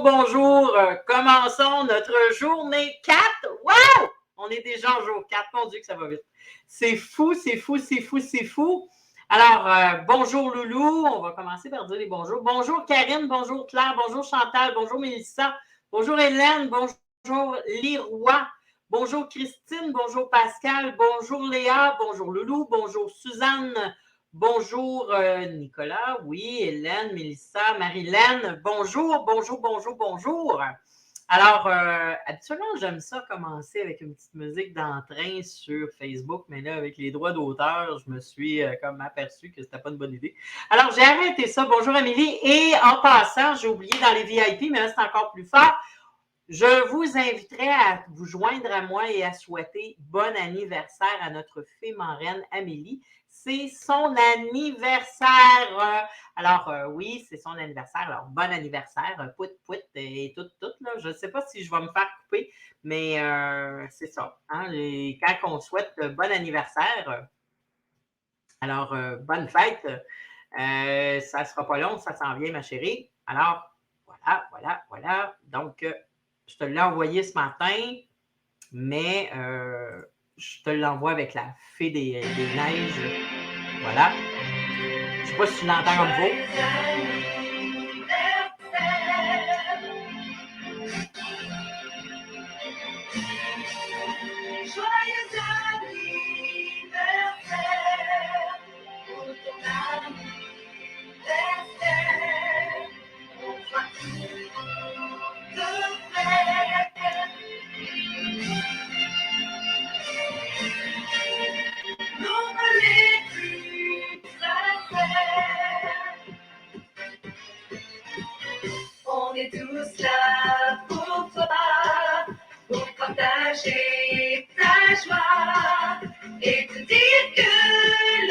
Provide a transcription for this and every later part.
bonjour. Commençons notre journée 4. Wow! On est déjà en jour 4. Mon Dieu que ça va vite. C'est fou, c'est fou, c'est fou, c'est fou. Alors, bonjour Loulou. On va commencer par dire les bonjours. Bonjour Karine, bonjour Claire, bonjour Chantal, bonjour Mélissa, bonjour Hélène, bonjour Liroy, bonjour Christine, bonjour Pascal, bonjour Léa, bonjour Loulou, bonjour Suzanne. Bonjour Nicolas, oui, Hélène, Mélissa, Marilène, bonjour, bonjour, bonjour, bonjour. Alors, habituellement, j'aime ça commencer avec une petite musique d'entrain sur Facebook, mais là, avec les droits d'auteur, je me suis comme aperçu que c'était pas une bonne idée. Alors, j'ai arrêté ça. Bonjour Amélie. Et en passant, j'ai oublié dans les VIP, mais là, c'est encore plus fort. Je vous inviterai à vous joindre à moi et à souhaiter bon anniversaire à notre fée marraine Amélie. C'est son anniversaire. Alors, oui, c'est son anniversaire. Alors, bon anniversaire. Pout, pout et tout, là. Je ne sais pas si je vais me faire couper, mais c'est ça. Hein? Et quand on souhaite bon anniversaire, alors, bonne fête. Ça ne sera pas long, ça s'en vient, ma chérie. Alors, voilà. Donc, je te l'ai envoyé ce matin, mais je te l'envoie avec la fée des neiges. Voilà. Je ne sais pas si tu l'entends comme vous. On est tous là pour toi, pour partager ta joie et te dire que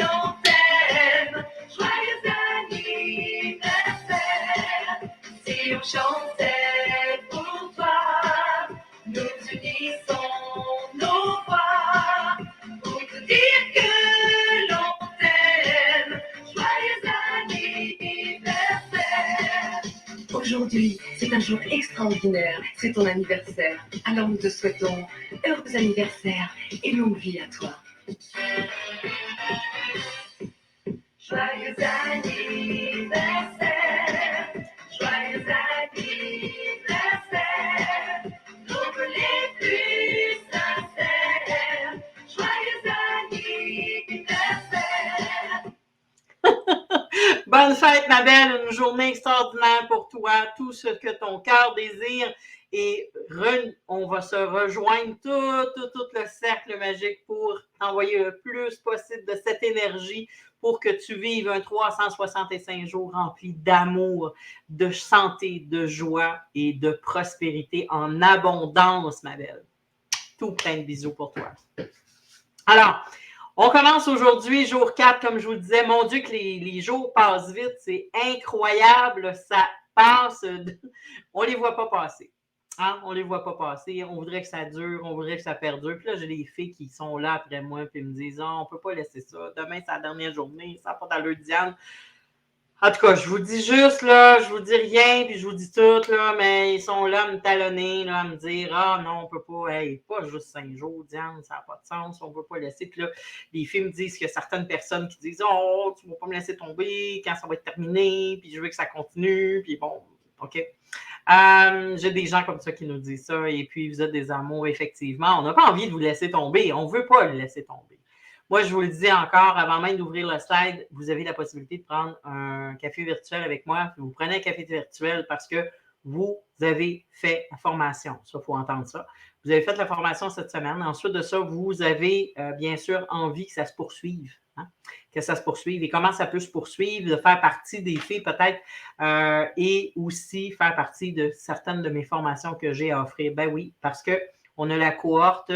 l'on t'aime. Joyeux anniversaire, si on chantait pour toi, nous unissons nos voix pour te dire que l'on t'aime. Joyeux anniversaire. Aujourd'hui, c'est un jour extraordinaire, c'est ton anniversaire. Alors nous te souhaitons heureux anniversaire et longue vie à toi. Joyeux anniversaire, joyeux anniversaire, nos vœux les plus sincères. Joyeux anniversaire. Bonne fête, ma belle, une journée extraordinaire pour toi, tout ce que ton cœur désire. Et on va se rejoindre tout le cercle magique pour t'envoyer le plus possible de cette énergie pour que tu vives un 365 jours rempli d'amour, de santé, de joie et de prospérité en abondance, ma belle. Tout plein de bisous pour toi. Alors, on commence aujourd'hui, jour 4, comme je vous le disais. Mon Dieu, que les jours passent vite. C'est incroyable. Ça passe. On ne les voit pas passer. Hein? On ne les voit pas passer. On voudrait que ça dure. On voudrait que ça perdure. Puis là, j'ai des filles qui sont là après moi et me disent on ne peut pas laisser ça. Demain, c'est la dernière journée. Ça n'a pas d'allure, Diane. En tout cas, je vous dis juste, là, je vous dis rien, puis je vous dis tout, là, mais ils sont là à me talonner, là, à me dire « Ah non, on peut pas, hey, pas juste 5 jours, Diane, ça n'a pas de sens, on ne peut pas laisser. » Puis là, les filles me disent qu'il y a certaines personnes qui disent « Oh, tu ne vas pas me laisser tomber quand ça va être terminé, puis je veux que ça continue, puis bon, OK. » J'ai des gens comme ça qui nous disent ça, et puis vous êtes des amours, effectivement. On n'a pas envie de vous laisser tomber, on ne veut pas le laisser tomber. Moi, je vous le dis encore, avant même d'ouvrir le slide, vous avez la possibilité de prendre un café virtuel avec moi. Vous prenez un café virtuel parce que vous avez fait la formation. Ça, il faut entendre ça. Vous avez fait la formation cette semaine. Ensuite de ça, vous avez bien sûr envie que ça se poursuive. Hein? Que ça se poursuive. Et comment ça peut se poursuivre, de faire partie des filles peut-être et aussi faire partie de certaines de mes formations que j'ai à offrir. Ben oui, parce qu'on a la cohorte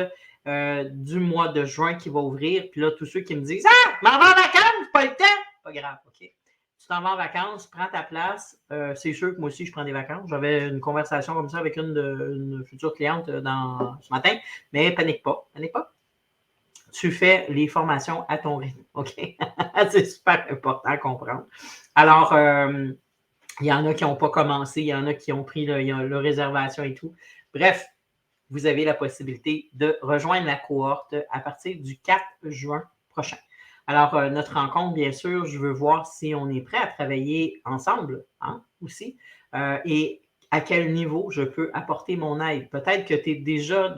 du mois de juin qui va ouvrir. Puis là, tous ceux qui me disent « Ah, je m'en vais en vacances, pas le temps! » Pas grave, OK. Tu t'en vas en vacances, prends ta place. C'est sûr que moi aussi, je prends des vacances. J'avais une conversation comme ça avec une future cliente ce matin, mais panique pas. Tu fais les formations à ton rythme, OK? C'est super important à comprendre. Alors, Il y en a qui n'ont pas commencé, il y en a qui ont pris le réservation et tout. Bref, vous avez la possibilité de rejoindre la cohorte à partir du 4 juin prochain. Alors, notre rencontre, bien sûr, je veux voir si on est prêt à travailler ensemble aussi et à quel niveau je peux apporter mon aide. Peut-être que tu es déjà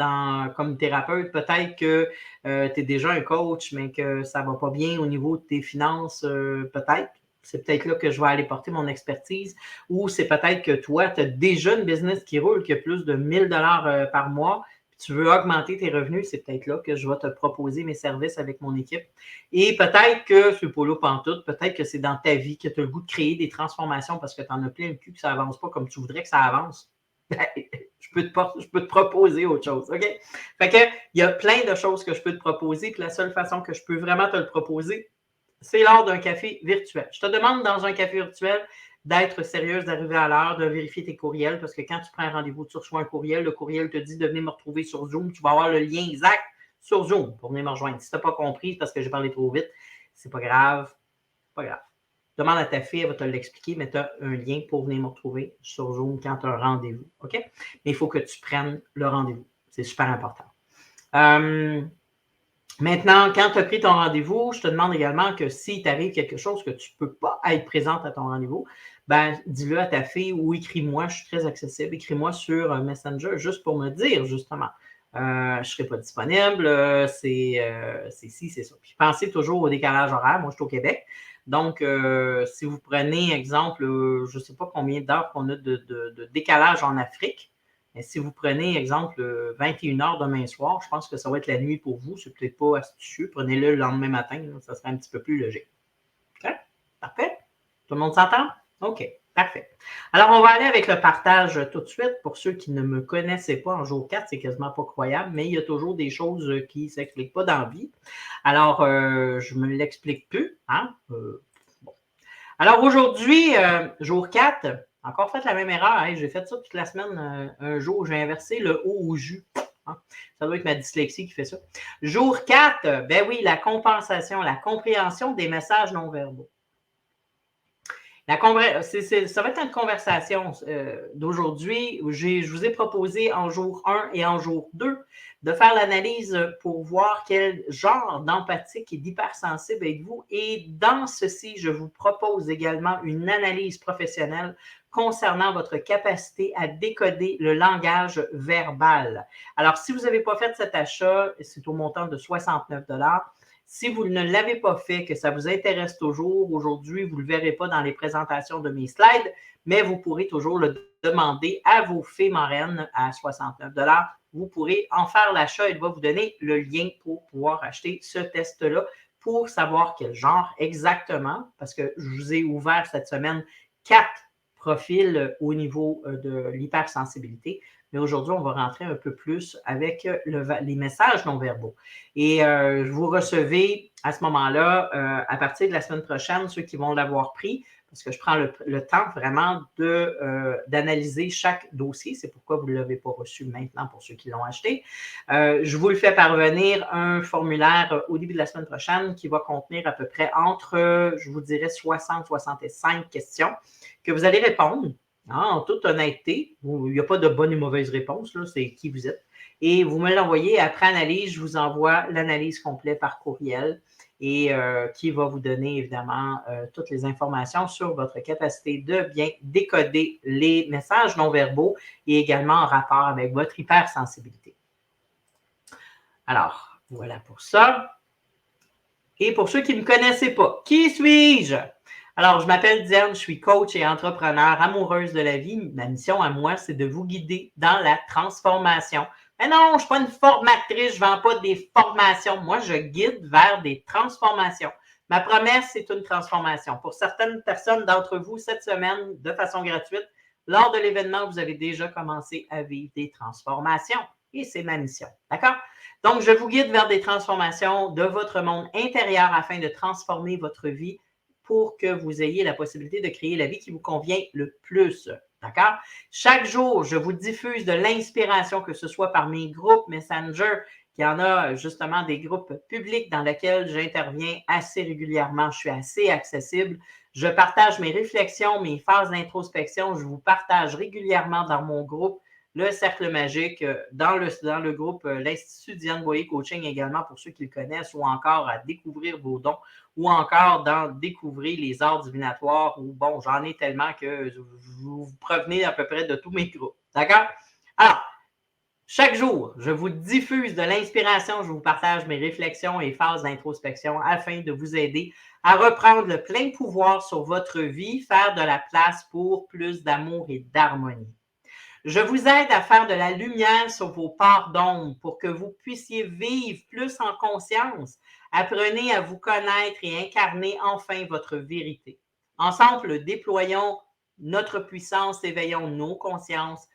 comme thérapeute, peut-être que tu es déjà un coach, mais que ça ne va pas bien au niveau de tes finances, peut-être. C'est peut-être là que je vais aller porter mon expertise. Ou c'est peut-être que toi, tu as déjà une business qui roule, qui a plus de 1 000 $ par mois, puis tu veux augmenter tes revenus, c'est peut-être là que je vais te proposer mes services avec mon équipe. Et peut-être que c'est pas là pantoute, peut-être que c'est dans ta vie que tu as le goût de créer des transformations parce que tu en as plein le cul que ça avance pas comme tu voudrais que ça avance. Je peux te proposer autre chose, OK? Fait que, il y a plein de choses que je peux te proposer, puis la seule façon que je peux vraiment te le proposer, c'est lors d'un café virtuel. Je te demande dans un café virtuel d'être sérieuse, d'arriver à l'heure, de vérifier tes courriels, parce que quand tu prends un rendez-vous, tu reçois un courriel, le courriel te dit de venir me retrouver sur Zoom, tu vas avoir le lien exact sur Zoom pour venir me rejoindre. Si tu n'as pas compris, parce que j'ai parlé trop vite, c'est pas grave, pas grave. Demande à ta fille, elle va te l'expliquer, mais tu as un lien pour venir me retrouver sur Zoom quand tu as un rendez-vous, OK? Mais il faut que tu prennes le rendez-vous. C'est super important. Maintenant, quand tu as pris ton rendez-vous, je te demande également que si t'arrive quelque chose que tu ne peux pas être présente à ton rendez-vous, ben dis-le à ta fille ou écris-moi, je suis très accessible, écris-moi sur Messenger juste pour me dire justement. Je ne serai pas disponible, c'est ci, c'est ça. Puis pensez toujours au décalage horaire. Moi, je suis au Québec. Donc, si vous prenez, exemple, je ne sais pas combien d'heures qu'on a de décalage en Afrique, mais si vous prenez, exemple, 21 h demain soir, je pense que ça va être la nuit pour vous. C'est peut-être pas astucieux. Prenez-le le lendemain matin. Là, ça serait un petit peu plus logique. OK? Parfait? Tout le monde s'entend? OK. Parfait. Alors, on va aller avec le partage tout de suite. Pour ceux qui ne me connaissaient pas en jour 4, c'est quasiment pas croyable, mais il y a toujours des choses qui ne s'expliquent pas dans la vie. Alors, je ne me l'explique plus. Hein? Bon. Alors, aujourd'hui, jour 4, encore fait la même erreur. Hein? J'ai fait ça toute la semaine. Un jour, j'ai inversé le O au jus. Hein? Ça doit être ma dyslexie qui fait ça. Jour 4, ben oui, la compensation, la compréhension des messages non verbaux. Ça va être une conversation d'aujourd'hui. Je vous ai proposé en jour 1 et en jour 2 de faire l'analyse pour voir quel genre d'empathique et d'hypersensible êtes-vous. Et dans ceci, je vous propose également une analyse professionnelle concernant votre capacité à décoder le langage verbal. Alors, si vous n'avez pas fait cet achat, c'est au montant de 69 $. Si vous ne l'avez pas fait, que ça vous intéresse toujours, aujourd'hui, vous ne le verrez pas dans les présentations de mes slides, mais vous pourrez toujours le demander à vos fées marraines à 69 $. Vous pourrez en faire l'achat. Il va vous donner le lien pour pouvoir acheter ce test-là pour savoir quel genre exactement, parce que je vous ai ouvert cette semaine 4 profils au niveau de l'hypersensibilité. Mais aujourd'hui, on va rentrer un peu plus avec les messages non-verbaux. Et vous recevez à ce moment-là, à partir de la semaine prochaine, ceux qui vont l'avoir pris, parce que je prends le temps vraiment d'analyser chaque dossier. C'est pourquoi vous ne l'avez pas reçu maintenant pour ceux qui l'ont acheté. Je vous le fais parvenir un formulaire au début de la semaine prochaine qui va contenir à peu près entre, je vous dirais, 60-65 questions que vous allez répondre. En toute honnêteté, il n'y a pas de bonne et mauvaise réponse, là, c'est qui vous êtes. Et vous me l'envoyez. Après analyse, je vous envoie l'analyse complète par courriel et qui va vous donner évidemment toutes les informations sur votre capacité de bien décoder les messages non-verbaux et également en rapport avec votre hypersensibilité. Alors, voilà pour ça. Et pour ceux qui ne me connaissaient pas, qui suis-je? Alors, je m'appelle Diane, je suis coach et entrepreneur, amoureuse de la vie. Ma mission à moi, c'est de vous guider dans la transformation. Mais non, je ne suis pas une formatrice, je ne vends pas des formations. Moi, je guide vers des transformations. Ma promesse, c'est une transformation. Pour certaines personnes d'entre vous, cette semaine, de façon gratuite, lors de l'événement, vous avez déjà commencé à vivre des transformations. Et c'est ma mission. D'accord? Donc, je vous guide vers des transformations de votre monde intérieur afin de transformer votre vie pour que vous ayez la possibilité de créer la vie qui vous convient le plus. D'accord? Chaque jour, je vous diffuse de l'inspiration, que ce soit par mes groupes Messenger il y en a justement des groupes publics dans lesquels j'interviens assez régulièrement. Je suis assez accessible. Je partage mes réflexions, mes phases d'introspection. Je vous partage régulièrement dans mon groupe, le Cercle Magique, dans le groupe l'Institut Diane Boyer Coaching également, pour ceux qui le connaissent, ou encore à découvrir vos dons, ou encore dans découvrir les arts divinatoires, ou bon, j'en ai tellement que vous provenez à peu près de tous mes groupes. D'accord? Alors, chaque jour, je vous diffuse de l'inspiration, je vous partage mes réflexions et phases d'introspection afin de vous aider à reprendre le plein pouvoir sur votre vie, faire de la place pour plus d'amour et d'harmonie. Je vous aide à faire de la lumière sur vos parts d'ombre pour que vous puissiez vivre plus en conscience. Apprenez à vous connaître et incarner enfin votre vérité. Ensemble, déployons notre puissance, éveillons nos consciences,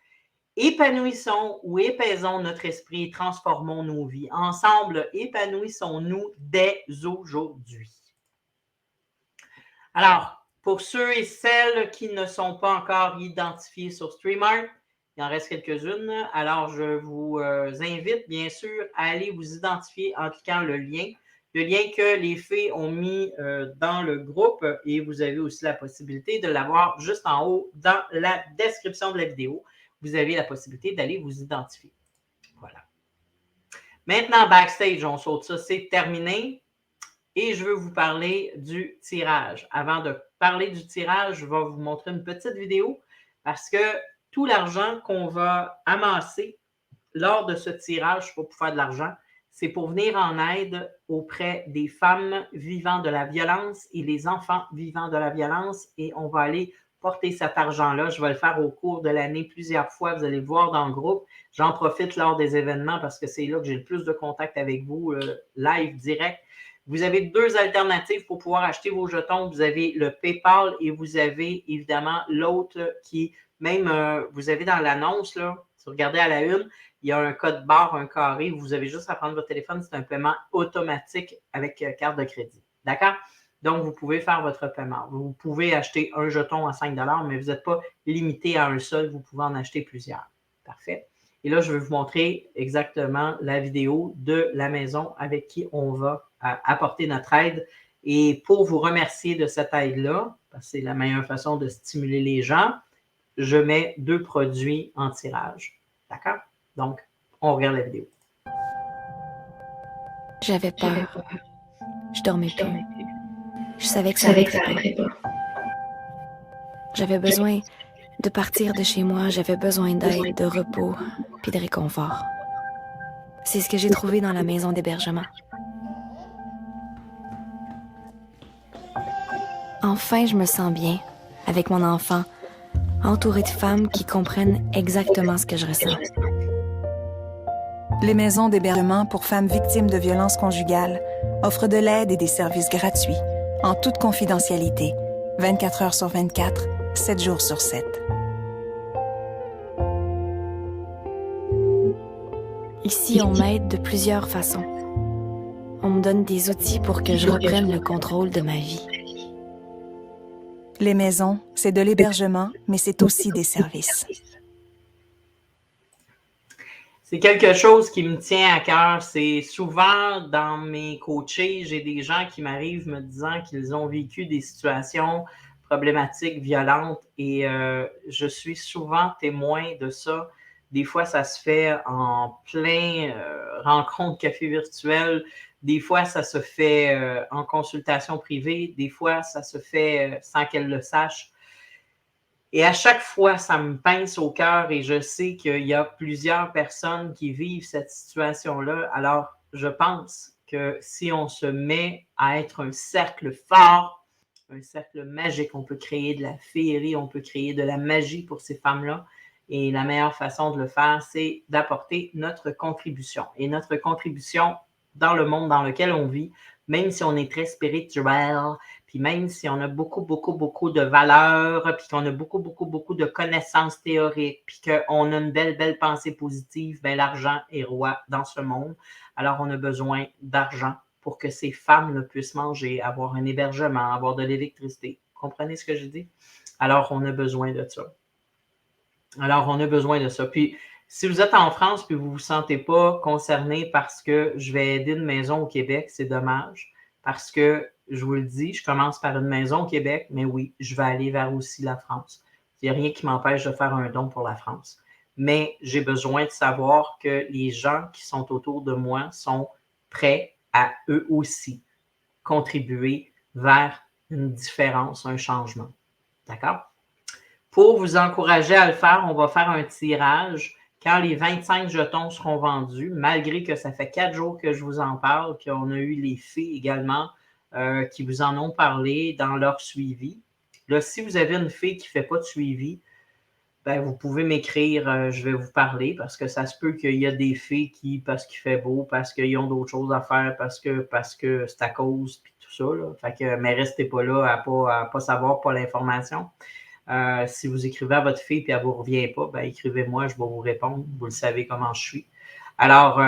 épanouissons ou épaisons notre esprit et transformons nos vies. Ensemble, épanouissons-nous dès aujourd'hui. Alors, pour ceux et celles qui ne sont pas encore identifiés sur StreamYard, il en reste quelques-unes. Alors, je vous invite, bien sûr, à aller vous identifier en cliquant le lien que les fées ont mis dans le groupe, et vous avez aussi la possibilité de l'avoir juste en haut dans la description de la vidéo. Vous avez la possibilité d'aller vous identifier. Voilà. Maintenant, backstage, on saute ça, c'est terminé. Et je veux vous parler du tirage. Avant de parler du tirage, je vais vous montrer une petite vidéo parce que tout l'argent qu'on va amasser lors de ce tirage, pas pour faire de l'argent, c'est pour venir en aide auprès des femmes vivant de la violence et les enfants vivant de la violence. Et on va aller porter cet argent-là. Je vais le faire au cours de l'année plusieurs fois. Vous allez le voir dans le groupe. J'en profite lors des événements parce que c'est là que j'ai le plus de contact avec vous, live, direct. Vous avez deux alternatives pour pouvoir acheter vos jetons. Vous avez le PayPal et vous avez évidemment l'autre qui, même vous avez dans l'annonce, là, si vous regardez à la une, il y a un code barre, un carré. Vous avez juste à prendre votre téléphone. C'est un paiement automatique avec carte de crédit. D'accord? Donc, vous pouvez faire votre paiement. Vous pouvez acheter un jeton à 5 $, mais vous n'êtes pas limité à un seul. Vous pouvez en acheter plusieurs. Parfait. Et là, je vais vous montrer exactement la vidéo de la maison avec qui on va apporter notre aide. Et pour vous remercier de cette aide-là, parce que c'est la meilleure façon de stimuler les gens, je mets 2 produits en tirage. D'accord? Donc, on regarde la vidéo. J'avais peur. Je dormais plus. Je savais que ça n'arrêterait pas. J'avais besoin de partir de chez moi. J'avais besoin d'aide, de repos, puis de réconfort. C'est ce que j'ai trouvé dans la maison d'hébergement. Enfin, je me sens bien, avec mon enfant, entourée de femmes qui comprennent exactement ce que je ressens. Les maisons d'hébergement pour femmes victimes de violences conjugales offrent de l'aide et des services gratuits, en toute confidentialité, 24 heures sur 24, 7 jours sur 7. Ici, on m'aide de plusieurs façons. On me donne des outils pour que je reprenne le contrôle de ma vie. Les maisons, c'est de l'hébergement, mais c'est aussi des services. C'est quelque chose qui me tient à cœur. C'est souvent dans mes coachés, j'ai des gens qui m'arrivent me disant qu'ils ont vécu des situations problématiques, violentes, et je suis souvent témoin de ça. Des fois, ça se fait en plein rencontre café virtuel. Des fois, ça se fait en consultation privée. Des fois, ça se fait sans qu'elle le sache. Et à chaque fois, ça me pince au cœur et je sais qu'il y a plusieurs personnes qui vivent cette situation-là. Alors, je pense que si on se met à être un cercle fort, un cercle magique, on peut créer de la féerie, on peut créer de la magie pour ces femmes-là. Et la meilleure façon de le faire, c'est d'apporter notre contribution. Et notre contribution dans le monde dans lequel on vit, même si on est très spirituel, puis même si on a beaucoup de valeurs, puis qu'on a beaucoup de connaissances théoriques, puis qu'on a une belle pensée positive, bien, l'argent est roi dans ce monde. Alors, on a besoin d'argent pour que ces femmes puissent manger, avoir un hébergement, avoir de l'électricité. Vous comprenez ce que je dis? Alors, on a besoin de ça. Alors, on a besoin de ça. Puis, Si vous êtes en France et vous ne vous sentez pas concerné parce que je vais aider une maison au Québec, c'est dommage. Parce que, je vous le dis, je commence par une maison au Québec, mais oui, je vais aller vers aussi la France. Il n'y a rien qui m'empêche de faire un don pour la France. Mais j'ai besoin de savoir que les gens qui sont autour de moi sont prêts à eux aussi contribuer vers une différence, un changement. D'accord? Pour vous encourager à le faire, on va faire un tirage quand les 25 jetons seront vendus, malgré que ça fait 4 jours que je vous en parle, qu'on a eu les filles également qui vous en ont parlé dans leur suivi. Là, si vous avez une fille qui ne fait pas de suivi, ben, vous pouvez m'écrire, je vais vous parler parce que ça se peut qu'il y a des filles qui, parce qu'il fait beau, parce qu'ils ont d'autres choses à faire, parce que c'est à cause, puis tout ça. Là. Fait que, mais restez pas là à pas savoir, pas l'information. Si vous écrivez à votre fille et elle ne vous revient pas, ben, écrivez-moi, je vais vous répondre. Vous le savez comment je suis. Alors,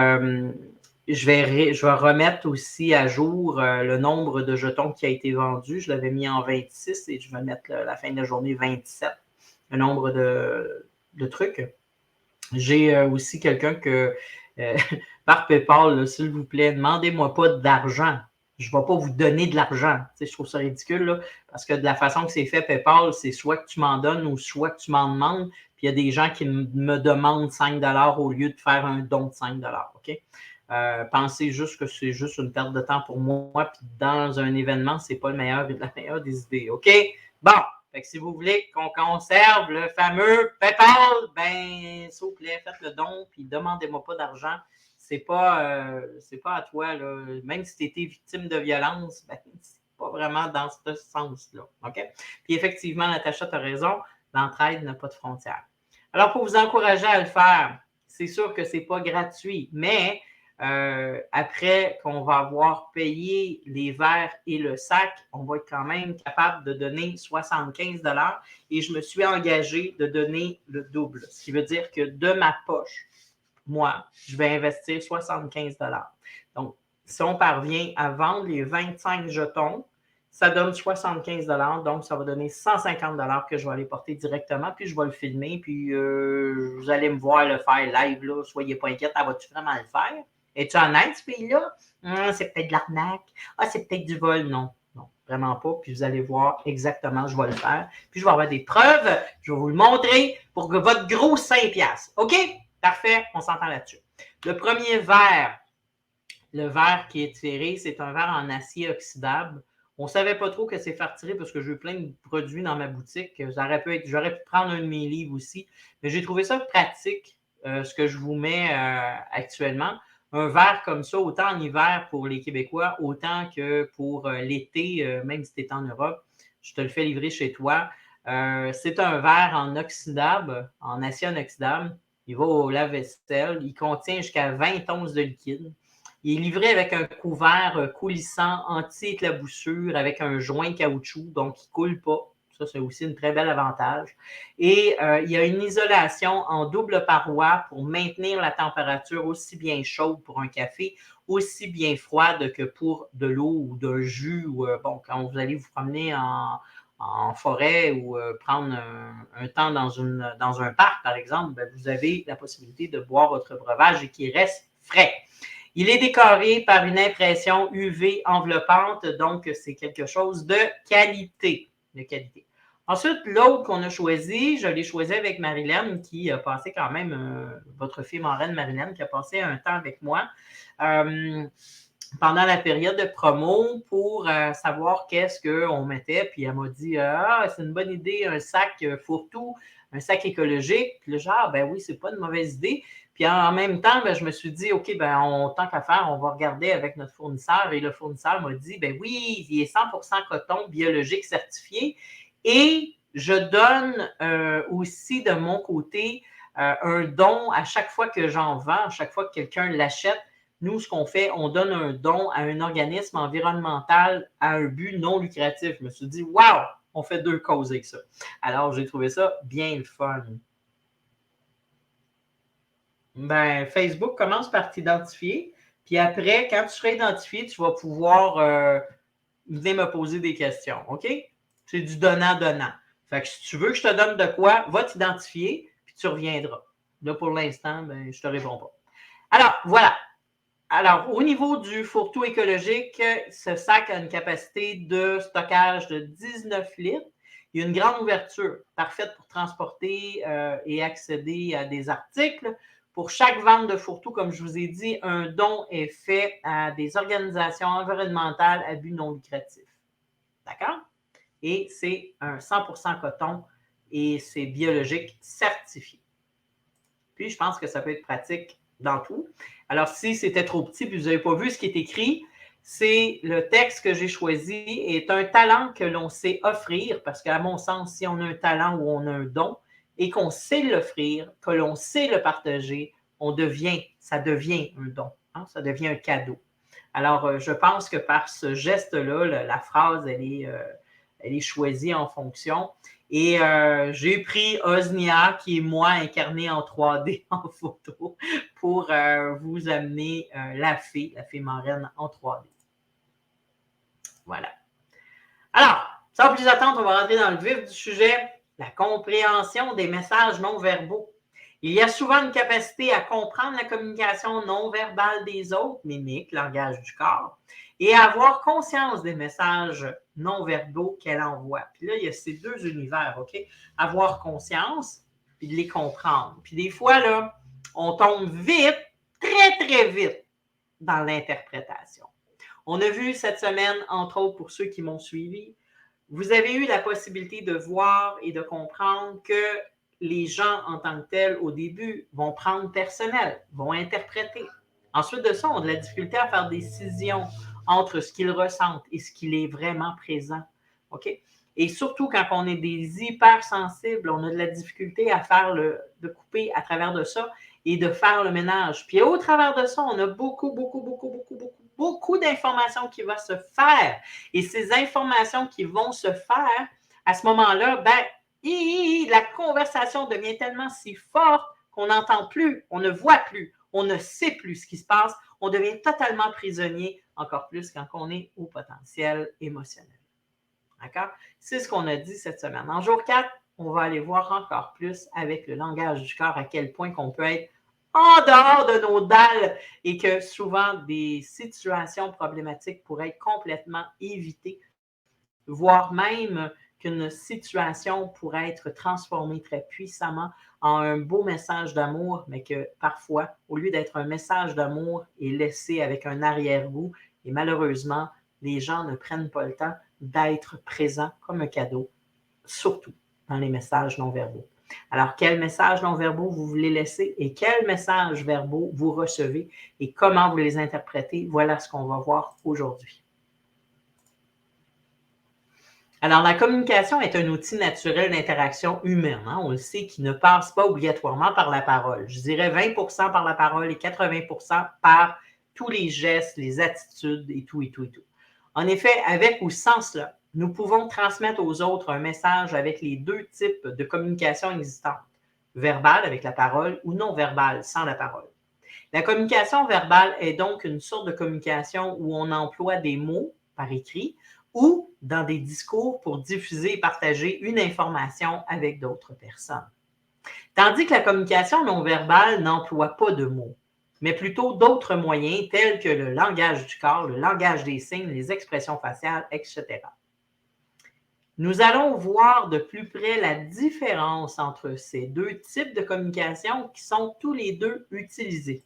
je vais remettre aussi à jour le nombre de jetons qui a été vendu. Je l'avais mis en 26 et je vais mettre la fin de la journée 27. Un nombre de trucs. J'ai aussi quelqu'un que, par PayPal, s'il vous plaît, demandez-moi pas d'argent. Je ne vais pas vous donner de l'argent. Tu sais, je trouve ça ridicule, là, parce que de la façon que c'est fait, PayPal, c'est soit que tu m'en donnes ou soit que tu m'en demandes. Puis il y a des gens qui me demandent 5 $ au lieu de faire un don de 5 $. OK? Pensez juste que c'est juste une perte de temps pour moi. Puis dans un événement, ce n'est pas la meilleure des idées. OK? Bon. Fait que si vous voulez qu'on conserve le fameux PayPal, ben, s'il vous plaît, faites le don, puis demandez-moi pas d'argent. C'est pas à toi, là. Même si tu étais victime de violence, ben, c'est pas vraiment dans ce sens-là. OK? Puis effectivement, Natacha, tu as raison, l'entraide n'a pas de frontières. Alors, pour vous encourager à le faire, c'est sûr que c'est pas gratuit, mais après qu'on va avoir payé les verres et le sac, on va être quand même capable de donner 75 $ et je me suis engagé de donner le double. Ce qui veut dire que de ma poche, moi, je vais investir 75 $. Donc, si on parvient à vendre les 25 jetons, ça donne 75 $, donc ça va donner 150 $ que je vais aller porter directement, puis je vais le filmer, puis vous allez me voir le faire live, là, soyez pas inquiète, vas-tu vraiment le faire? Es-tu honnête, ce pays-là? C'est peut-être de l'arnaque. C'est peut-être du vol. Non, vraiment pas. Puis vous allez voir exactement, je vais le faire. Puis je vais avoir des preuves. Je vais vous le montrer pour que votre gros 5 $. OK? Parfait, on s'entend là-dessus. Le premier verre, le verre qui est tiré, c'est un verre en acier oxydable. On ne savait pas trop que c'est faire tirer parce que j'ai eu plein de produits dans ma boutique. J'aurais pu prendre un de mes livres aussi. Mais j'ai trouvé ça pratique, ce que je vous mets actuellement. Un verre comme ça, autant en hiver pour les Québécois, autant que pour l'été, même si tu es en Europe, je te le fais livrer chez toi. C'est un verre en oxydable, en acier inoxydable. Il va au lave-vaisselle. Il contient jusqu'à 20 onces de liquide. Il est livré avec un couvert coulissant, anti-éclaboussure, avec un joint caoutchouc, donc il ne coule pas. Ça, c'est aussi un très bel avantage. Et il y a une isolation en double paroi pour maintenir la température aussi bien chaude pour un café, aussi bien froide que pour de l'eau ou d'un jus. Ou, quand vous allez vous promener en forêt ou prendre un temps dans un parc, par exemple, ben, vous avez la possibilité de boire votre breuvage et qu'il reste frais. Il est décoré par une impression UV enveloppante, donc c'est quelque chose de qualité. Ensuite, l'autre qu'on a choisi, je l'ai choisi avec Marilyn, qui a passé quand même, votre fille marraine Marilyn, qui a passé un temps avec moi pendant la période de promo pour savoir qu'est-ce qu'on mettait. Puis elle m'a dit, c'est une bonne idée, un sac fourre-tout, un sac écologique. Puis le genre, ben oui, c'est pas une mauvaise idée. Puis en même temps, ben, je me suis dit, OK, ben, tant qu'à faire, on va regarder avec notre fournisseur. Et le fournisseur m'a dit, ben oui, il est 100% coton biologique certifié. Et je donne aussi de mon côté un don à chaque fois que j'en vends, à chaque fois que quelqu'un l'achète. Nous, ce qu'on fait, on donne un don à un organisme environnemental à un but non lucratif. Je me suis dit, wow, on fait 2 causes avec ça. Alors, j'ai trouvé ça bien le fun. Ben, Facebook commence par t'identifier. Puis après, quand tu seras identifié, tu vas pouvoir venir me poser des questions. OK? C'est du donnant-donnant. Fait que si tu veux que je te donne de quoi, va t'identifier, puis tu reviendras. Là, pour l'instant, ben, je ne te réponds pas. Alors, voilà. Alors, au niveau du fourre-tout écologique, ce sac a une capacité de stockage de 19 litres. Il y a une grande ouverture, parfaite pour transporter et accéder à des articles. Pour chaque vente de fourre-tout, comme je vous ai dit, un don est fait à des organisations environnementales à but non lucratif. D'accord? Et c'est un 100% coton et c'est biologique certifié. Puis, je pense que ça peut être pratique dans tout. Alors, si c'était trop petit et vous n'avez pas vu ce qui est écrit, c'est le texte que j'ai choisi est un talent que l'on sait offrir, parce qu'à mon sens, si on a un talent ou on a un don et qu'on sait l'offrir, que l'on sait le partager, ça devient un don, hein? Ça devient un cadeau. Alors, je pense que par ce geste-là, la phrase, elle est choisie en fonction. Et j'ai pris Osnia, qui est moi incarné en 3D en photo, pour vous amener la fée marraine en 3D. Voilà. Alors, sans plus attendre, on va rentrer dans le vif du sujet, la compréhension des messages non verbaux. Il y a souvent une capacité à comprendre la communication non verbale des autres, mimique, langage du corps, et à avoir conscience des messages non verbaux qu'elle envoie. Puis là, il y a ces deux univers, OK? Avoir conscience, puis de les comprendre. Puis des fois, là, on tombe vite, très, très vite dans l'interprétation. On a vu cette semaine, entre autres, pour ceux qui m'ont suivi, vous avez eu la possibilité de voir et de comprendre que les gens en tant que tels, au début, vont prendre personnel, vont interpréter. Ensuite de ça, on a de la difficulté à faire des décisions entre ce qu'ils ressentent et ce qu'il est vraiment présent. OK? Et surtout, quand on est des hypersensibles, on a de la difficulté à faire de couper à travers de ça et de faire le ménage. Puis au travers de ça, on a beaucoup d'informations qui vont se faire. Et ces informations qui vont se faire, à ce moment-là, la conversation devient tellement si forte qu'on n'entend plus, on ne voit plus, on ne sait plus ce qui se passe, on devient totalement prisonnier, encore plus quand on est au potentiel émotionnel. D'accord? C'est ce qu'on a dit cette semaine. En jour 4, on va aller voir encore plus avec le langage du corps à quel point qu'on peut être en dehors de nos dalles et que souvent des situations problématiques pourraient être complètement évitées, voire même qu'une situation pourrait être transformée très puissamment en un beau message d'amour, mais que parfois, au lieu d'être un message d'amour, est laissé avec un arrière-goût. Et malheureusement, les gens ne prennent pas le temps d'être présents comme un cadeau, surtout dans les messages non-verbaux. Alors, quels messages non-verbaux vous voulez laisser et quels messages verbaux vous recevez et comment vous les interprétez? Voilà ce qu'on va voir aujourd'hui. Alors, la communication est un outil naturel d'interaction humaine, hein? On le sait, qui ne passe pas obligatoirement par la parole. Je dirais 20% par la parole et 80% par tous les gestes, les attitudes et tout. En effet, avec ou sans cela, nous pouvons transmettre aux autres un message avec les deux types de communication existantes, verbale avec la parole ou non verbale sans la parole. La communication verbale est donc une sorte de communication où on emploie des mots par écrit ou dans des discours pour diffuser et partager une information avec d'autres personnes. Tandis que la communication non verbale n'emploie pas de mots, mais plutôt d'autres moyens tels que le langage du corps, le langage des signes, les expressions faciales, etc. Nous allons voir de plus près la différence entre ces deux types de communication qui sont tous les deux utilisés,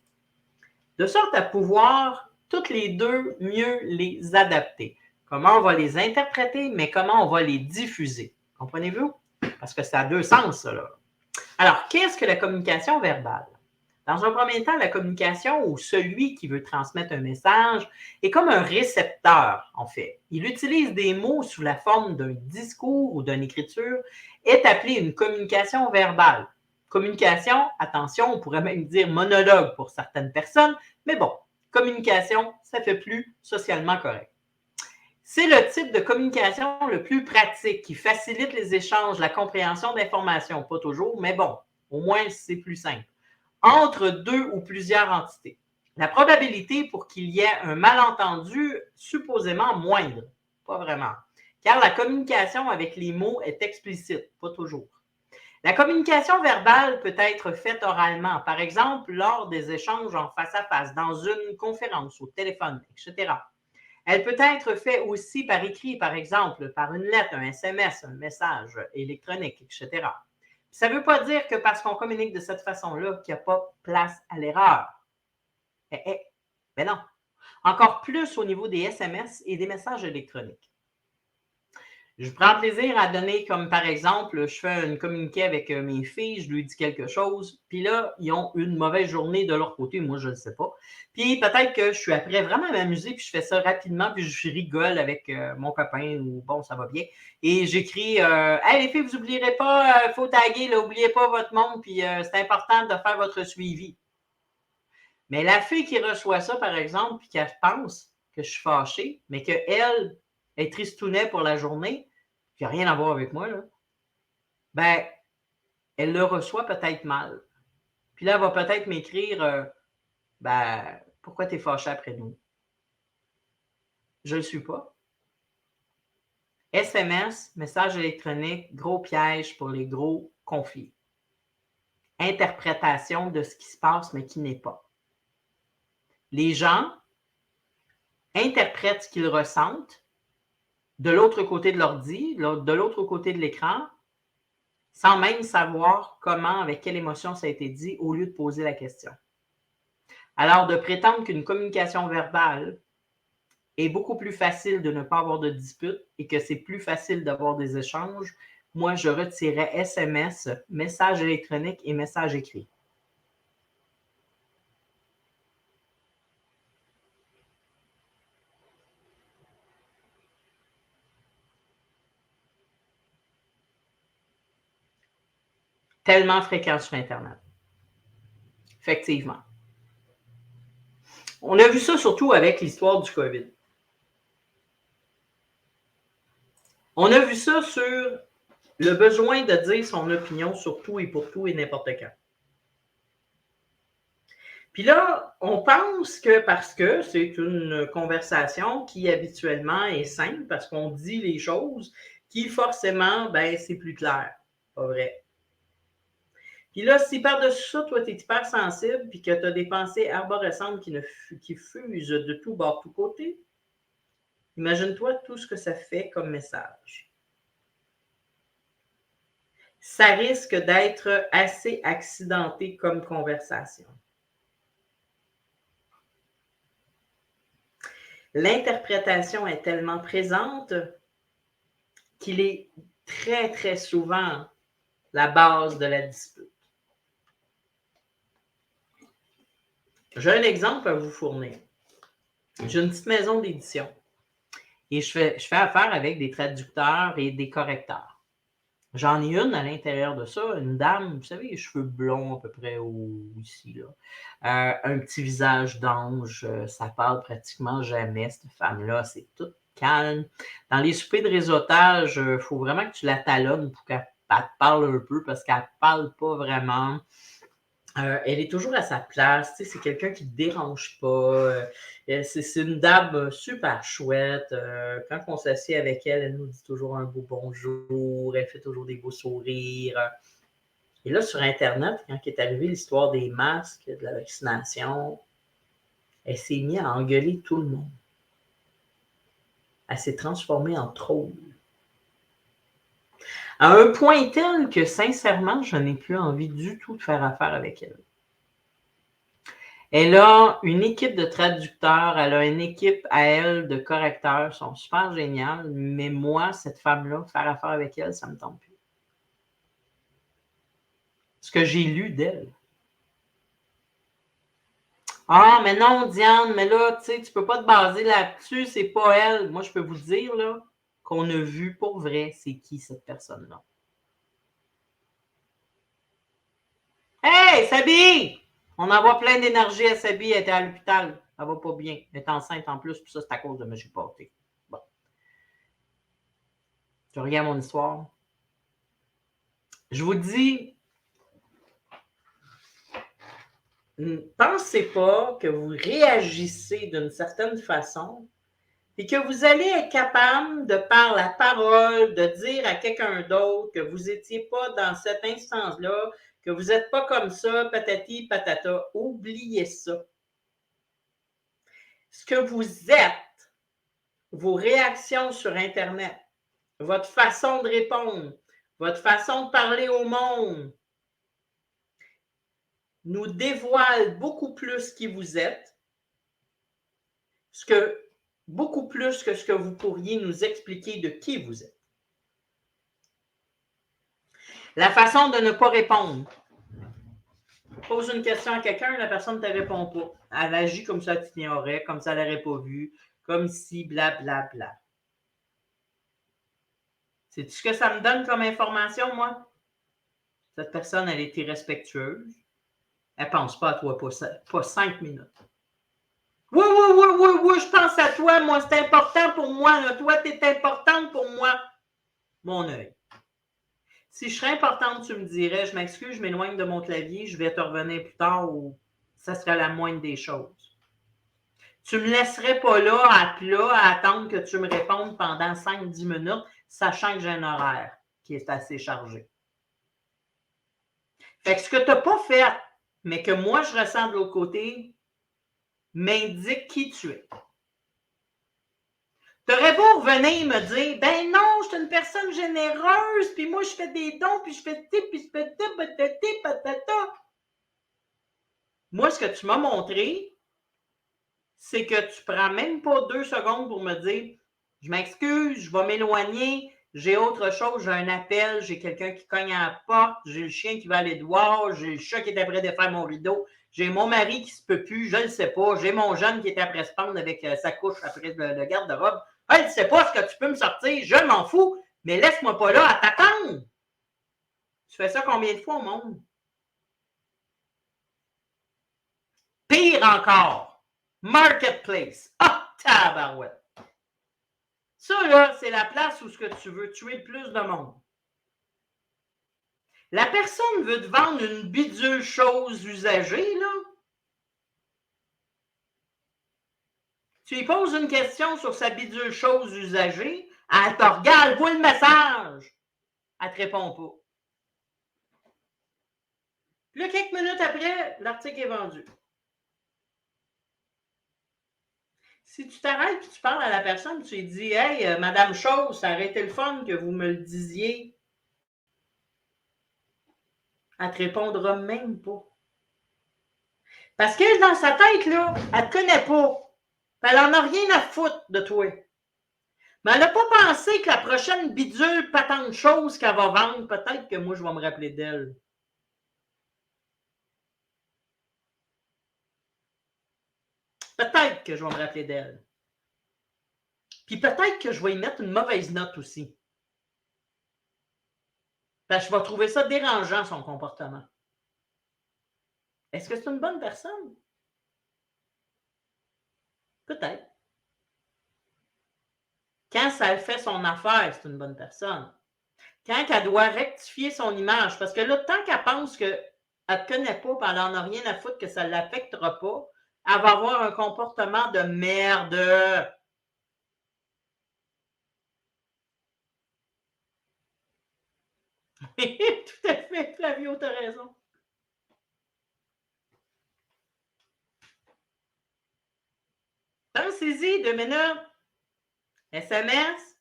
de sorte à pouvoir toutes les deux mieux les adapter. Comment on va les interpréter, mais comment on va les diffuser. Comprenez-vous? Parce que ça a deux sens, ça, là. Alors, qu'est-ce que la communication verbale? Dans un premier temps, la communication ou celui qui veut transmettre un message est comme un récepteur, en fait. Il utilise des mots sous la forme d'un discours ou d'une écriture, est appelée une communication verbale. Communication, attention, on pourrait même dire monologue pour certaines personnes, mais bon, communication, ça fait plus socialement correct. C'est le type de communication le plus pratique qui facilite les échanges, la compréhension d'informations, pas toujours, mais bon, au moins c'est plus simple, entre deux ou plusieurs entités. La probabilité pour qu'il y ait un malentendu supposément moindre, pas vraiment, car la communication avec les mots est explicite, pas toujours. La communication verbale peut être faite oralement, par exemple lors des échanges en face à face, dans une conférence, au téléphone, etc. Elle peut être faite aussi par écrit, par exemple, par une lettre, un SMS, un message électronique, etc. Ça ne veut pas dire que parce qu'on communique de cette façon-là, qu'il n'y a pas place à l'erreur. Mais non. Encore plus au niveau des SMS et des messages électroniques. Je prends plaisir à donner comme, par exemple, je fais un communiqué avec mes filles, je lui dis quelque chose, puis là, ils ont une mauvaise journée de leur côté, moi, je ne le sais pas. Puis peut-être que je suis après vraiment à m'amuser, puis je fais ça rapidement, puis je rigole avec mon copain, ou bon, ça va bien. Et j'écris, hey, les filles, vous n'oublierez pas, il faut taguer, n'oubliez pas votre monde, puis c'est important de faire votre suivi. Mais la fille qui reçoit ça, par exemple, puis qu'elle pense que je suis fâché, mais qu'elle est tristounet pour la journée, qui n'a rien à voir avec moi, là, ben, elle le reçoit peut-être mal. Puis là, elle va peut-être m'écrire ben, pourquoi tu es fâché après nous? Je ne le suis pas. SMS, message électronique, gros piège pour les gros conflits. Interprétation de ce qui se passe, mais qui n'est pas. Les gens interprètent ce qu'ils ressentent de l'autre côté de l'ordi, de l'autre côté de l'écran, sans même savoir comment, avec quelle émotion ça a été dit, au lieu de poser la question. Alors, de prétendre qu'une communication verbale est beaucoup plus facile de ne pas avoir de dispute et que c'est plus facile d'avoir des échanges, moi, je retirais SMS, message électronique et message écrit. Tellement fréquent sur Internet. Effectivement. On a vu ça surtout avec l'histoire du COVID. On a vu ça sur le besoin de dire son opinion sur tout et pour tout et n'importe quand. Puis là, on pense que parce que c'est une conversation qui habituellement est simple, parce qu'on dit les choses, qui forcément, ben, c'est plus clair. Pas vrai. Puis là, si par-dessus ça, toi, tu es hyper sensible, puis que tu as des pensées arborescentes qui fusent de tout bord, tout côté, imagine-toi tout ce que ça fait comme message. Ça risque d'être assez accidenté comme conversation. L'interprétation est tellement présente qu'il est très, très souvent la base de la dispute. J'ai un exemple à vous fournir. J'ai une petite maison d'édition et je fais affaire avec des traducteurs et des correcteurs. J'en ai une à l'intérieur de ça, une dame, vous savez, les cheveux blonds à peu près ici, là. Un petit visage d'ange, ça parle pratiquement jamais, cette femme-là, c'est toute calme. Dans les soupers de réseautage, il faut vraiment que tu la talonnes pour qu'elle te parle un peu parce qu'elle ne parle pas vraiment. Elle est toujours à sa place, tu sais, c'est quelqu'un qui ne dérange pas. C'est une dame super chouette. Quand on s'assied avec elle, elle nous dit toujours un beau bonjour, elle fait toujours des beaux sourires. Et là, sur Internet, quand est arrivée l'histoire des masques, de la vaccination, elle s'est mise à engueuler tout le monde. Elle s'est transformée en troll. À un point tel que, sincèrement, je n'ai plus envie du tout de faire affaire avec elle. Elle a une équipe de traducteurs, elle a une équipe à elle de correcteurs, elles sont super géniales, mais moi, cette femme-là, faire affaire avec elle, ça ne me tente plus. Ce que j'ai lu d'elle. Ah, mais non, Diane, mais là, tu sais, tu peux pas te baser là-dessus, c'est pas elle. Moi, je peux vous dire, là, qu'on a vu pour vrai, c'est qui cette personne-là. Hey, Sabi! On envoie plein d'énergie à Sabi, elle était à l'hôpital. Elle va pas bien. Elle est enceinte en plus, puis ça, c'est à cause de M. Porté. Bon. Tu regardes mon histoire. Je vous dis, ne pensez pas que vous réagissez d'une certaine façon puis que vous allez être capable de, par la parole, de dire à quelqu'un d'autre que vous n'étiez pas dans cette instance-là, que vous n'êtes pas comme ça, patati, patata. Oubliez ça. Ce que vous êtes, vos réactions sur Internet, votre façon de répondre, votre façon de parler au monde, nous dévoile beaucoup plus qui vous êtes, beaucoup plus que ce que vous pourriez nous expliquer de qui vous êtes. La façon de ne pas répondre. Pose une question à quelqu'un, la personne ne te répond pas. Elle agit comme ça, tu t'ignorais, comme ça, elle n'aurait pas vu, comme si, blablabla. Bla, bla. Sais-tu ce que ça me donne comme information, moi? Cette personne, elle est irrespectueuse. Elle ne pense pas à toi, pas 5 minutes. Oui, je pense à toi, moi, c'est important pour moi. Là. Toi, tu es importante pour moi. Mon œil. Si je serais importante, tu me dirais, je m'excuse, je m'éloigne de mon clavier, je vais te revenir plus tard ou ça serait la moindre des choses. Tu ne me laisserais pas là, à plat, à attendre que tu me répondes pendant 5-10 minutes, sachant que j'ai un horaire qui est assez chargé. Fait que ce que tu n'as pas fait, mais que moi, je ressens de l'autre côté, m'indique qui tu es. Tu aurais beau revenir me dire, ben non, je suis une personne généreuse, puis moi, je fais des dons, puis je fais ti, puis je fais ta, patati, patata. Moi, ce que tu m'as montré, c'est que tu prends même pas 2 secondes pour me dire, je m'excuse, je vais m'éloigner, j'ai autre chose, j'ai un appel, j'ai quelqu'un qui cogne à la porte, j'ai le chien qui va aller dehors, j'ai le chat qui est après de faire mon rideau, j'ai mon mari qui se peut plus, je ne le sais pas, j'ai mon jeune qui est après se pendre avec sa couche après le garde-robe. Je ne sais pas ce que tu peux me sortir, je m'en fous, mais laisse-moi pas là à t'attendre. Tu fais ça combien de fois au monde? Pire encore, Marketplace. Ah, tabarouette. Ça, là, c'est la place où ce que tu veux tuer le plus de monde. La personne veut te vendre une bidule chose usagée, là. Tu lui poses une question sur sa bidule chose usagée, elle te regarde, voit le message. Elle ne te répond pas. Puis là, quelques minutes après, l'article est vendu. Si tu t'arrêtes et tu parles à la personne, tu lui dis « Hey, Madame Chose, ça aurait été le fun que vous me le disiez. » Elle ne te répondra même pas. Parce qu'elle, dans sa tête, là, elle ne te connaît pas. Elle n'en a rien à foutre de toi. Mais elle n'a pas pensé que la prochaine bidule patente chose qu'elle va vendre, peut-être que moi, je vais me rappeler d'elle. Peut-être que je vais me rappeler d'elle. Puis peut-être que je vais y mettre une mauvaise note aussi. Parce que je vais trouver ça dérangeant, son comportement. Est-ce que c'est une bonne personne? Peut-être. Quand ça fait son affaire, c'est une bonne personne. Quand elle doit rectifier son image, parce que là, tant qu'elle pense qu'elle ne te connaît pas, puis elle n'en a rien à foutre, que ça ne l'affectera pas, elle va avoir un comportement de merde. Tout à fait, Flavio, tu as raison. Pensez-y 2 minutes. SMS,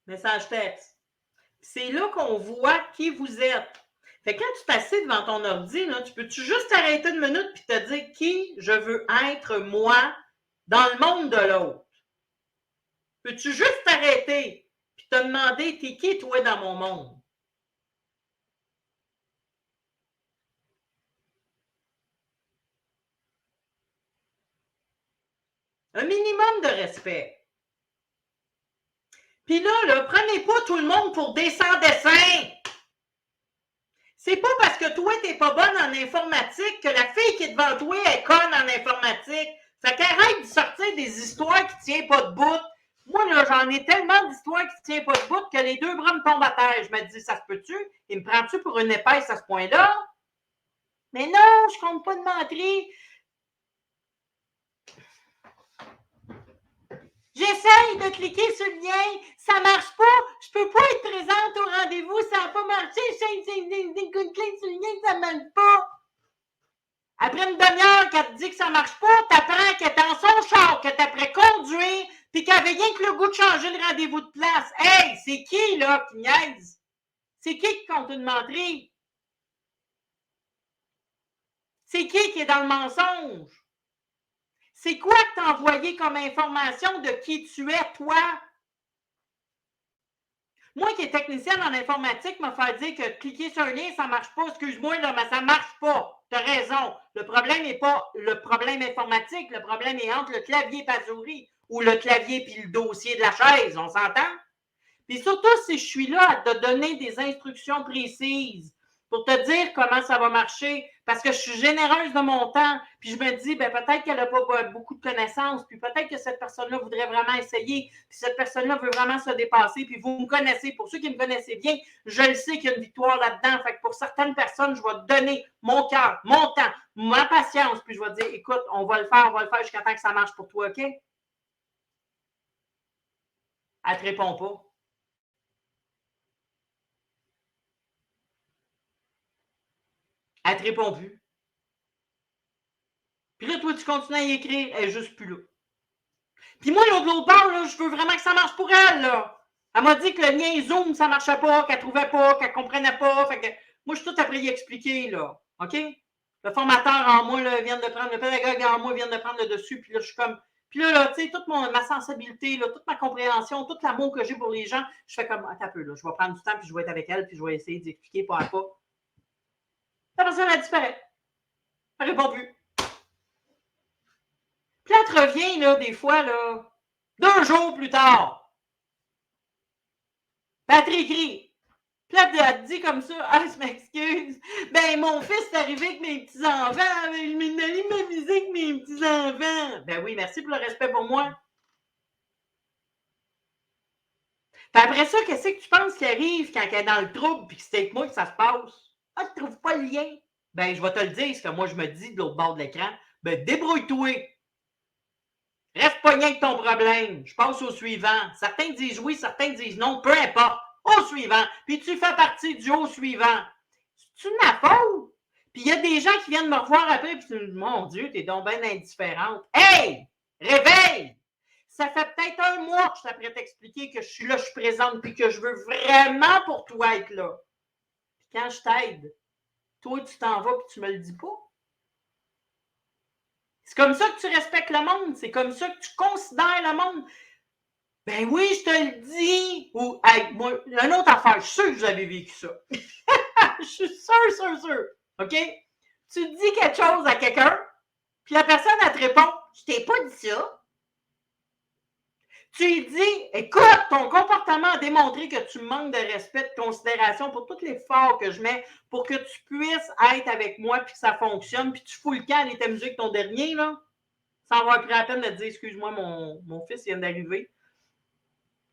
message texte. C'est là qu'on voit qui vous êtes. Fait que quand tu t'assieds devant ton ordi, là, tu peux-tu juste t'arrêter une minute et te dire qui je veux être moi dans le monde de l'autre? Peux-tu juste t'arrêter et te demander t'es qui toi dans mon monde? Un minimum de respect. Puis là, prenez pas tout le monde pour des sans-dessins. C'est pas parce que toi, t'es pas bonne en informatique que la fille qui est devant toi est conne en informatique. Fait qu'arrête de sortir des histoires qui tiennent pas de bout. Moi, là, j'en ai tellement d'histoires qui tiennent pas de bout que les 2 bras me tombent à terre. Je me dis, ça se peut-tu? Il me prend-tu pour une épaisse à ce point-là? Mais non, je compte pas de menterie. J'essaye de cliquer sur le lien, ça marche pas, je peux pas être présente au rendez-vous, ça n'a pas marché, j'essaye de cliquer sur le lien, ça marche pas. Après une demi-heure qu'elle te dit que ça marche pas, t'apprends qu'elle est dans son char, que t'apprends conduire, puis qu'elle avait rien que le goût de changer le rendez-vous de place. Hey, c'est qui, là, qui niaise? C'est qui compte une menterie? C'est qui est dans le mensonge? C'est quoi que t'as envoyé comme information de qui tu es, toi? Moi qui est technicienne en informatique, m'a fait dire que cliquer sur un lien, ça marche pas. Excuse-moi, là, mais ça marche pas. T'as raison. Le problème n'est pas le problème informatique. Le problème est entre le clavier et la souris ou le clavier puis le dossier de la chaise. On s'entend? Puis surtout, si je suis là à te donner des instructions précises pour te dire comment ça va marcher, parce que je suis généreuse de mon temps, puis je me dis, ben peut-être qu'elle n'a pas beaucoup de connaissances, puis peut-être que cette personne-là voudrait vraiment essayer, puis cette personne-là veut vraiment se dépasser, puis vous me connaissez. Pour ceux qui me connaissent bien, je le sais qu'il y a une victoire là-dedans. Fait que pour certaines personnes, je vais te donner mon cœur, mon temps, ma patience, puis je vais te dire, écoute, on va le faire jusqu'à temps que ça marche pour toi, OK? Elle ne te répond pas. Elle ne te répond plus. Puis là, toi, tu continues à y écrire, elle n'est juste plus là. Puis moi, l'autre part, là, je veux vraiment que ça marche pour elle, là. Elle m'a dit que le lien Zoom, ça ne marchait pas, qu'elle ne trouvait pas, qu'elle ne comprenait pas. Fait que moi, je suis tout après y expliquer, là. OK? Le formateur en moi, là, vient de prendre, le pédagogue en moi vient de prendre le dessus. Puis là, je suis comme. Puis là, tu sais, toute ma sensibilité, là, toute ma compréhension, tout l'amour que j'ai pour les gens, je fais comme, attends un peu, là, je vais prendre du temps, puis je vais être avec elle, puis je vais essayer d'expliquer pas à pas. La personne, elle disparaît. Elle ne répond plus. Puis là, elle te revient, là, des fois, là, 2 jours plus tard. Puis elle te réécrit. Puis là, elle te dit comme ça, ah, je m'excuse. Ben, mon fils est arrivé avec mes petits-enfants. Il m'amusait avec mes petits-enfants. Ben oui, merci pour le respect pour moi. Puis après ça, qu'est-ce que tu penses qui arrive quand elle est dans le trouble puis que c'est avec moi que ça se passe? Ah, tu trouves pas le lien? Ben, je vais te le dire, ce que moi je me dis de l'autre bord de l'écran. Ben, débrouille-toi. Reste pogné avec ton problème. Je passe au suivant. Certains disent oui, certains disent non, peu importe. Au suivant. Puis tu fais partie du au suivant. C'est de ma faute. Puis il y a des gens qui viennent me revoir après, puis tu me dis, mon Dieu, t'es donc bien indifférente. Hey! Réveille! Ça fait peut-être 1 mois que je t'apprête t'expliquer que je suis là, je suis présente, puis que je veux vraiment pour toi être là. Puis quand je t'aide, toi, tu t'en vas, puis tu me le dis pas. C'est comme ça que tu respectes le monde. C'est comme ça que tu considères le monde. Ben oui, je te le dis. Ou, hey, moi, une autre affaire, je suis sûr que vous avez vécu ça. Je suis sûr. OK? Tu dis quelque chose à quelqu'un, puis la personne, elle te répond, je t'ai pas dit ça. Tu lui dis, écoute, ton comportement a démontré que tu manques de respect, de considération pour tout l'effort que je mets pour que tu puisses être avec moi puis que ça fonctionne, puis tu fous le camp à aller t'amuser avec ton dernier, là, sans avoir pris la peine de te dire, excuse-moi, mon fils vient d'arriver.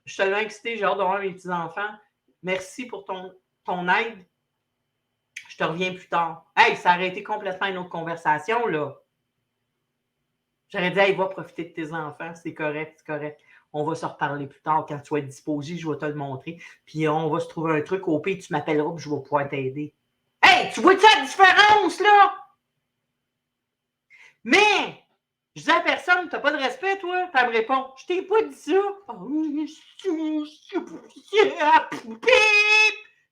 Je suis tellement excitée, j'ai hâte d'avoir mes petits-enfants. Merci pour ton aide. Je te reviens plus tard. Hey, ça aurait été complètement une autre conversation, là. J'aurais dit, hey, va profiter de tes enfants, c'est correct. On va se reparler plus tard quand tu vas être disposé, je vais te le montrer. Puis on va se trouver un truc au pire, tu m'appelleras puis je vais pouvoir t'aider. Hey, tu vois-tu la différence, là? Mais, je dis à personne, t'as pas de respect, toi? Puis elle me répond, je t'ai pas dit ça. Tu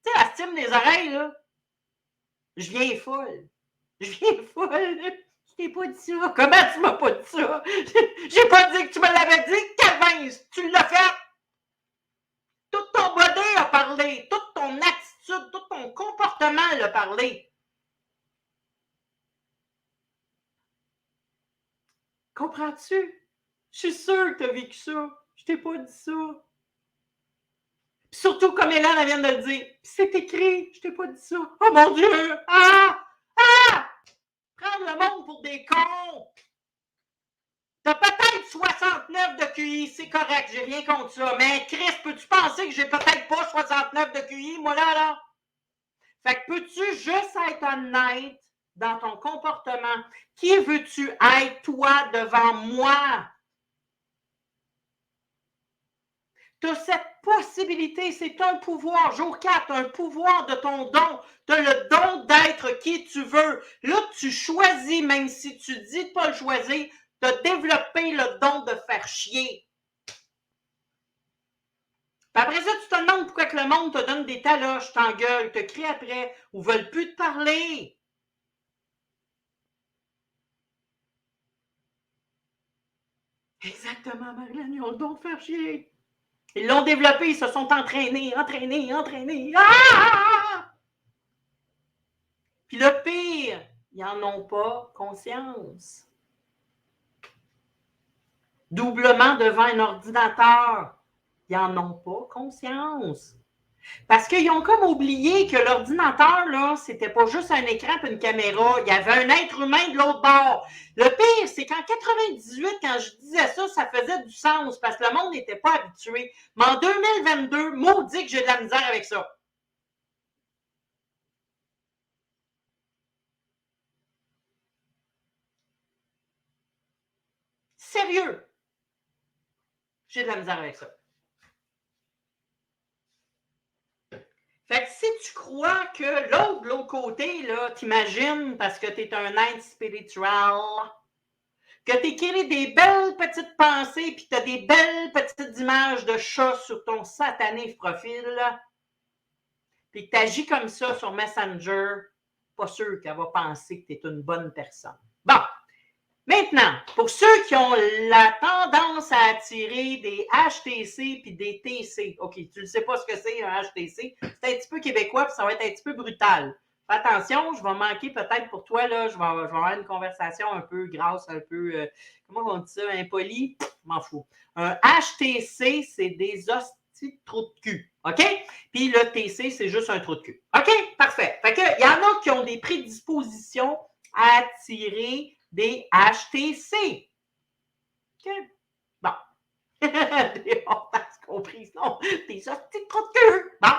sais, elle stime les oreilles, là. Je viens folle. Je t'ai pas dit ça. Comment tu m'as pas dit ça? J'ai pas dit que tu me l'avais dit. Calvin, tu l'as fait. Tout ton body a parlé. Toute ton attitude, tout ton comportement a parlé. Comprends-tu? Je suis sûre que tu as vécu ça. Je t'ai pas dit ça. Puis surtout comme Hélène vient de le dire. Puis c'est écrit. Je t'ai pas dit ça. Oh mon Dieu! Ah! Prendre le monde pour des cons! T'as peut-être 69 de QI, c'est correct, j'ai rien contre ça. Mais Chris, peux-tu penser que j'ai peut-être pas 69 de QI, moi là? Fait que peux-tu juste être honnête dans ton comportement? Qui veux-tu être, toi, devant moi? Tu as cette possibilité, c'est un pouvoir. Jour 4, un pouvoir de ton don. Tu as le don d'être qui tu veux. Là, tu choisis, même si tu dis de pas le choisir, tu as développé le don de faire chier. Puis après ça, tu te demandes pourquoi que le monde te donne des taloches, t'engueule, te crie après, ou veulent plus te parler. Exactement, Marilyn, ils ont le don de faire chier. Ils l'ont développé, ils se sont entraînés. Ah! Puis le pire, ils n'en ont pas conscience. Doublement devant un ordinateur, ils n'en ont pas conscience. Parce qu'ils ont comme oublié que l'ordinateur, là, c'était pas juste un écran et une caméra. Il y avait un être humain de l'autre bord. Le pire, c'est qu'en 98, quand je disais ça, ça faisait du sens parce que le monde n'était pas habitué. Mais en 2022, maudit que j'ai de la misère avec ça. Sérieux. J'ai de la misère avec ça. Fait que si tu crois que de l'autre côté, là, t'imagines, parce que t'es un être spirituel, que t'écris des belles petites pensées, puis t'as des belles petites images de chats sur ton satané profil, puis que t'agis comme ça sur Messenger, pas sûr qu'elle va penser que t'es une bonne personne. Bon. Maintenant, pour ceux qui ont la tendance à attirer des HTC puis des TC, OK, tu ne sais pas ce que c'est un HTC, c'est un petit peu québécois puis ça va être un petit peu brutal. Fais attention, je vais manquer peut-être pour toi, là, je vais avoir une conversation un peu grasse, un peu, comment on dit ça, impoli, m'en fous. Un HTC, c'est des hosties de trous de cul, OK? Puis le TC, c'est juste un trou de cul. OK? Parfait. Fait que, il y en a qui ont des prédispositions à attirer des HTC. OK? Bon. On a compris, non? Des hosties de trous de cul. Bon.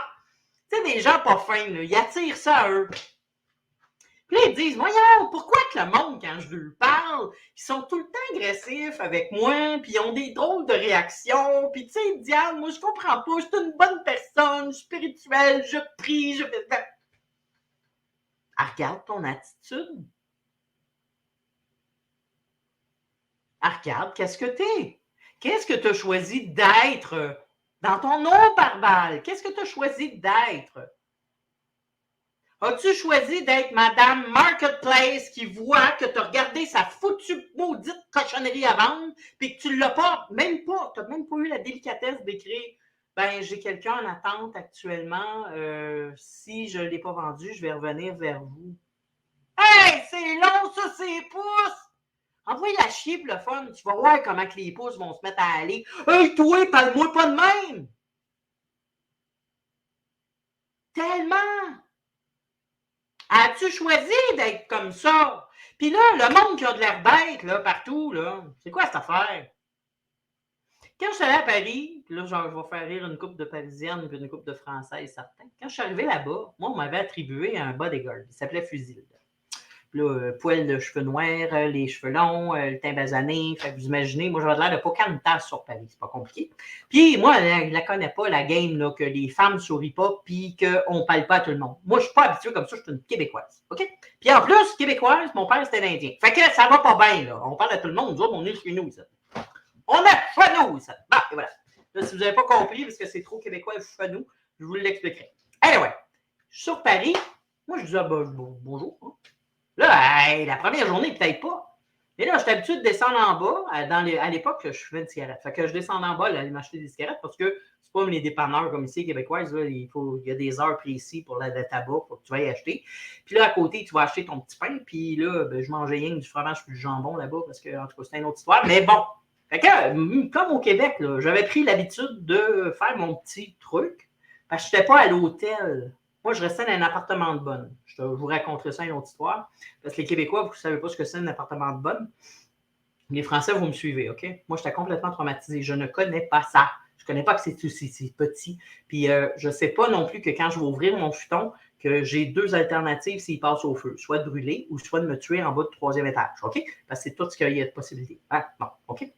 Tu sais, des gens pas fins, là, ils attirent ça à eux. Puis là, ils disent, voyons, pourquoi que le monde, quand je leur parle, ils sont tout le temps agressifs avec moi, puis ils ont des drôles de réactions, puis tu sais, Diane, moi, je comprends pas, je suis une bonne personne, spirituelle, je prie, je fais... Ah, regarde ton attitude. Ah, regarde, qu'est-ce que t'es? Qu'est-ce que tu as choisi d'être dans ton nom barbale? Qu'est-ce que tu as choisi d'être? As-tu choisi d'être Madame Marketplace qui voit que tu as regardé sa foutue maudite cochonnerie à vendre puis que tu ne l'as pas, tu n'as même pas eu la délicatesse d'écrire ben j'ai quelqu'un en attente actuellement, si je ne l'ai pas vendu, je vais revenir vers vous. Hey, c'est long ça, c'est pouces! Envoie-la chier pour le fun, tu vas voir comment que les pouces vont se mettre à aller. Hey, toi, parle-moi pas de même! Tellement! As-tu choisi d'être comme ça? Puis là, le monde qui a de l'air bête, là, partout, là, c'est quoi cette affaire? Quand je suis allée à Paris, puis là, genre, je vais faire rire une couple de Parisiennes et une couple de Françaises, certains. Quand je suis arrivée là-bas, moi, on m'avait attribué un bodyguard. Il s'appelait Fusil. Puis là, poil de cheveux noirs, les cheveux longs, le teint basané. Fait que vous imaginez, moi, j'avais l'air de pas une tasse sur Paris. C'est pas compliqué. Puis moi, je la connais pas, la game, là, que les femmes ne sourient pas puis qu'on ne parle pas à tout le monde. Moi, je suis pas habituée comme ça, je suis une Québécoise. OK? Puis en plus, Québécoise, mon père, c'était un Indien. Fait que ça va pas bien, là. On parle à tout le monde, nous autres, on est chez nous, ça. On est chez nous, ça. Bon, et voilà. Là, si vous n'avez pas compris, parce que c'est trop québécois et chez nous, je vous l'expliquerai. Anyway, je suis sur Paris. Moi, je dis, bonjour. Hein. Là, hey, la première journée, peut-être pas. Mais là, j'étais habitué de descendre en bas. À l'époque, je fumais une cigarette. Fait que je descends en bas, aller m'acheter des cigarettes parce que c'est pas les dépanneurs comme ici, québécoises. Là, il y a des heures précises pour le tabac, pour que tu vas y acheter. Puis là, à côté, tu vas acheter ton petit pain. Puis là, ben, je mangeais rien que du fromage et du jambon là-bas parce que, en tout cas, c'est une autre histoire. Mais bon. Fait que, comme au Québec, là, j'avais pris l'habitude de faire mon petit truc parce que je n'étais pas à l'hôtel. Moi, je restais dans un appartement de bonne. Je vous raconterai ça une autre histoire. Parce que les Québécois, vous ne savez pas ce que c'est un appartement de bonne. Les Français, vous me suivez, OK? Moi, j'étais complètement traumatisée. Je ne connais pas ça. Je ne connais pas que c'est aussi petit. Puis, je ne sais pas non plus que quand je vais ouvrir mon futon, que j'ai deux alternatives s'il passe au feu. Soit de brûler ou soit de me tuer en bas du 3e étage, OK? Parce que c'est tout ce qu'il y a de possibilité. Ah, bon, OK?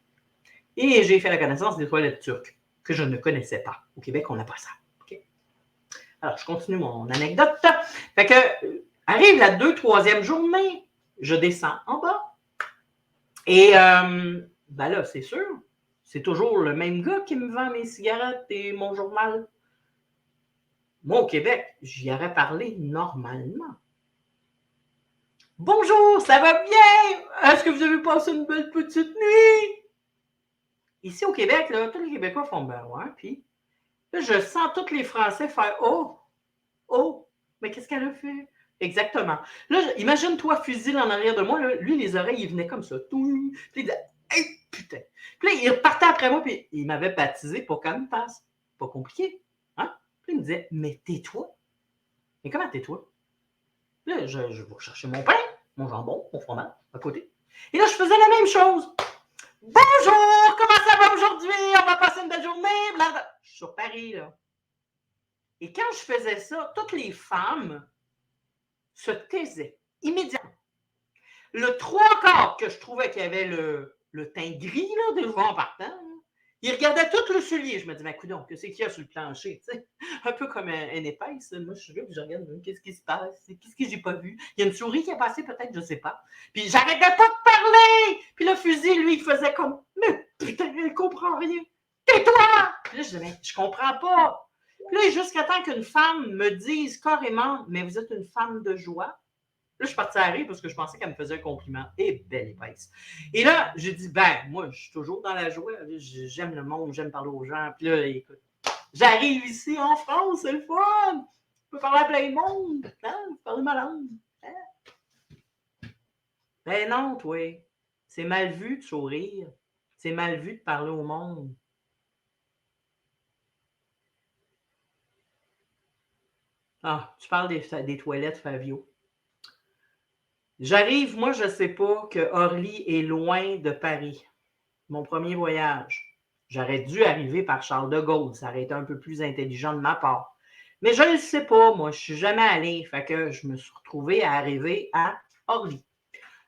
Et j'ai fait la connaissance des toilettes turques. que je ne connaissais pas. Au Québec, on n'a pas ça. Okay? Alors, je continue mon anecdote. Fait que, arrive la 2-3e journée, je descends en bas. Et, ben là, c'est sûr, c'est toujours le même gars qui me vend mes cigarettes et mon journal. Moi, au Québec, j'y aurais parlé normalement. Bonjour, ça va bien? Est-ce que vous avez passé une belle petite nuit? Ici, au Québec, là, tous les Québécois font ben ouais, puis là, je sens tous les Français faire oh, mais qu'est-ce qu'elle a fait? Exactement. Là, imagine-toi fusil en arrière de moi, là, lui, les oreilles, il venait comme ça. Puis il disait, hey, putain. Puis là, il repartait après moi, puis il m'avait baptisé pour qu'on me passe. Pas compliqué. Hein? Puis il me disait, mais tais-toi. Mais comment tais-toi? Là, je vais chercher mon pain, mon jambon, mon fromage à côté. Et là, je faisais la même chose. Bonjour, comment ça va aujourd'hui? On va passer une belle journée. Blablabla. Je suis sur Paris, là. Et quand je faisais ça, toutes les femmes se taisaient immédiatement. Le 3/4 que je trouvais qu'il y avait le teint gris, là, devant en partant, là, il regardait tout le soulier. Je me disais, mais coudonc, qu'est-ce qu'il y a sur le plancher? Tu sais? Un peu comme un épaisse. Moi, je suis là, puis je regarde, qu'est-ce qui se passe? Qu'est-ce que j'ai pas vu? Il y a une souris qui est passée, peut-être, je sais pas. Puis j'arrêtais pas de parler! Puis le fusil, lui, il faisait comme, mais putain, il comprend rien. Tais-toi! Puis là, je disais, mais je comprends pas. Puis là, jusqu'à temps qu'une femme me dise carrément, mais vous êtes une femme de joie. Là, je suis partie à rire parce que je pensais qu'elle me faisait un compliment. Et belle épaisse. Et là, j'ai dit, ben, moi, je suis toujours dans la joie. J'aime le monde, j'aime parler aux gens. Puis là, écoute, j'arrive ici en France, c'est le fun. Je peux parler à plein de monde. Hein? Parler ma langue. Hein? Ben non, toi. C'est mal vu de sourire. C'est mal vu de parler au monde. Ah, tu parles des toilettes, Fabio. J'arrive, moi, je ne sais pas que Orly est loin de Paris. Mon premier voyage. J'aurais dû arriver par Charles de Gaulle. Ça aurait été un peu plus intelligent de ma part. Mais je ne le sais pas, moi. Je ne suis jamais allée. Fait que je me suis retrouvée à arriver à Orly.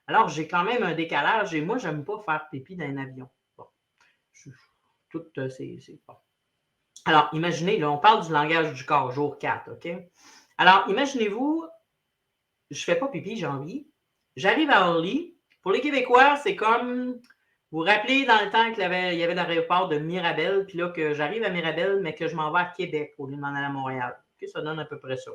Alors, j'ai quand même un décalage et moi, je n'aime pas faire pipi dans un avion. Bon. Tout, c'est bon. Alors, imaginez, là, on parle du langage du corps, jour 4, OK? Alors, imaginez-vous, je ne fais pas pipi, j'ai envie. J'arrive à Orly. Pour les Québécois, c'est comme, vous vous rappelez dans le temps qu'il y avait l'aéroport de Mirabel, puis là que j'arrive à Mirabel, mais que je m'en vais à Québec au lieu de m'en aller à Montréal. Okay, ça donne à peu près ça.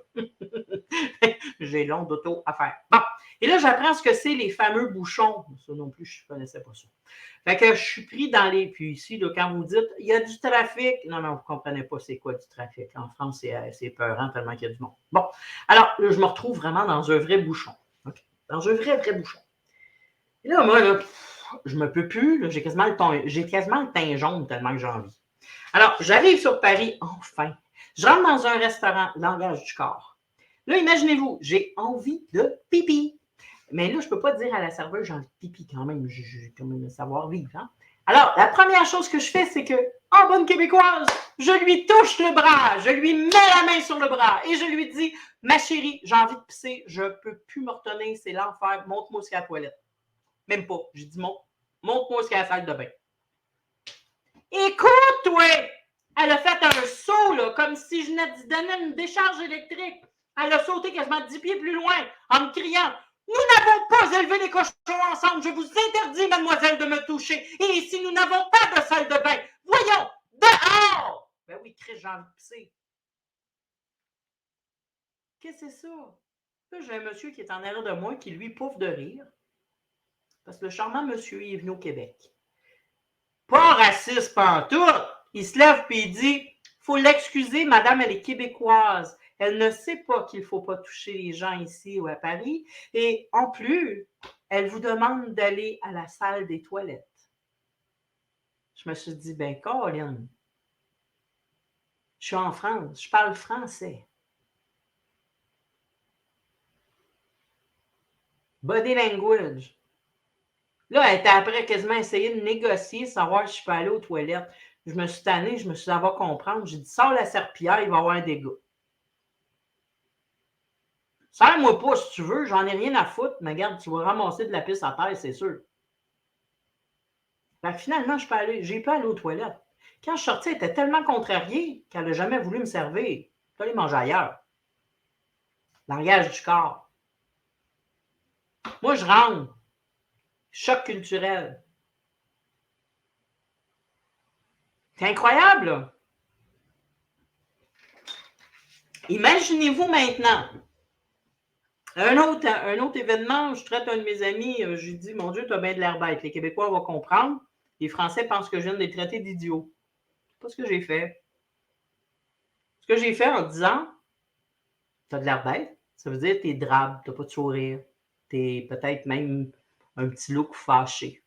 J'ai long d'auto à faire. Bon, et là, j'apprends ce que c'est les fameux bouchons. Ça non plus, je ne connaissais pas ça. Fait que je suis pris dans les... Puis ici, là, quand vous dites, il y a du trafic. Non, vous ne comprenez pas c'est quoi du trafic. En France, c'est peurant tellement qu'il y a du monde. Bon, alors, là, je me retrouve vraiment dans un vrai bouchon. Okay? Dans un vrai bouchon. Et là, moi, là, je ne me peux plus. Là, j'ai quasiment le teint jaune tellement que j'ai envie. Alors, j'arrive sur Paris, enfin. Je rentre dans un restaurant, langage du corps. Là, imaginez-vous, j'ai envie de pipi. Mais là, je ne peux pas dire à la serveuse, j'ai envie de pipi quand même. J'ai quand même le savoir-vivre. Hein? Alors, la première chose que je fais, c'est que, en bonne québécoise, je lui touche le bras. Je lui mets la main sur le bras et je lui dis, ma chérie, j'ai envie de pisser. Je ne peux plus me retenir. C'est l'enfer. Montre-moi ce qu'il y a à la toilette. Même pas. J'ai dit, montre-moi ce qu'il y a à la salle de bain. Écoute, toi! Elle a fait un saut, là, comme si je venais de donner une décharge électrique. Elle a sauté quasiment 10 pieds plus loin en me criant « Nous n'avons pas élevé les cochons ensemble. Je vous interdis, mademoiselle, de me toucher. Et si nous n'avons pas de salle de bain, voyons, dehors! » Ben oui, Chris, j'ai envie de pisser. Qu'est-ce que c'est ça? Là, j'ai un monsieur qui est en arrière de moi qui, lui, pouffe de rire. Parce que le charmant monsieur, il est venu au Québec. Pas raciste pantoute! Il se lève et il dit « Faut l'excuser, madame, elle est québécoise. Elle ne sait pas qu'il ne faut pas toucher les gens ici ou à Paris. Et en plus, elle vous demande d'aller à la salle des toilettes. » Je me suis dit, ben, Colin, je suis en France, je parle français. Body language. Là, elle était après quasiment essayé de négocier, savoir si je peux aller aux toilettes. Je me suis tannée, je me suis dit, elle va comprendre. J'ai dit, sors la serpillière, il va y avoir un dégât. Serre-moi pas si tu veux, j'en ai rien à foutre, mais regarde, tu vas ramasser de la pisse à terre, c'est sûr. Fait que finalement, j'ai pas aller aux toilettes. Quand je suis sortie, elle était tellement contrariée qu'elle n'a jamais voulu me servir. Je vais aller manger ailleurs. Langage du corps. Moi, je rentre. Choc culturel. C'est incroyable, là. Imaginez-vous maintenant. Un autre événement, je traite un de mes amis, je lui dis, mon Dieu, tu as bien de l'air bête. Les Québécois vont comprendre. Les Français pensent que je viens de les traiter d'idiots. C'est pas ce que j'ai fait. Ce que j'ai fait en disant, tu as de l'air bête, ça veut dire que tu es drabe, tu n'as pas de sourire. Tu es peut-être même un petit look fâché.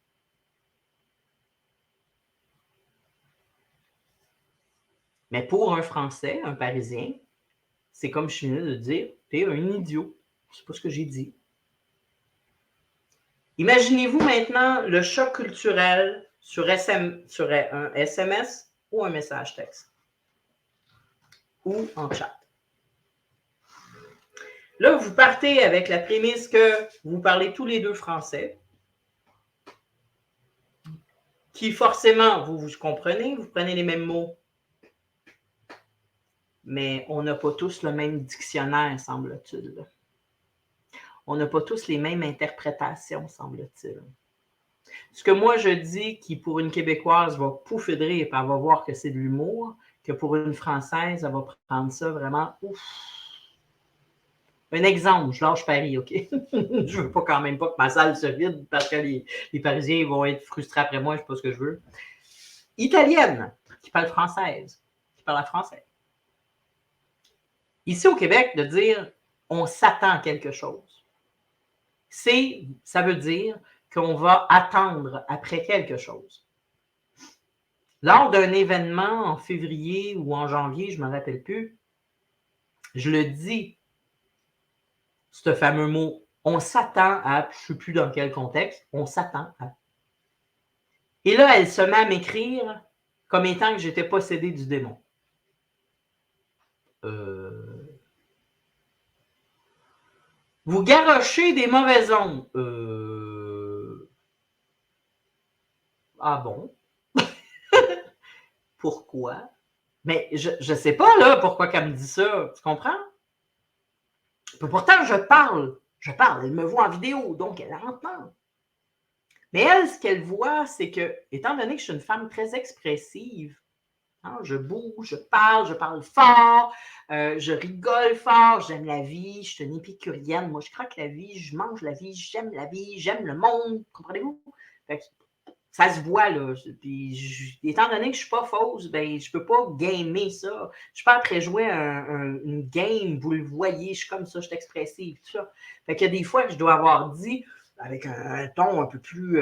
Mais pour un Français, un Parisien, c'est comme je suis venu de dire, tu es un idiot. C'est pas ce que j'ai dit. Imaginez-vous maintenant le choc culturel sur un SMS ou un message texte. Ou en chat. Là, vous partez avec la prémisse que vous parlez tous les deux français, qui forcément, vous comprenez, vous prenez les mêmes mots, mais on n'a pas tous le même dictionnaire, semble-t-il. On n'a pas tous les mêmes interprétations, semble-t-il. Ce que moi je dis, qui pour une Québécoise va pouffer de rire et elle va voir que c'est de l'humour, que pour une Française, elle va prendre ça vraiment ouf. Un exemple, je lâche Paris, OK? Je veux pas quand même pas que ma salle se vide parce que les Parisiens vont être frustrés après moi, je sais pas ce que je veux. Italienne, qui parle française, qui parle à français. Ici au Québec, de dire on s'attend à quelque chose, ça veut dire qu'on va attendre après quelque chose. Lors d'un événement en février ou en janvier, je ne me rappelle plus, je le dis, ce fameux mot, on s'attend à, je ne sais plus dans quel contexte, on s'attend à. Et là, elle se met à m'écrire comme étant que j'étais possédée du démon. Vous garochez des mauvaises ondes. Ah bon? Pourquoi? Mais je ne sais pas là pourquoi qu'elle me dit ça. Tu comprends? Pourtant, je parle. Elle me voit en vidéo, donc elle entend. Mais elle, ce qu'elle voit, c'est que, étant donné que je suis une femme très expressive, hein, je bouge, je parle fort, je rigole fort, j'aime la vie, je suis une épicurienne. Moi, je croque la vie, je mange la vie, j'aime le monde. Comprenez-vous? Fait que, ça se voit, là. Puis, étant donné que je ne suis pas fausse, ben, je ne peux pas gamer ça. Je suis pas après jouer une game, vous le voyez, je suis comme ça, je suis expressive, tout ça. Fait qu'il y a des fois que je dois avoir dit, avec un ton un peu plus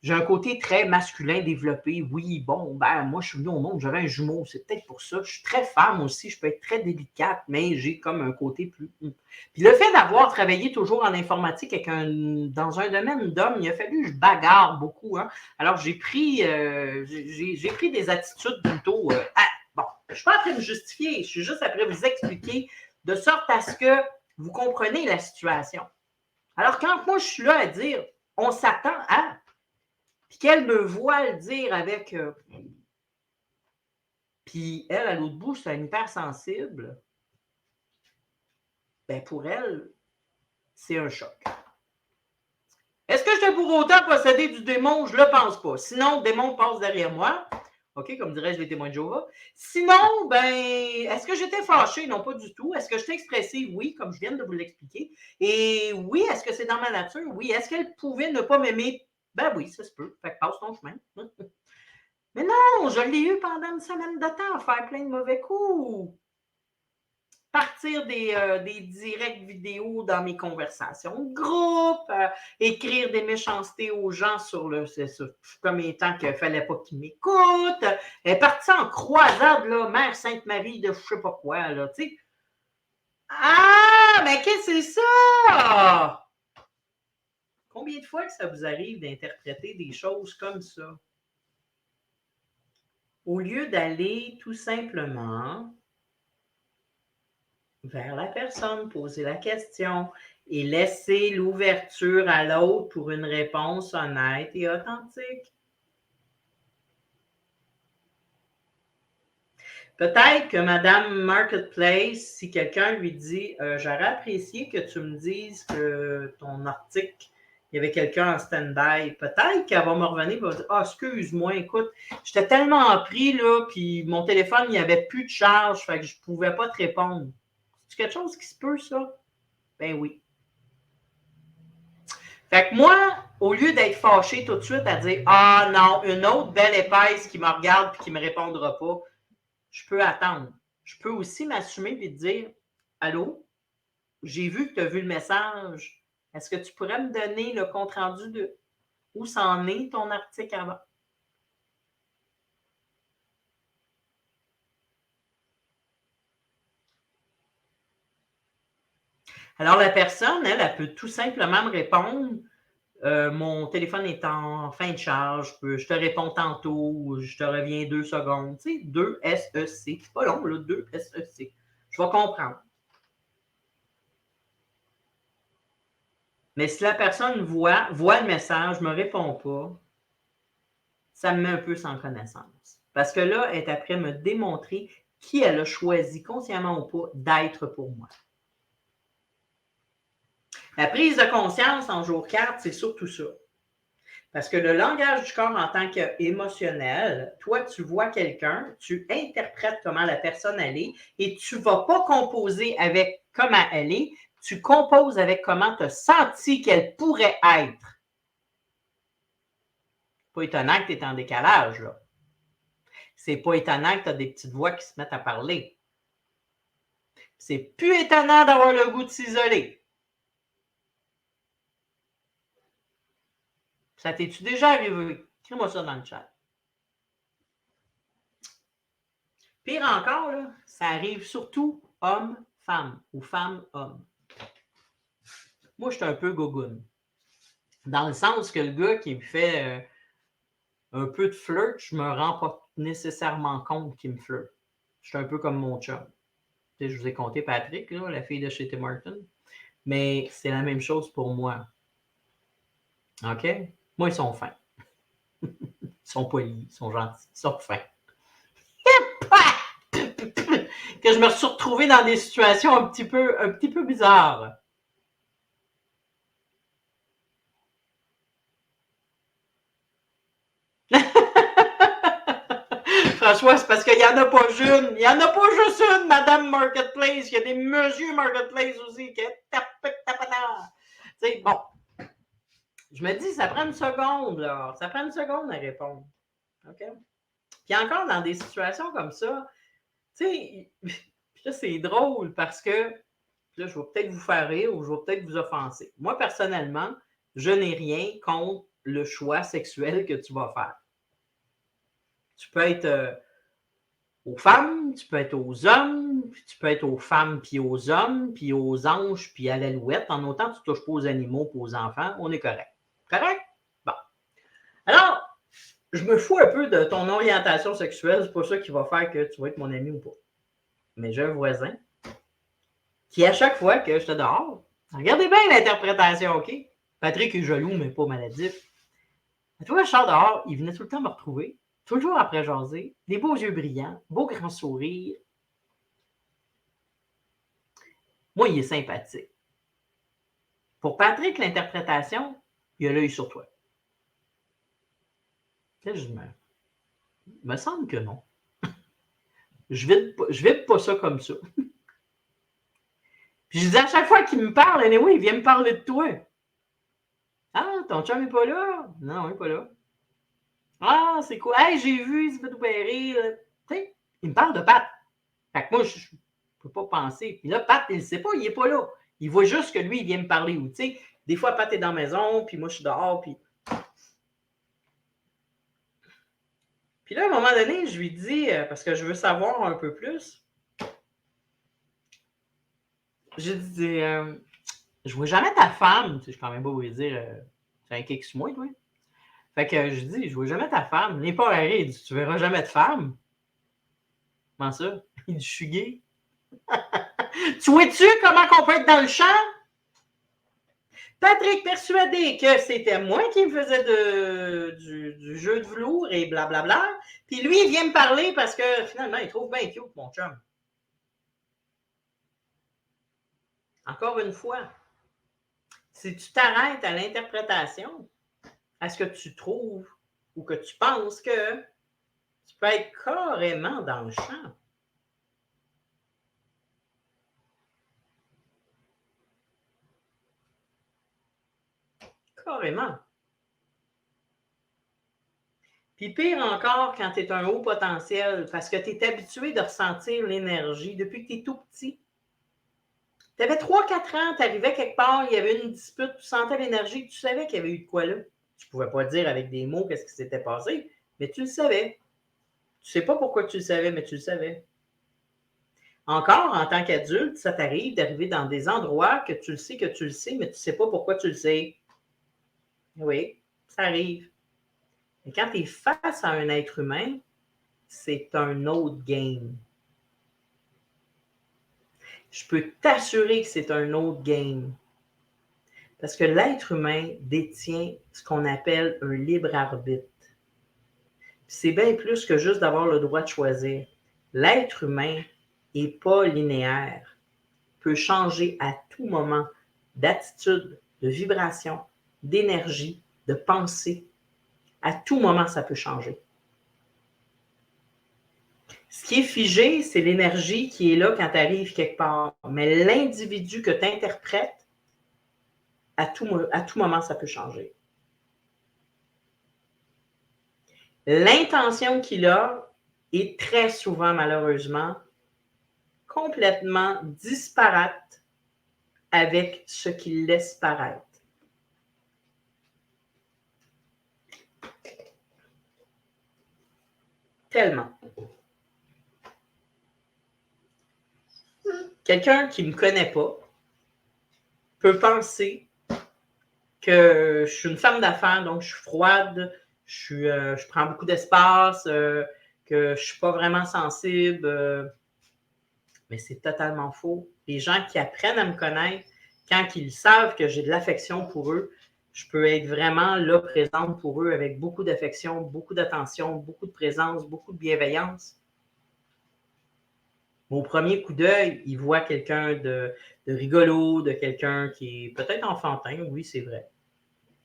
j'ai un côté très masculin développé. Oui, bon, ben, moi, je suis venu au monde, j'avais un jumeau, c'est peut-être pour ça. Je suis très femme aussi, je peux être très délicate, mais j'ai comme un côté plus. Puis le fait d'avoir travaillé toujours en informatique dans un domaine d'homme, il a fallu que je bagarre beaucoup. Hein. Alors, j'ai pris des attitudes plutôt. Bon, je ne suis pas après me justifier, je suis juste après vous expliquer de sorte à ce que vous compreniez la situation. Alors, quand moi, je suis là à dire, on s'attend à, puis qu'elle me voit le dire avec... puis elle, à l'autre bout, c'est un hypersensible, ben pour elle, c'est un choc. Est-ce que j'étais pour autant posséder du démon? Je ne le pense pas. Sinon, le démon passe derrière moi. OK, comme dirais-je les témoins de Jéhovah. Sinon, ben, est-ce que j'étais fâchée? Non, pas du tout. Est-ce que j'étais expressive? Oui, comme je viens de vous l'expliquer. Et oui, est-ce que c'est dans ma nature? Oui. Est-ce qu'elle pouvait ne pas m'aimer? Ben oui, ça se peut. Fait que passe ton chemin. Mais non, je l'ai eu pendant une semaine de temps, faire plein de mauvais coups. Partir des directs vidéo dans mes conversations de groupe, écrire des méchancetés aux gens comme étant qu'il ne fallait pas qu'ils m'écoutent. Elle est partie en croisade, là, Mère Sainte-Marie de je ne sais pas quoi, là, tu sais. Ah, mais qu'est-ce que c'est ça? Combien de fois que ça vous arrive d'interpréter des choses comme ça? Au lieu d'aller tout simplement vers la personne, poser la question et laisser l'ouverture à l'autre pour une réponse honnête et authentique. Peut-être que Madame Marketplace, si quelqu'un lui dit j'aurais apprécié que tu me dises que ton article, il y avait quelqu'un en stand-by, peut-être qu'elle va me revenir et va dire excuse-moi, écoute, j'étais tellement pris, là, puis mon téléphone, il n'y avait plus de charge, fait que je ne pouvais pas te répondre. C'est quelque chose qui se peut, ça? Ben oui. Fait que moi, au lieu d'être fâché tout de suite à dire non, une autre belle épaisse qui me regarde et qui ne me répondra pas, je peux attendre. Je peux aussi m'assumer et te dire allô, j'ai vu que tu as vu le message. Est-ce que tu pourrais me donner le compte-rendu de où ça en est ton article avant? Alors, la personne, elle peut tout simplement me répondre mon téléphone est en fin de charge, je te réponds tantôt, je te reviens 2 secondes. Tu sais, 2 SEC. C'est pas long, là, 2 SEC. Je vais comprendre. Mais si la personne voit le message, ne me répond pas, ça me met un peu sans connaissance. Parce que là, elle est après me démontrer qui elle a choisi, consciemment ou pas, d'être pour moi. La prise de conscience en jour 4, c'est surtout ça. Parce que le langage du corps en tant qu'émotionnel, toi, tu vois quelqu'un, tu interprètes comment la personne elle est et tu ne vas pas composer avec comment elle est, tu composes avec comment tu as senti qu'elle pourrait être. Pas étonnant que tu es en décalage, là. C'est pas étonnant que tu as des petites voix qui se mettent à parler. C'est plus étonnant d'avoir le goût de s'isoler. Ça t'es-tu déjà arrivé? Écris-moi ça dans le chat. Pire encore, là, ça arrive surtout homme-femme ou femme-homme. Moi, je suis un peu gogoune. Dans le sens que le gars qui me fait un peu de flirt, je ne me rends pas nécessairement compte qu'il me flirte. Je suis un peu comme mon chum. Tu sais, je vous ai conté Patrick, là, la fille de chez Tim Hortons. Mais c'est la même chose pour moi. OK? Moi, ils sont fins. Ils sont polis, ils sont gentils, ils sont fins. Que je me suis retrouvé dans des situations un petit peu bizarres. François, c'est parce qu'il n'y en a pas une. Il n'y en a pas juste une, Madame Marketplace. Il y a des Monsieur Marketplace aussi. Tu sais, bon. Je me dis, ça prend une seconde, là. Ça prend une seconde à répondre. OK? Puis encore dans des situations comme ça, tu sais, là, c'est drôle parce que là, je vais peut-être vous faire rire ou je vais peut-être vous offenser. Moi, personnellement, je n'ai rien contre le choix sexuel que tu vas faire. Tu peux être aux femmes, tu peux être aux hommes, puis tu peux être aux femmes puis aux hommes, puis aux anges puis à l'alouette. En autant que tu ne touches pas aux animaux puis aux enfants, on est correct. Correct? Bon. Alors, je me fous un peu de ton orientation sexuelle. C'est pas ça qui va faire que tu vas être mon ami ou pas. Mais j'ai un voisin qui, à chaque fois que j'étais dehors, regardez bien l'interprétation, OK? Patrick est jaloux, mais pas maladif. À toi, je sors dehors, il venait tout le temps me retrouver, toujours après jaser, des beaux yeux brillants, beau grand sourire. Moi, il est sympathique. Pour Patrick, l'interprétation, il a l'œil sur toi. Je me semble que non. Je vide pas ça comme ça. Puis je dis à chaque fois qu'il me parle, anyway, il vient me parler de toi. Ah, ton chum n'est pas là? Non, il n'est pas là. Ah, c'est quoi? Hey, j'ai vu, il s'est fait opérer. Tu sais, il me parle de Pat. Fait que moi, je ne peux pas penser. Puis là, Pat, il ne sait pas, il n'est pas là. Il voit juste que lui, il vient me parler. Ou, tu sais, des fois, Pat est dans la maison, puis moi, je suis dehors, puis... Puis là, à un moment donné, je lui dis, parce que je veux savoir un peu plus, je dis, je vois jamais ta femme. Tu sais, je suis quand même pas lui dire, c'est un kick sur moi, toi. Fait que je dis, je vois jamais ta femme. Il n'est pas arrêté. Il dit, tu verras jamais de femme. Comment ça? Il dit, je suis gay. Tu vois-tu comment on peut être dans le champ? Patrick persuadé que c'était moi qui me faisais du jeu de velours et blablabla. Puis lui, il vient me parler parce que finalement, il trouve bien cute, mon chum. Encore une fois, si tu t'arrêtes à l'interprétation, à ce que tu trouves ou que tu penses que tu peux être carrément dans le champ. Carrément. Puis pire encore quand tu es un haut potentiel, parce que tu es habitué de ressentir l'énergie depuis que tu es tout petit. Tu avais 3-4 ans, tu arrivais quelque part, il y avait une dispute, tu sentais l'énergie, tu savais qu'il y avait eu de quoi là. Tu ne pouvais pas dire avec des mots qu'est-ce qui s'était passé, mais tu le savais. Tu ne sais pas pourquoi tu le savais, mais tu le savais. Encore, en tant qu'adulte, ça t'arrive d'arriver dans des endroits que tu le sais, mais tu ne sais pas pourquoi tu le sais. Oui, ça arrive. Mais quand tu es face à un être humain, c'est un autre game. Je peux t'assurer que c'est un autre game. Parce que l'être humain détient ce qu'on appelle un libre arbitre. C'est bien plus que juste d'avoir le droit de choisir. L'être humain n'est pas linéaire, peut changer à tout moment d'attitude, de vibration, d'énergie, de pensée. À tout moment, ça peut changer. Ce qui est figé, c'est l'énergie qui est là quand tu arrives quelque part. Mais l'individu que tu interprètes, à tout moment, ça peut changer. L'intention qu'il a est très souvent, malheureusement, complètement disparate avec ce qu'il laisse paraître. Tellement. Quelqu'un qui ne me connaît pas peut penser que je suis une femme d'affaires, donc je suis froide, je prends beaucoup d'espace, que je ne suis pas vraiment sensible. Mais c'est totalement faux. Les gens qui apprennent à me connaître, quand ils savent que j'ai de l'affection pour eux, je peux être vraiment là, présente pour eux avec beaucoup d'affection, beaucoup d'attention, beaucoup de présence, beaucoup de bienveillance. Au premier coup d'œil, ils voient quelqu'un de rigolo, de quelqu'un qui est peut-être enfantin, oui, c'est vrai.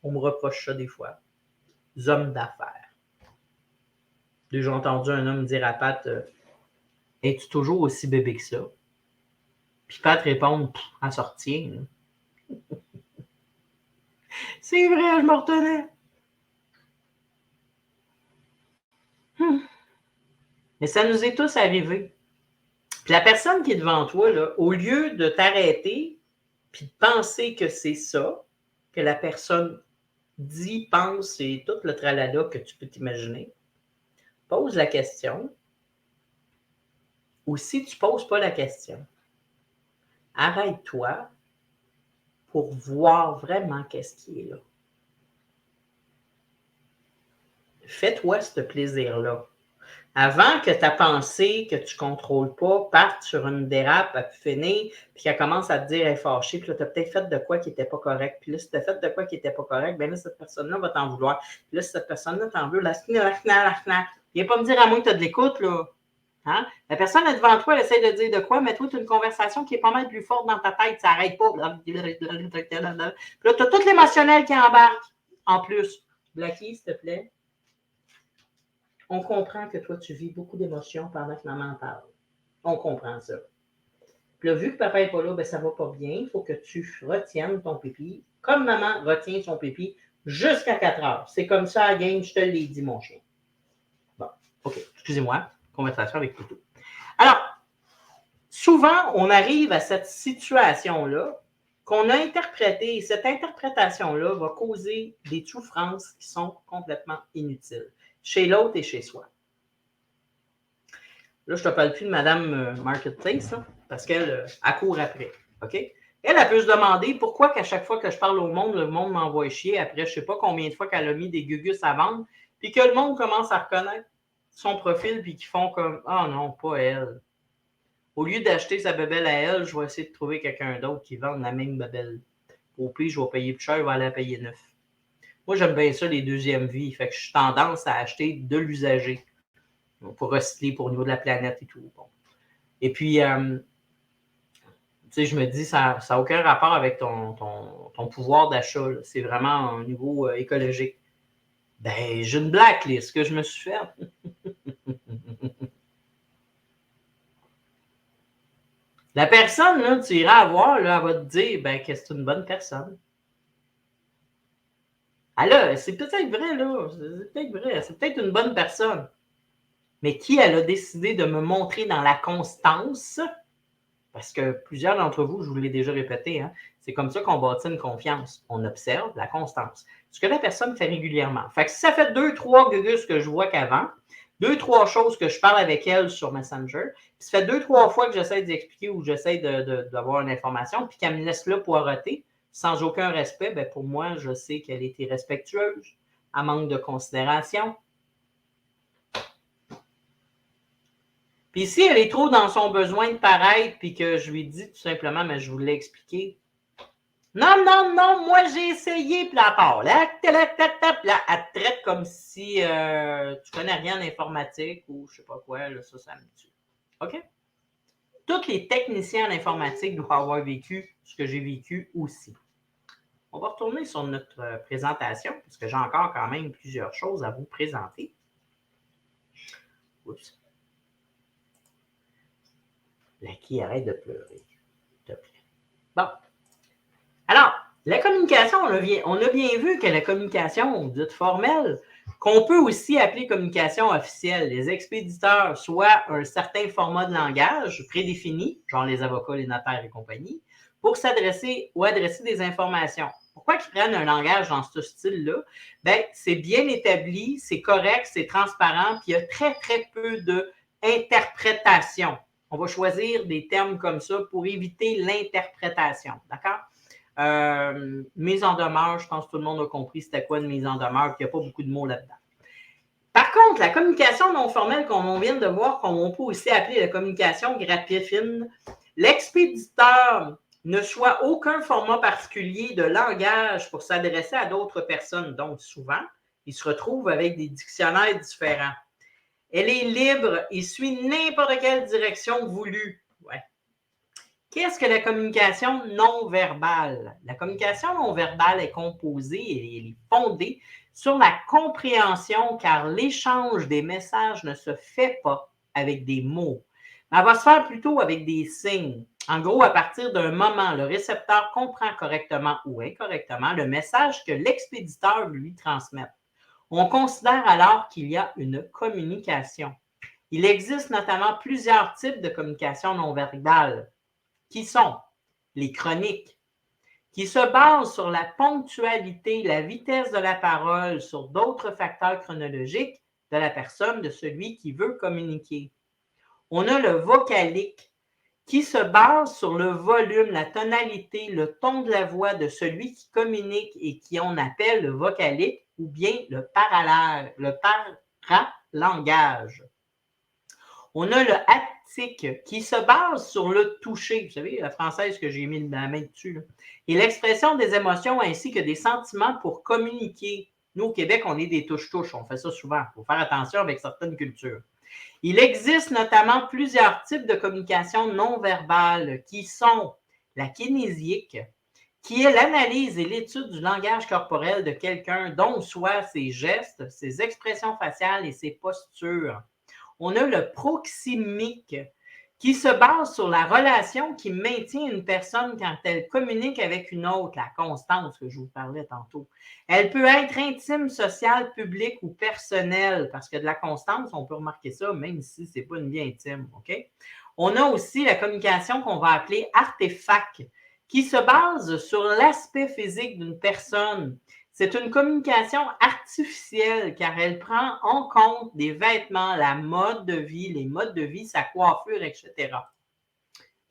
On me reproche ça des fois. Des hommes d'affaires. J'ai déjà entendu un homme dire à Pat, « Es-tu toujours aussi bébé que ça? » Puis Pat répond, « À sortir. » C'est vrai, je me retenais. Mais ça nous est tous arrivé. Puis la personne qui est devant toi, là, au lieu de t'arrêter puis de penser que c'est ça, que la personne dit, pense et tout le tralala que tu peux t'imaginer, pose la question. Ou si tu ne poses pas la question, arrête-toi pour voir vraiment qu'est-ce qui est là. Fais-toi ce plaisir-là. Avant que ta pensée que tu ne contrôles pas parte sur une dérape à pu finir, puis qu'elle commence à te dire elle est fâchée, puis là, tu as peut-être fait de quoi qui n'était pas correct. Puis là, si tu as fait de quoi qui n'était pas correct, bien là, cette personne-là va t'en vouloir. Puis là, si cette personne-là t'en veut, la fnac. Viens pas me dire à moi que tu as de l'écoute, là. Hein? La personne est devant toi, elle essaie de dire de quoi, mais toi, tu as une conversation qui est pas mal plus forte dans ta tête, ça n'arrête pas. Puis là, tu as tout l'émotionnel qui embarque. En plus, Blackie, s'il te plaît. On comprend que toi, tu vis beaucoup d'émotions pendant que maman parle. On comprend ça. Puis là, vu que papa n'est pas là, ben, ça ne va pas bien. Il faut que tu retiennes ton pipi, comme maman retient son pipi, jusqu'à 4 heures. C'est comme ça, à game, je te l'ai dit, mon chien. Bon, OK, excusez-moi, conversation avec Toutou. Alors, souvent, on arrive à cette situation-là qu'on a interprétée, et cette interprétation-là va causer des souffrances qui sont complètement inutiles, chez l'autre et chez soi. Là, je ne te parle plus de Madame Marketplace, là, parce qu'elle court après. OK? Elle peut se demander pourquoi qu'à chaque fois que je parle au monde, le monde m'envoie chier après je ne sais pas combien de fois qu'elle a mis des gugus à vendre, puis que le monde commence à reconnaître son profil, puis qu'ils font comme « Ah non, pas elle. » Au lieu d'acheter sa bébelle à elle, je vais essayer de trouver quelqu'un d'autre qui vende la même bébelle. Au pire, je vais payer plus cher, je vais aller la payer neuf. Moi, j'aime bien ça, les deuxièmes vies. Fait que je suis tendance à acheter de l'usager pour recycler pour au niveau de la planète et tout. Bon. Et puis, tu sais, je me dis, ça n'a aucun rapport avec ton pouvoir d'achat. C'est vraiment au niveau écologique. Ben, j'ai une blacklist que je me suis faite. La personne, là, tu iras voir, là, elle va te dire ben, que c'est une bonne personne. Ah là, c'est peut-être vrai, là. C'est peut-être vrai. C'est peut-être une bonne personne. Mais qui elle a décidé de me montrer dans la constance? Parce que plusieurs d'entre vous, je vous l'ai déjà répété, hein, c'est comme ça qu'on bâtit une confiance. On observe la constance. Ce que la personne fait régulièrement. Fait que si ça fait 2-3 gugus que je vois qu'avant, 2-3 choses que je parle avec elle sur Messenger, puis ça fait 2-3 fois que j'essaie d'expliquer ou j'essaie d'avoir une information, puis qu'elle me laisse là poireauter, sans aucun respect, ben pour moi, je sais qu'elle est irrespectueuse, elle manque de considération. Puis si elle est trop dans son besoin de paraître, puis que je lui dis tout simplement, mais je vous l'ai expliqué. Non, non, non, moi j'ai essayé, puis la part. Là, elle te traite comme si tu connais rien en informatique ou je sais pas quoi, là, ça me tue. OK? Tous les techniciens en informatique doivent avoir vécu ce que j'ai vécu aussi. On va retourner sur notre présentation, parce que j'ai encore quand même plusieurs choses à vous présenter. Oups. Lucky, arrête de pleurer, s'il te plaît. Bon. Alors, la communication, on a bien vu que la communication dite formelle, qu'on peut aussi appeler communication officielle, les expéditeurs, soit un certain format de langage prédéfini, genre les avocats, les notaires et compagnie, pour s'adresser ou adresser des informations. Pourquoi ils prennent un langage dans ce style-là? Bien, c'est bien établi, c'est correct, c'est transparent, puis il y a très, très peu d'interprétation. On va choisir des termes comme ça pour éviter l'interprétation, d'accord? Mise en demeure, je pense que tout le monde a compris c'était quoi une mise en demeure, qu'il n'y a pas beaucoup de mots là-dedans. Par contre, la communication non formelle qu'on vient de voir, qu'on peut aussi appeler la communication graphine, l'expéditeur ne choisit aucun format particulier de langage pour s'adresser à d'autres personnes. Donc, souvent, il se retrouve avec des dictionnaires différents. Elle est libre et suit n'importe quelle direction voulue. Ouais. Qu'est-ce que la communication non verbale? La communication non verbale est composée et elle est fondée sur la compréhension car l'échange des messages ne se fait pas avec des mots. Mais elle va se faire plutôt avec des signes. En gros, à partir d'un moment, le récepteur comprend correctement ou incorrectement le message que l'expéditeur lui transmet. On considère alors qu'il y a une communication. Il existe notamment plusieurs types de communication non verbale, qui sont les chroniques, qui se basent sur la ponctualité, la vitesse de la parole, sur d'autres facteurs chronologiques de la personne, de celui qui veut communiquer. On a le vocalique, qui se base sur le volume, la tonalité, le ton de la voix de celui qui communique et qui on appelle le vocalique ou bien le paralangage. On a le haptique qui se base sur le toucher. Vous savez, la française que j'ai mis la main dessus. Là. Et l'expression des émotions ainsi que des sentiments pour communiquer. Nous, au Québec, on est des touche-touche. On fait ça souvent. Il faut faire attention avec certaines cultures. Il existe notamment plusieurs types de communication non verbale qui sont la kinésique, qui est l'analyse et l'étude du langage corporel de quelqu'un, dont soit ses gestes, ses expressions faciales et ses postures. On a le proximique, qui se base sur la relation qui maintient une personne quand elle communique avec une autre, la constance que je vous parlais tantôt. Elle peut être intime, sociale, publique ou personnelle, parce que de la constance, on peut remarquer ça, même si ce n'est pas une vie intime. Okay? On a aussi la communication qu'on va appeler artefact, qui se base sur l'aspect physique d'une personne. C'est une communication artificielle car elle prend en compte des vêtements, la mode de vie, les modes de vie, sa coiffure, etc. Là,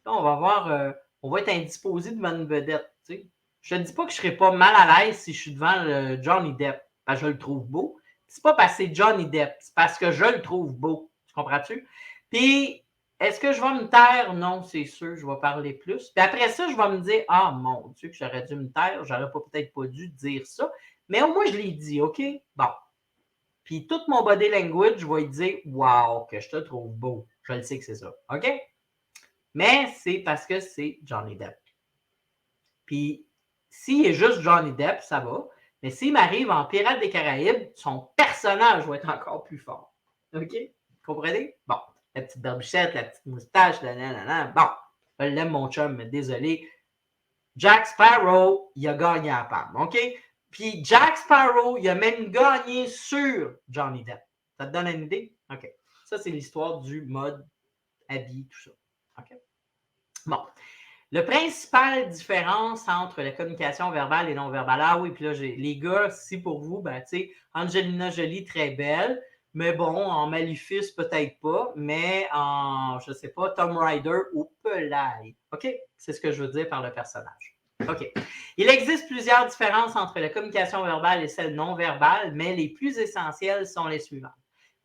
on va voir, on va être indisposé devant une vedette. Tu sais. Je ne te dis pas que je ne serais pas mal à l'aise si je suis devant Johnny Depp, parce que je le trouve beau. C'est pas parce que c'est Johnny Depp, c'est parce que je le trouve beau. Tu comprends-tu? Puis, est-ce que je vais me taire? Non, c'est sûr, je vais parler plus. Puis après ça, je vais me dire, ah mon Dieu, que j'aurais dû me taire, j'aurais peut-être pas dû dire ça, mais au moins je l'ai dit, OK? Bon. Puis tout mon body language, je vais lui dire, wow, que je te trouve beau. Je le sais que c'est ça, OK? Mais c'est parce que c'est Johnny Depp. Puis s'il est juste Johnny Depp, ça va. Mais s'il m'arrive en Pirates des Caraïbes, son personnage va être encore plus fort. OK? Comprenez? Bon. La petite barbichette, la petite moustache, bon. Je l'aime, mon chum, mais désolé. Jack Sparrow, il a gagné à Pam. OK? Puis Jack Sparrow, il a même gagné sur Johnny Depp. Ça te donne une idée? OK. Ça, c'est l'histoire du mode habit, tout ça. OK? Bon. La principale différence entre la communication verbale et non verbale. Ah oui, puis là, les gars, si pour vous, ben, tu sais, Angelina Jolie, très belle, mais bon, en Maléfice, peut-être pas, mais en, je sais pas, Tomb Raider ou Pelay. OK? C'est ce que je veux dire par le personnage. OK. Il existe plusieurs différences entre la communication verbale et celle non verbale, mais les plus essentielles sont les suivantes.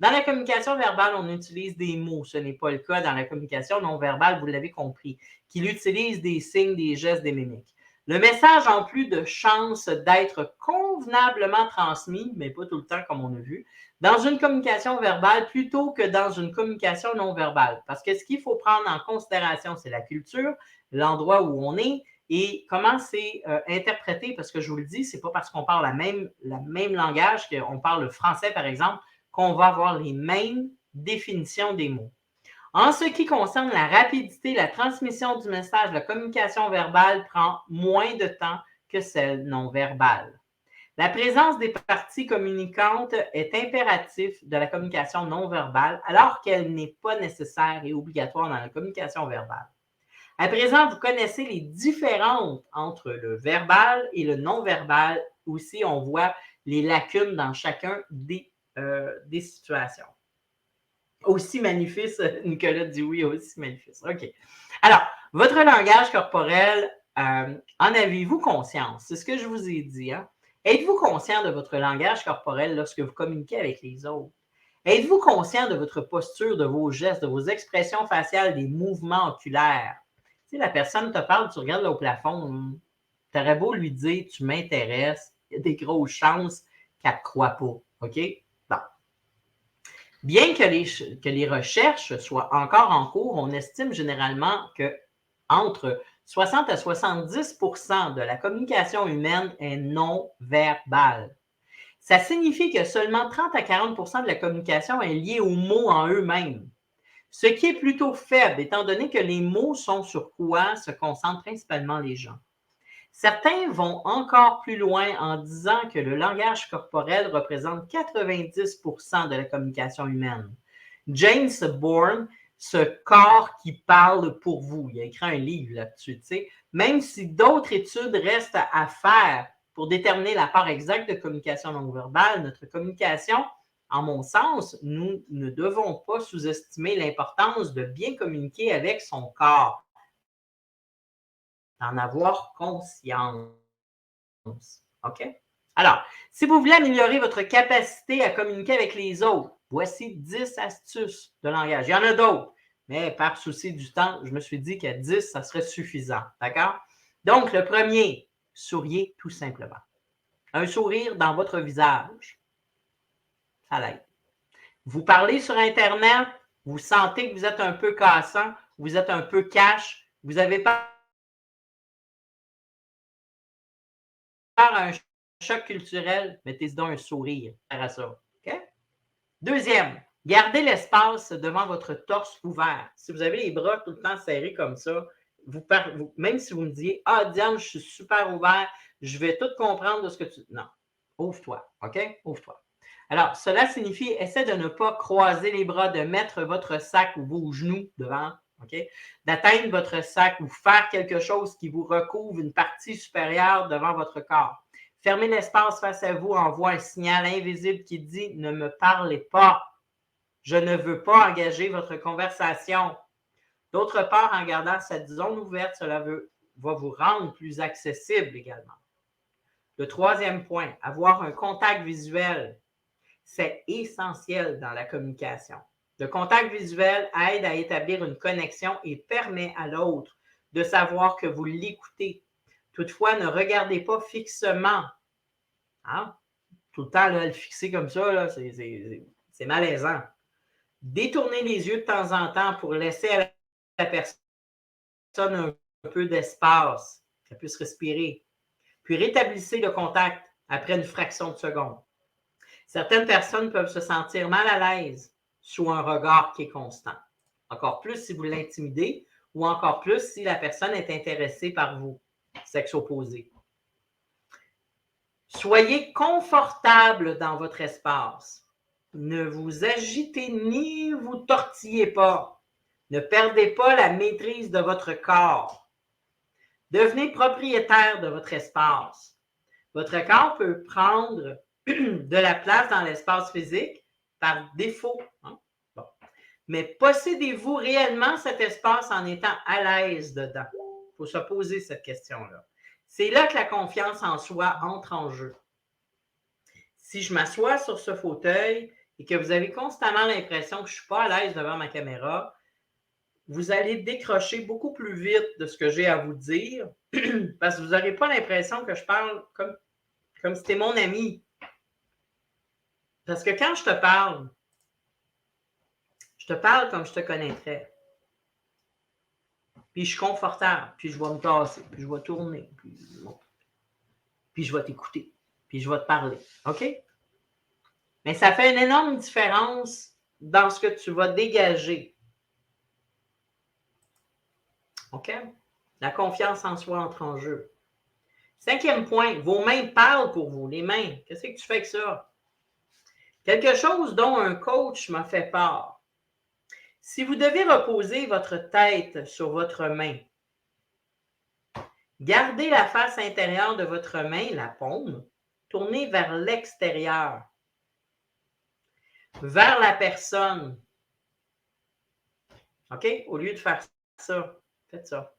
Dans la communication verbale, on utilise des mots. Ce n'est pas le cas dans la communication non verbale, vous l'avez compris, qu'il utilise des signes, des gestes, des mimiques. Le message, en plus de chance d'être convenablement transmis, mais pas tout le temps comme on a vu, dans une communication verbale plutôt que dans une communication non verbale. Parce que ce qu'il faut prendre en considération, c'est la culture, l'endroit où on est et comment c'est interprété. Parce que je vous le dis, ce n'est pas parce qu'on parle la même langage, qu'on parle le français, par exemple, qu'on va avoir les mêmes définitions des mots. En ce qui concerne la rapidité, la transmission du message, la communication verbale prend moins de temps que celle non verbale. La présence des parties communicantes est impératif de la communication non verbale, alors qu'elle n'est pas nécessaire et obligatoire dans la communication verbale. À présent, vous connaissez les différences entre le verbal et le non verbal. Aussi, on voit les lacunes dans chacun des situations. Aussi magnifique, Nicolas dit oui, aussi magnifique. OK. Alors, votre langage corporel, en avez-vous conscience? C'est ce que je vous ai dit. Hein? Êtes-vous conscient de votre langage corporel lorsque vous communiquez avec les autres? Êtes-vous conscient de votre posture, de vos gestes, de vos expressions faciales, des mouvements oculaires? Tu sais, la personne te parle, tu regardes là au plafond, tu aurais beau lui dire « tu m'intéresses », il y a des grosses chances qu'elle ne te croit pas. OK? Bon. Bien que les recherches soient encore en cours, on estime généralement que entre 60 à 70 % de la communication humaine est non verbale. Ça signifie que seulement 30 à 40 % de la communication est liée aux mots en eux-mêmes, ce qui est plutôt faible, étant donné que les mots sont sur quoi se concentrent principalement les gens. Certains vont encore plus loin en disant que le langage corporel représente 90 % de la communication humaine. James Bourne, ce corps qui parle pour vous, il a écrit un livre là-dessus, tu sais, même si d'autres études restent à faire pour déterminer la part exacte de communication non verbale, notre communication, en mon sens, nous ne devons pas sous-estimer l'importance de bien communiquer avec son corps. D'en avoir conscience. OK? Alors, si vous voulez améliorer votre capacité à communiquer avec les autres, voici 10 astuces de langage. Il y en a d'autres, mais par souci du temps, je me suis dit qu'à 10, ça serait suffisant. D'accord? Donc, le premier, souriez tout simplement. Un sourire dans votre visage, ça l'aide. Vous parlez sur Internet, vous sentez que vous êtes un peu cassant, vous êtes un peu cash, vous avez pas un choc culturel, mettez-y donc un sourire à ça. Okay? Deuxième, gardez l'espace devant votre torse ouvert. Si vous avez les bras tout le temps serrés comme ça, même si vous me dites « Ah, Diane, je suis super ouvert, je vais tout comprendre de ce que tu... » Non, ouvre-toi, OK? Ouvre-toi. Alors, cela signifie, essaie de ne pas croiser les bras, de mettre votre sac ou vos genoux devant, OK? D'atteindre votre sac ou faire quelque chose qui vous recouvre une partie supérieure devant votre corps. Fermez l'espace face à vous, envoie un signal invisible qui dit « Ne me parlez pas. Je ne veux pas engager votre conversation. » D'autre part, en gardant cette zone ouverte, cela va vous rendre plus accessible également. Le troisième point, avoir un contact visuel. C'est essentiel dans la communication. Le contact visuel aide à établir une connexion et permet à l'autre de savoir que vous l'écoutez. Toutefois, ne regardez pas fixement. Hein? Tout le temps, là, le fixer comme ça, là, c'est malaisant. Détournez les yeux de temps en temps pour laisser à la personne un peu d'espace, qu'elle puisse respirer. Puis rétablissez le contact après une fraction de seconde. Certaines personnes peuvent se sentir mal à l'aise sous un regard qui est constant. Encore plus si vous l'intimidez ou encore plus si la personne est intéressée par vous, sexe opposé. Soyez confortable dans votre espace. Ne vous agitez ni vous tortillez pas. Ne perdez pas la maîtrise de votre corps. Devenez propriétaire de votre espace. Votre corps peut prendre de la place dans l'espace physique par défaut. Hein? Bon. Mais possédez-vous réellement cet espace en étant à l'aise dedans? Il faut se poser cette question-là. C'est là que la confiance en soi entre en jeu. Si je m'assois sur ce fauteuil et que vous avez constamment l'impression que je ne suis pas à l'aise devant ma caméra, vous allez décrocher beaucoup plus vite de ce que j'ai à vous dire parce que vous n'aurez pas l'impression que je parle comme si c'était mon ami. Parce que quand je te parle comme je te connaîtrais. Puis je suis confortable, puis je vais me tasser, puis je vais tourner, puis je vais t'écouter, puis je vais te parler. OK? Mais ça fait une énorme différence dans ce que tu vas dégager. OK? La confiance en soi entre en jeu. 5e point, vos mains parlent pour vous. Les mains, qu'est-ce que tu fais avec ça? Quelque chose dont un coach m'a fait part. Si vous devez reposer votre tête sur votre main, gardez la face intérieure de votre main, la paume, tournée vers l'extérieur, vers la personne. OK? Au lieu de faire ça, faites ça.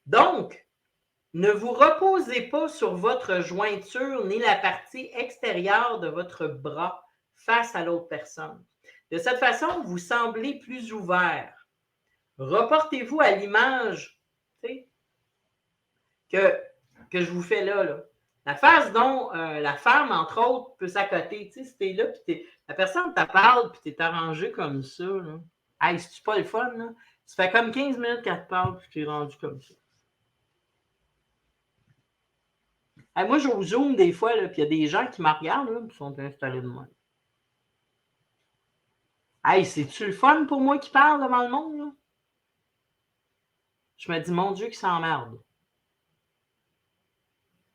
Donc, ne vous reposez pas sur votre jointure ni la partie extérieure de votre bras face à l'autre personne. De cette façon, vous semblez plus ouvert. Reportez-vous à l'image que je vous fais là. La face dont la femme, entre autres, peut s'accoter. Tu sais, si t'es là, puis la personne te parle, puis t'es arrangé comme ça. Là. Hey, c'est-tu pas le fun? Là? Ça fait comme 15 minutes qu'elle te parle, puis t'es rendu comme ça. Hey, moi, je vous zoome des fois, puis il y a des gens qui me regardent, là, qui sont installés de moi. Hey, c'est-tu le fun pour moi qui parle devant le monde? Là? Je me dis, mon Dieu, qui s'emmerde.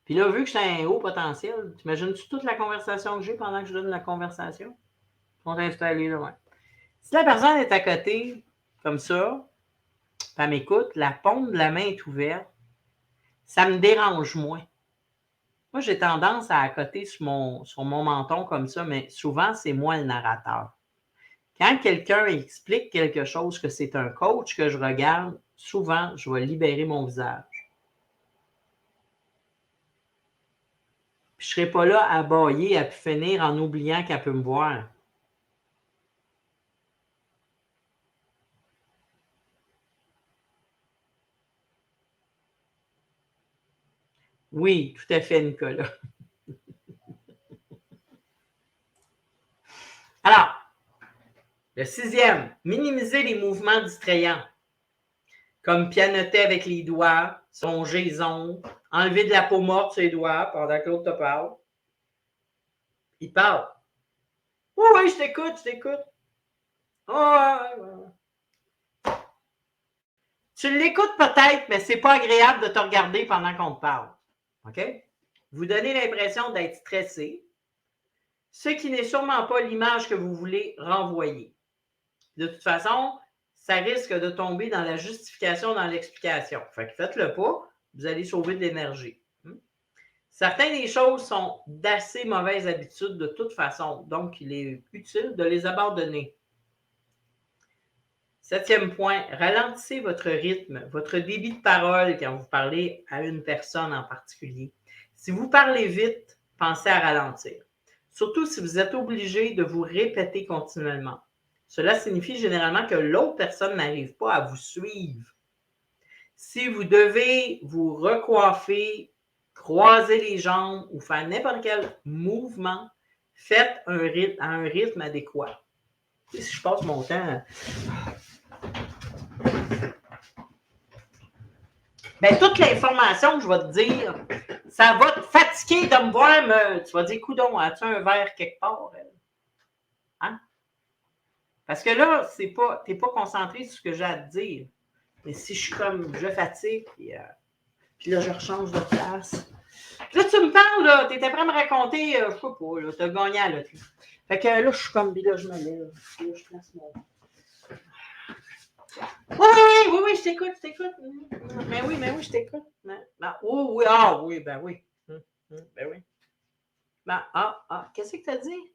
Puis là, vu que j'ai un haut potentiel, t'imagines-tu toute la conversation que j'ai pendant que je donne la conversation? Ils sont installés là, ouais. Si la personne est à côté, comme ça, elle m'écoute, la paume de la main est ouverte, ça me dérange moins. Moi, j'ai tendance à accoter sur mon menton comme ça, mais souvent, c'est moi le narrateur. Quand quelqu'un explique quelque chose, que c'est un coach que je regarde, souvent, je vais libérer mon visage. Puis je ne serai pas là à bâiller, à finir en oubliant qu'elle peut me voir. Oui, tout à fait, Nicolas. Alors, le 6e, minimiser les mouvements distrayants, comme pianoter avec les doigts, songer les ongles, enlever de la peau morte sur les doigts pendant que l'autre te parle. Il parle. Oh, oui, je t'écoute. Oh, ouais. Tu l'écoutes peut-être, mais c'est pas agréable de te regarder pendant qu'on te parle. OK? Vous donnez l'impression d'être stressé, ce qui n'est sûrement pas l'image que vous voulez renvoyer. De toute façon, ça risque de tomber dans la justification, dans l'explication. Fait que faites-le pas, vous allez sauver de l'énergie. Certaines des choses sont d'assez mauvaises habitudes de toute façon, donc il est utile de les abandonner. 7e point, ralentissez votre rythme, votre débit de parole quand vous parlez à une personne en particulier. Si vous parlez vite, pensez à ralentir. Surtout si vous êtes obligé de vous répéter continuellement. cela signifie généralement que l'autre personne n'arrive pas à vous suivre. Si vous devez vous recoiffer, croiser les jambes ou faire n'importe quel mouvement, faites à un rythme adéquat. Si je passe mon temps... Bien, toute l'information que je vais te dire, ça va te fatiguer de me voir, tu vas dire, coudonc, as-tu un verre quelque part? Hein? Parce que là, tu n'es pas concentré sur ce que j'ai à te dire. Mais si je suis comme, je fatigue, puis là, je rechange de place. Puis là, tu me parles, tu étais prêt à me raconter, je sais pas, tu as gagné à la loterie. Fait que là, je suis comme, puis là, je me lève, puis là, je place mon... Oui, je t'écoute. Mais oui, je t'écoute. Oh, oui, ben oui. Ben oui. Qu'est-ce que tu as dit?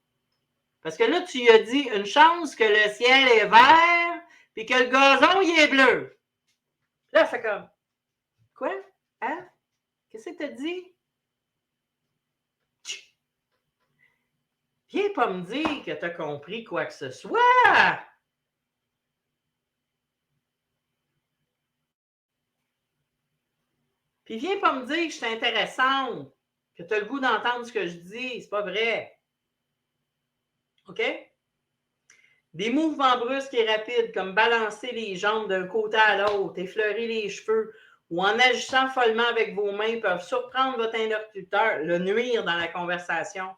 Parce que là, tu as dit une chance que le ciel est vert puis que le gazon, il est bleu. Là, c'est comme, quoi? Hein? Qu'est-ce que tu as dit? Viens pas me dire que tu as compris quoi que ce soit. Puis viens pas me dire que je suis intéressante, que tu as le goût d'entendre ce que je dis. C'est pas vrai. OK? Des mouvements brusques et rapides, comme balancer les jambes d'un côté à l'autre, effleurer les cheveux ou en agissant follement avec vos mains peuvent surprendre votre interlocuteur, le nuire dans la conversation.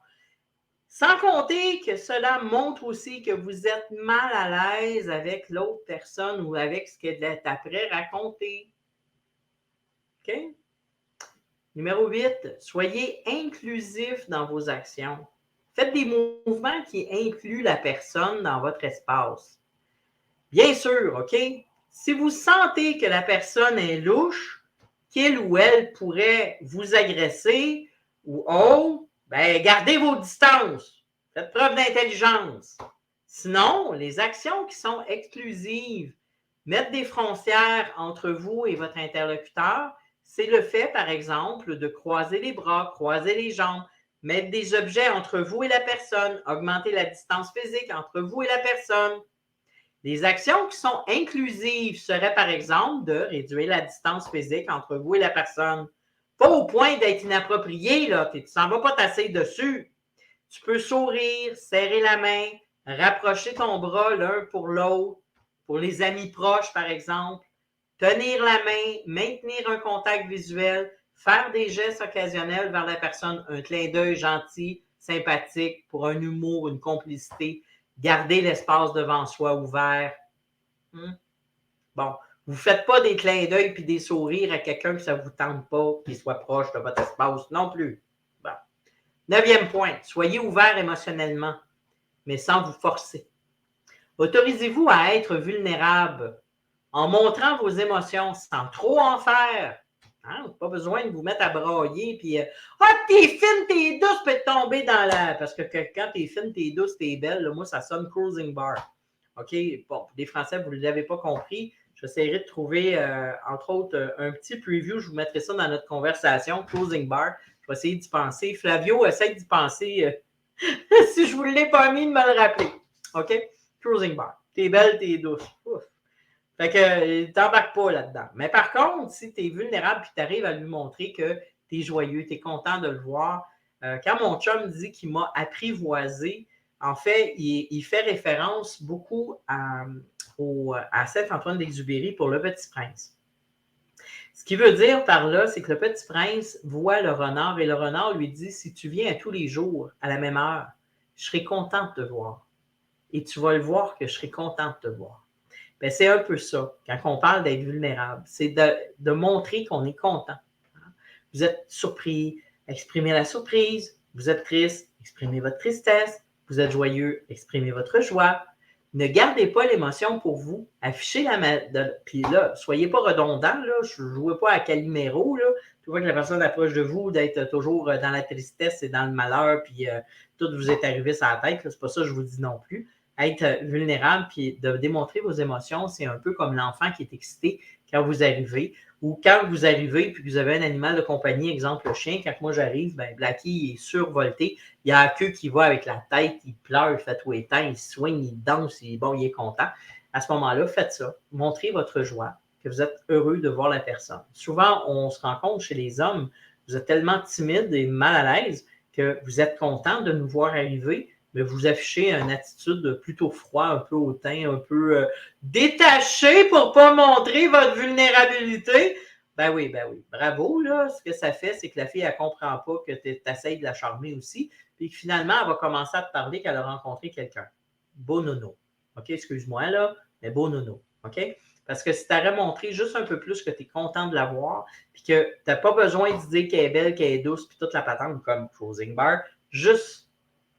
Sans compter que cela montre aussi que vous êtes mal à l'aise avec l'autre personne ou avec ce qu'elle est après raconté. OK? Numéro 8, soyez inclusif dans vos actions. Faites des mouvements qui incluent la personne dans votre espace. Bien sûr, OK? Si vous sentez que la personne est louche, qu'il ou elle pourrait vous agresser ou autre, ben gardez vos distances. Faites preuve d'intelligence. Sinon, les actions qui sont exclusives, mettre des frontières entre vous et votre interlocuteur, c'est le fait, par exemple, de croiser les bras, croiser les jambes, mettre des objets entre vous et la personne, augmenter la distance physique entre vous et la personne. Les actions qui sont inclusives seraient, par exemple, de réduire la distance physique entre vous et la personne. Pas au point d'être inapproprié, là, tu ne s'en vas pas tasser dessus. Tu peux sourire, serrer la main, rapprocher ton bras l'un pour l'autre, pour les amis proches, par exemple, tenir la main, maintenir un contact visuel, faire des gestes occasionnels vers la personne, un clin d'œil gentil, sympathique, pour un humour, une complicité, garder l'espace devant soi ouvert. Bon, vous ne faites pas des clins d'œil puis des sourires à quelqu'un que ça ne vous tente pas, qu'il soit proche de votre espace non plus. Bon. 9e point, soyez ouvert émotionnellement, mais sans vous forcer. Autorisez-vous à être vulnérable en montrant vos émotions sans trop en faire. Hein? Pas besoin de vous mettre à brailler puis t'es fine, t'es douce, peut tomber dans la... Parce que quand t'es fine, t'es douce, t'es belle, là, moi, ça sonne cruising bar. OK? Bon, pour les Français, vous ne l'avez pas compris. J'essaierai de trouver, entre autres, un petit preview. Je vous mettrai ça dans notre conversation, cruising bar. Je vais essayer d'y penser. Flavio, essaye d'y penser. Si je ne vous l'ai pas mis, de me le rappeler. OK? Cruising bar. T'es belle, t'es douce. Ouf. Fait que t'embarques pas là-dedans. Mais par contre, si tu es vulnérable et tu arrives à lui montrer que tu es joyeux, tu es content de le voir, quand mon chum dit qu'il m'a apprivoisé, en fait, il fait référence beaucoup à Saint-Antoine-d'Exupéry pour Le Petit Prince. Ce qu'il veut dire par là, c'est que le Petit Prince voit le renard et le renard lui dit « Si tu viens à tous les jours, à la même heure, je serai content de te voir. Et tu vas le voir que je serai content de te voir. » Bien, c'est un peu ça, quand on parle d'être vulnérable. C'est de montrer qu'on est content. Vous êtes surpris, exprimez la surprise. Vous êtes triste, exprimez votre tristesse. Vous êtes joyeux, exprimez votre joie. Ne gardez pas l'émotion pour vous. Affichez puis là, soyez pas redondant. Là. Je ne jouez pas à Calimero. Là. Tu vois que la personne approche de vous, d'être toujours dans la tristesse et dans le malheur, puis tout vous est arrivé sur la tête. C'est pas ça que je vous dis non plus. Être vulnérable puis de démontrer vos émotions, c'est un peu comme l'enfant qui est excité quand vous arrivez Ou quand vous arrivez et que vous avez un animal de compagnie, exemple le chien, quand moi j'arrive, ben Blackie est survolté. Il y a la queue qui va avec la tête, il pleure, il fait tout les temps, il swing, il danse, il est content. À ce moment-là, faites ça. Montrez votre joie, que vous êtes heureux de voir la personne. Souvent, on se rend compte chez les hommes, vous êtes tellement timide et mal à l'aise que vous êtes content de nous voir arriver, mais vous affichez une attitude plutôt froide, un peu hautain, un peu détaché pour ne pas montrer votre vulnérabilité. Ben oui, bravo, là. Ce que ça fait, c'est que la fille, elle ne comprend pas que tu essaies de la charmer aussi, puis que finalement, elle va commencer à te parler qu'elle a rencontré quelqu'un. Beau nono. OK, excuse-moi, là, mais beau nono. OK? Parce que si tu aurais montré juste un peu plus que tu es content de la voir, puis que tu n'as pas besoin de dire qu'elle est belle, qu'elle est douce, puis toute la patente comme Closing Bar, juste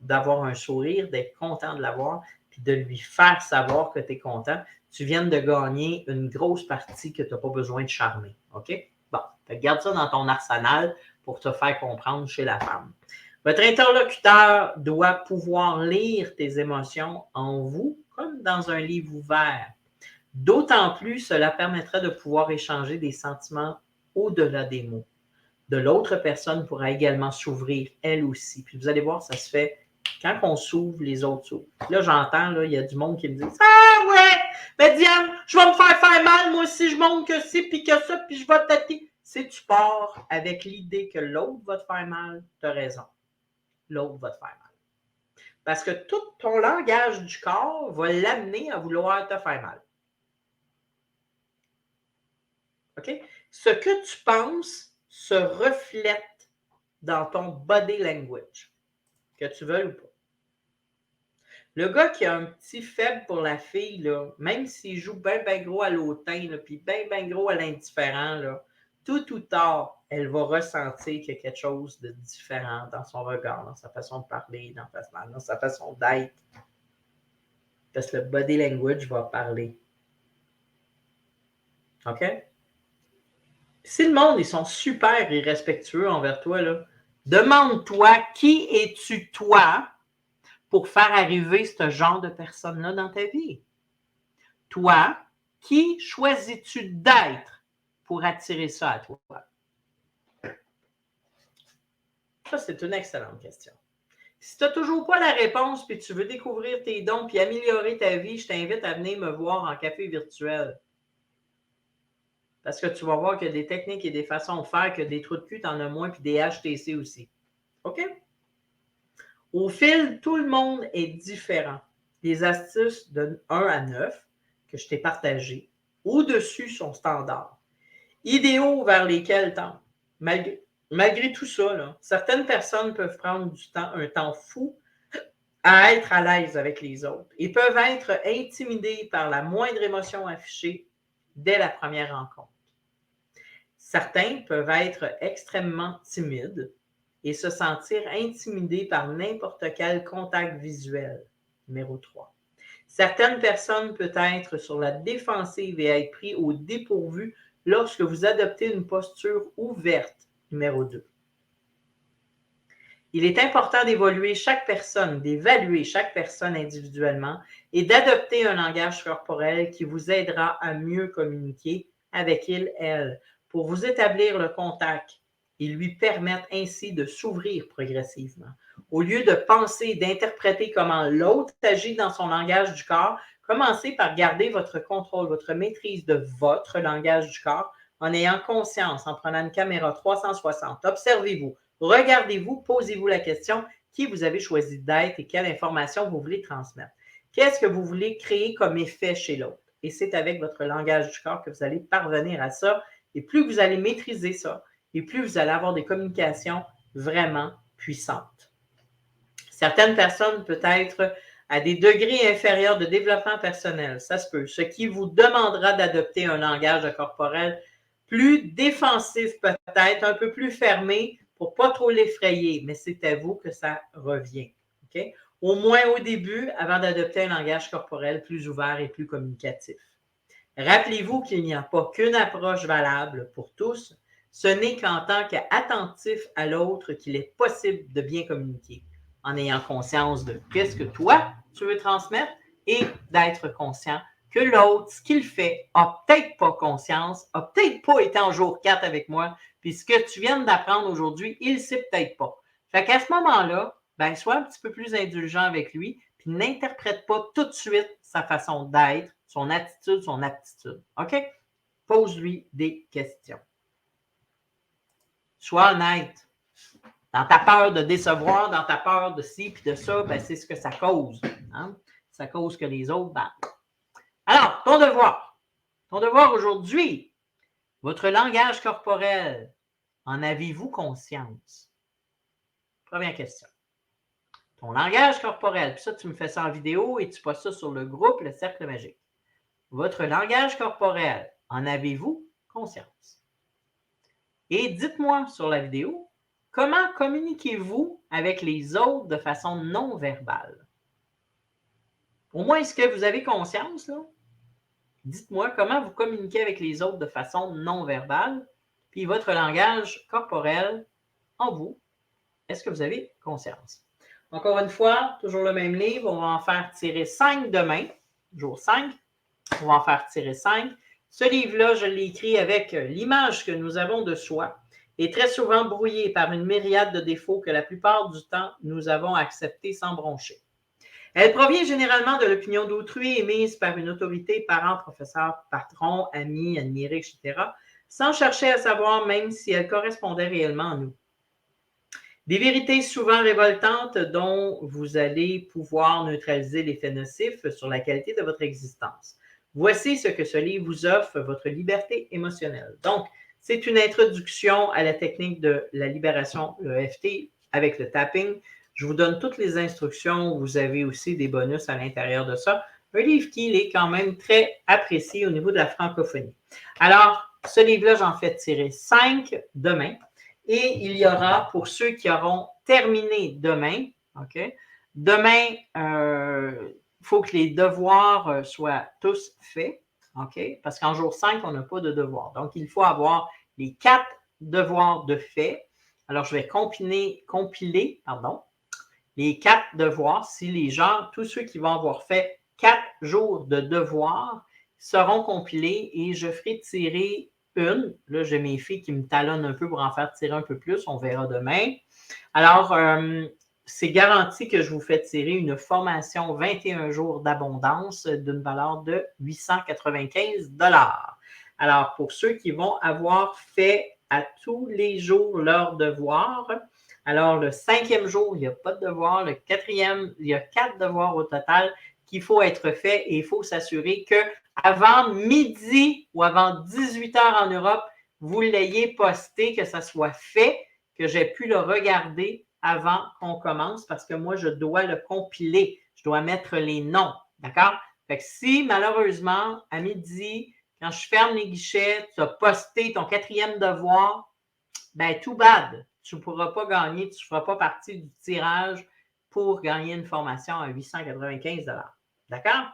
d'avoir un sourire, d'être content de la voir, puis de lui faire savoir que tu es content, tu viens de gagner une grosse partie que tu n'as pas besoin de charmer. OK? Bon, garde ça dans ton arsenal pour te faire comprendre chez la femme. Votre interlocuteur doit pouvoir lire tes émotions en vous comme dans un livre ouvert. D'autant plus, cela permettrait de pouvoir échanger des sentiments au-delà des mots. De l'autre personne pourra également s'ouvrir, elle aussi. Puis vous allez voir, ça se fait quand on s'ouvre, les autres s'ouvrent. Là, j'entends, là, il y a du monde qui me dit « Ah ouais, mais Diane, je vais me faire mal, moi aussi, je montre que c'est, puis que ça, puis je vais te tâter. » Si tu pars avec l'idée que l'autre va te faire mal, tu as raison. L'autre va te faire mal. Parce que tout ton langage du corps va l'amener à vouloir te faire mal. OK? Ce que tu penses se reflète dans ton body language, que tu veuilles ou pas. Le gars qui a un petit faible pour la fille, là, même s'il joue bien gros à l'hautain, puis bien gros à l'indifférent, là, tout ou tard, elle va ressentir qu'il y a quelque chose de différent dans son regard, dans sa façon de parler, dans sa façon d'être. Parce que le body language va parler. OK? Si le monde, ils sont super irrespectueux envers toi, là, demande-toi qui es-tu toi pour faire arriver ce genre de personne-là dans ta vie? Toi, qui choisis-tu d'être pour attirer ça à toi? Ça, c'est une excellente question. Si tu n'as toujours pas la réponse puis tu veux découvrir tes dons puis améliorer ta vie, je t'invite à venir me voir en café virtuel. Parce que tu vas voir qu'il y a des techniques et des façons de faire, que des trous de cul, tu en as moins, puis des HTC aussi. OK? Au fil, tout le monde est différent. Les astuces de 1 à 9 que je t'ai partagées, au-dessus sont standards. Idéaux vers lesquels tendre. Malgré tout ça, là, certaines personnes peuvent prendre un temps fou à être à l'aise avec les autres et peuvent être intimidées par la moindre émotion affichée dès la première rencontre. Certains peuvent être extrêmement timides et se sentir intimidés par n'importe quel contact visuel. Numéro 3. Certaines personnes peuvent être sur la défensive et être pris au dépourvu lorsque vous adoptez une posture ouverte. Numéro 2. Il est important d'évaluer chaque personne individuellement et d'adopter un langage corporel qui vous aidera à mieux communiquer avec il, elle, pour vous établir le contact et lui permettre ainsi de s'ouvrir progressivement. Au lieu de penser et d'interpréter comment l'autre agit dans son langage du corps, commencez par garder votre contrôle, votre maîtrise de votre langage du corps en ayant conscience, en prenant une caméra 360. Observez-vous, regardez-vous, posez-vous la question qui vous avez choisi d'être et quelle information vous voulez transmettre. Qu'est-ce que vous voulez créer comme effet chez l'autre? Et c'est avec votre langage du corps que vous allez parvenir à ça. Et plus vous allez maîtriser ça, et plus vous allez avoir des communications vraiment puissantes. Certaines personnes, peut-être à des degrés inférieurs de développement personnel, ça se peut, ce qui vous demandera d'adopter un langage corporel plus défensif peut-être, un peu plus fermé pour ne pas trop l'effrayer, mais c'est à vous que ça revient. Okay? Au moins au début, avant d'adopter un langage corporel plus ouvert et plus communicatif. Rappelez-vous qu'il n'y a pas qu'une approche valable pour tous. Ce n'est qu'en tant qu'attentif à l'autre qu'il est possible de bien communiquer, en ayant conscience de qu'est-ce que toi, tu veux transmettre et d'être conscient que l'autre, ce qu'il fait, a peut-être pas conscience, a peut-être pas été en jour 4 avec moi, puis ce que tu viens d'apprendre aujourd'hui, il ne sait peut-être pas. Fait qu'à ce moment-là, ben, sois un petit peu plus indulgent avec lui, puis n'interprète pas tout de suite sa façon d'être, son attitude, son aptitude. OK? Pose-lui des questions. Sois honnête. Dans ta peur de décevoir, dans ta peur de ci puis de ça, ben, c'est ce que ça cause. Hein? Ça cause que les autres battent. Alors, ton devoir. Ton devoir aujourd'hui, votre langage corporel, en avez-vous conscience? Première question. Ton langage corporel, puis ça, tu me fais ça en vidéo et tu postes ça sur le groupe Le Cercle Magique. Votre langage corporel, en avez-vous conscience? Et dites-moi sur la vidéo, comment communiquez-vous avec les autres de façon non verbale? Au moins, est-ce que vous avez conscience, là? Dites-moi comment vous communiquez avec les autres de façon non verbale, puis votre langage corporel en vous, est-ce que vous avez conscience? Encore une fois, toujours le même livre, on va en faire tirer 5 demain, jour 5. On va en faire tirer 5. Ce livre-là, je l'ai écrit avec l'image que nous avons de soi et très souvent brouillé par une myriade de défauts que la plupart du temps, nous avons acceptés sans broncher. Elle provient généralement de l'opinion d'autrui émise par une autorité, parent, professeur, patron, ami, admiré, etc., sans chercher à savoir même si elle correspondait réellement à nous. Des vérités souvent révoltantes dont vous allez pouvoir neutraliser l'effet nocif sur la qualité de votre existence. Voici ce que ce livre vous offre, votre liberté émotionnelle. Donc, c'est une introduction à la technique de la libération, le EFT, avec le tapping. Je vous donne toutes les instructions. Vous avez aussi des bonus à l'intérieur de ça. Un livre qui est quand même très apprécié au niveau de la francophonie. Alors, ce livre-là, j'en fais tirer 5 demain. Et il y aura, pour ceux qui auront terminé demain, OK? Demain, il faut que les devoirs soient tous faits, OK? Parce qu'en jour 5, on n'a pas de devoirs. Donc, il faut avoir les 4 devoirs de fait. Alors, je vais compiler les 4 devoirs. Si les gens, tous ceux qui vont avoir fait 4 jours de devoirs seront compilés et je ferai tirer une. Là, j'ai mes filles qui me talonnent un peu pour en faire tirer un peu plus. On verra demain. Alors, c'est garanti que je vous fais tirer une formation 21 jours d'abondance d'une valeur de 895 $. Alors, pour ceux qui vont avoir fait à tous les jours leurs devoirs, alors le 5e jour, il n'y a pas de devoir. Le 4e, il y a 4 devoirs au total qu'il faut être fait et il faut s'assurer que avant midi ou avant 18 h en Europe, vous l'ayez posté, que ça soit fait, que j'ai pu le regarder avant qu'on commence parce que moi, je dois le compiler. Je dois mettre les noms. D'accord? Fait que si, malheureusement, à midi, quand je ferme les guichets, tu as posté ton 4e devoir, ben, too bad. Tu ne pourras pas gagner, tu ne feras pas partie du tirage pour gagner une formation à 895 $. D'accord?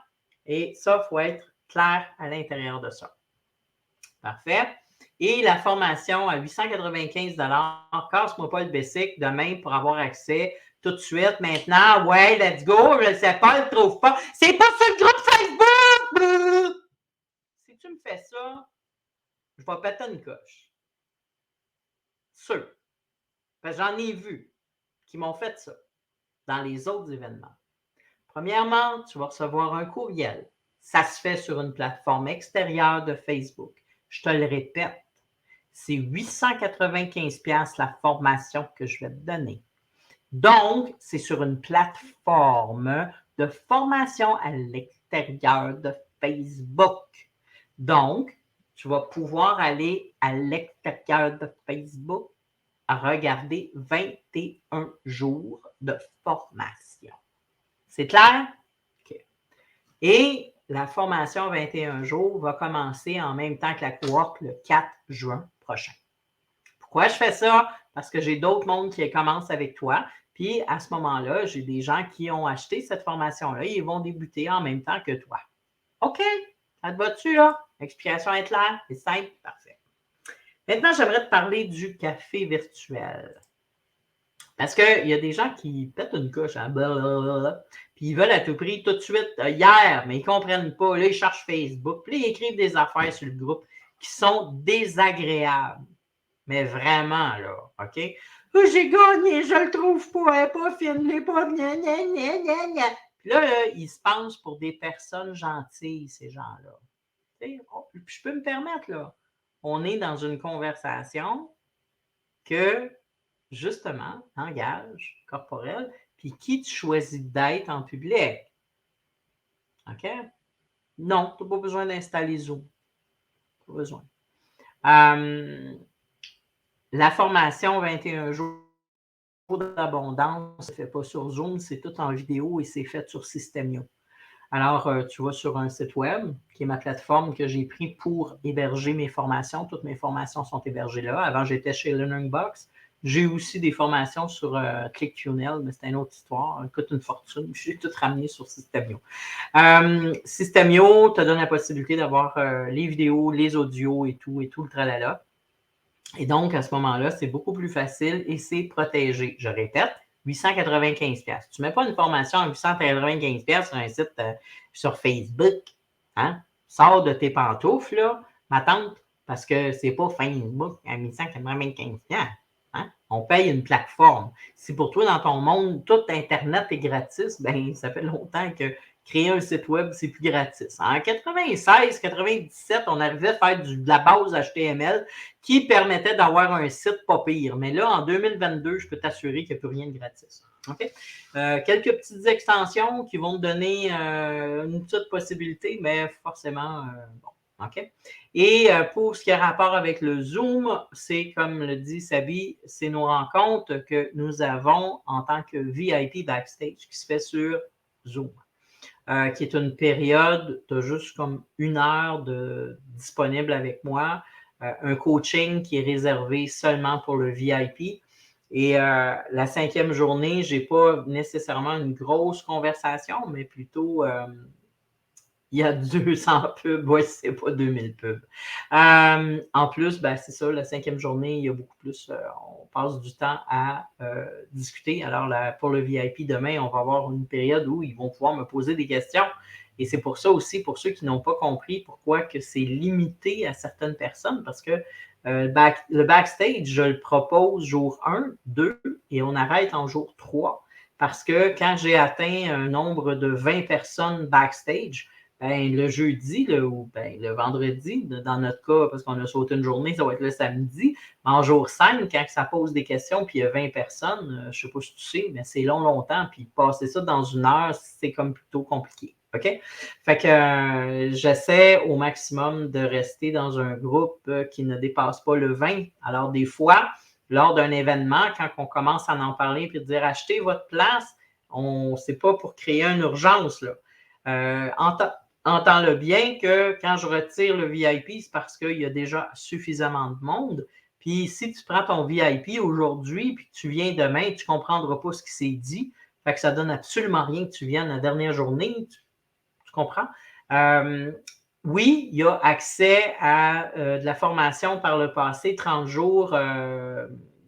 Et ça, il faut être clair à l'intérieur de ça. Parfait. Et la formation à 895 $, casse-moi pas le basic demain pour avoir accès tout de suite. Maintenant, ouais, let's go, je ne sais pas, je ne trouve pas. C'est pas sur le groupe Facebook! Si tu me fais ça, je vais péter une coche. Sûr. Parce que j'en ai vu qui m'ont fait ça dans les autres événements. Premièrement, tu vas recevoir un courriel. Ça se fait sur une plateforme extérieure de Facebook. Je te le répète, c'est 895 $ la formation que je vais te donner. Donc, c'est sur une plateforme de formation à l'extérieur de Facebook. Donc, tu vas pouvoir aller à l'extérieur de Facebook à regarder 21 jours de formation. C'est clair? OK. Et la formation 21 jours va commencer en même temps que la cohorte le 4 juin prochain. Pourquoi je fais ça? Parce que j'ai d'autres mondes qui commencent avec toi. Puis à ce moment-là, j'ai des gens qui ont acheté cette formation-là et ils vont débuter en même temps que toi. OK? Ça te va-tu, là? L'explication est claire? C'est simple? Parfait. Maintenant, j'aimerais te parler du café virtuel. Parce qu'il y a des gens qui pètent une coche, hein, blablabla, puis ils veulent à tout prix tout de suite, hier, mais ils ne comprennent pas. Là, ils cherchent Facebook, puis là, ils écrivent des affaires sur le groupe qui sont désagréables. Mais vraiment, là, OK? J'ai gagné, je le trouve pas, elle n'est pas fine, elle n'est pas gna, gna, gna, gna, gna. Puis là, ils se pensent pour des personnes gentilles, ces gens-là. Oh, je peux me permettre, là. On est dans une conversation que, justement, langage corporel, puis qui tu choisis d'être en public. OK? Non, tu n'as pas besoin d'installer Zoom. Pas besoin. La formation 21 jours d'abondance ne se fait pas sur Zoom, c'est tout en vidéo et c'est fait sur Systemio. Alors, tu vas sur un site web, qui est ma plateforme que j'ai pris pour héberger mes formations. Toutes mes formations sont hébergées là. Avant, j'étais chez Learning Box. J'ai aussi des formations sur ClickFunnels, mais c'est une autre histoire. Ça coûte une fortune. Je suis tout ramené sur Systemio. Systemio te donne la possibilité d'avoir les vidéos, les audios et tout le tralala. Et donc, à ce moment-là, c'est beaucoup plus facile et c'est protégé. Je répète, 895$. Tu ne mets pas une formation à 895$ sur un site sur Facebook. Hein? Sors de tes pantoufles, là, ma tante, parce que c'est pas Facebook à 895$. Hein? On paye une plateforme. Si pour toi, dans ton monde, tout Internet est gratis, ben ça fait longtemps que créer un site web, c'est plus gratis. En 96, 97, on arrivait à faire de la base HTML qui permettait d'avoir un site pas pire. Mais là, en 2022, je peux t'assurer qu'il n'y a plus rien de gratis. Okay? Quelques petites extensions qui vont te donner une petite possibilité, mais forcément, bon. OK? Et pour ce qui a rapport avec le Zoom, c'est, comme le dit Sabi, c'est nos rencontres que nous avons en tant que VIP Backstage qui se fait sur Zoom. Qui est une période, tu as juste comme 1 heure disponible avec moi, un coaching qui est réservé seulement pour le VIP. Et la 5e journée, je n'ai pas nécessairement une grosse conversation, mais plutôt, il y a 200 pubs, oui, c'est pas 2000 pubs. En plus, ben, c'est ça, la 5e journée, il y a beaucoup plus, on passe du temps à discuter. Alors, pour le VIP, demain, on va avoir une période où ils vont pouvoir me poser des questions. Et c'est pour ça aussi, pour ceux qui n'ont pas compris pourquoi que c'est limité à certaines personnes, parce que le backstage, je le propose jour 1, 2 et on arrête en jour 3. Parce que quand j'ai atteint un nombre de 20 personnes backstage, ben, le jeudi ou ben, le vendredi, dans notre cas, parce qu'on a sauté une journée, ça va être le samedi. Mais en jour 5, quand ça pose des questions puis il y a 20 personnes, je ne sais pas si tu sais, mais c'est longtemps. Puis passer ça dans 1 heure, c'est comme plutôt compliqué. OK? Fait que j'essaie au maximum de rester dans un groupe qui ne dépasse pas le 20. Alors, des fois, lors d'un événement, quand on commence à en parler puis de dire achetez votre place, c'est pas pour créer une urgence. Là. Entends-le bien que quand je retire le VIP, c'est parce qu'il y a déjà suffisamment de monde. Puis si tu prends ton VIP aujourd'hui puis que tu viens demain, tu ne comprendras pas ce qui s'est dit. Fait que ça ne donne absolument rien que tu viennes la dernière journée. Tu comprends? Oui, il y a accès à de la formation par le passé, 30 jours.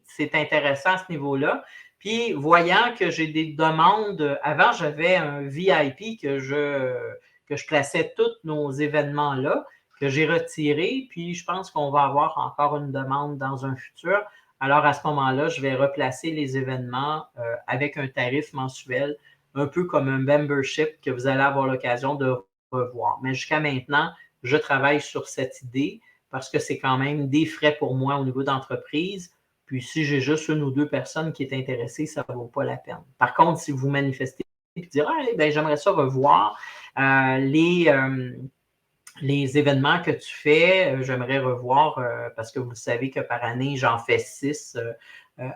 C'est intéressant à ce niveau-là. Puis, voyant que j'ai des demandes, avant, j'avais un VIP que je plaçais tous nos événements-là, que j'ai retiré. Puis, je pense qu'on va avoir encore une demande dans un futur. Alors, à ce moment-là, je vais replacer les événements avec un tarif mensuel, un peu comme un membership que vous allez avoir l'occasion de revoir. Mais jusqu'à maintenant, je travaille sur cette idée parce que c'est quand même des frais pour moi au niveau d'entreprise. Puis si j'ai juste 1 ou 2 personnes qui est intéressées, ça ne vaut pas la peine. Par contre, si vous manifestez et dire hey, ben, j'aimerais ça revoir les événements que tu fais, j'aimerais revoir parce que vous savez que par année, j'en fais 6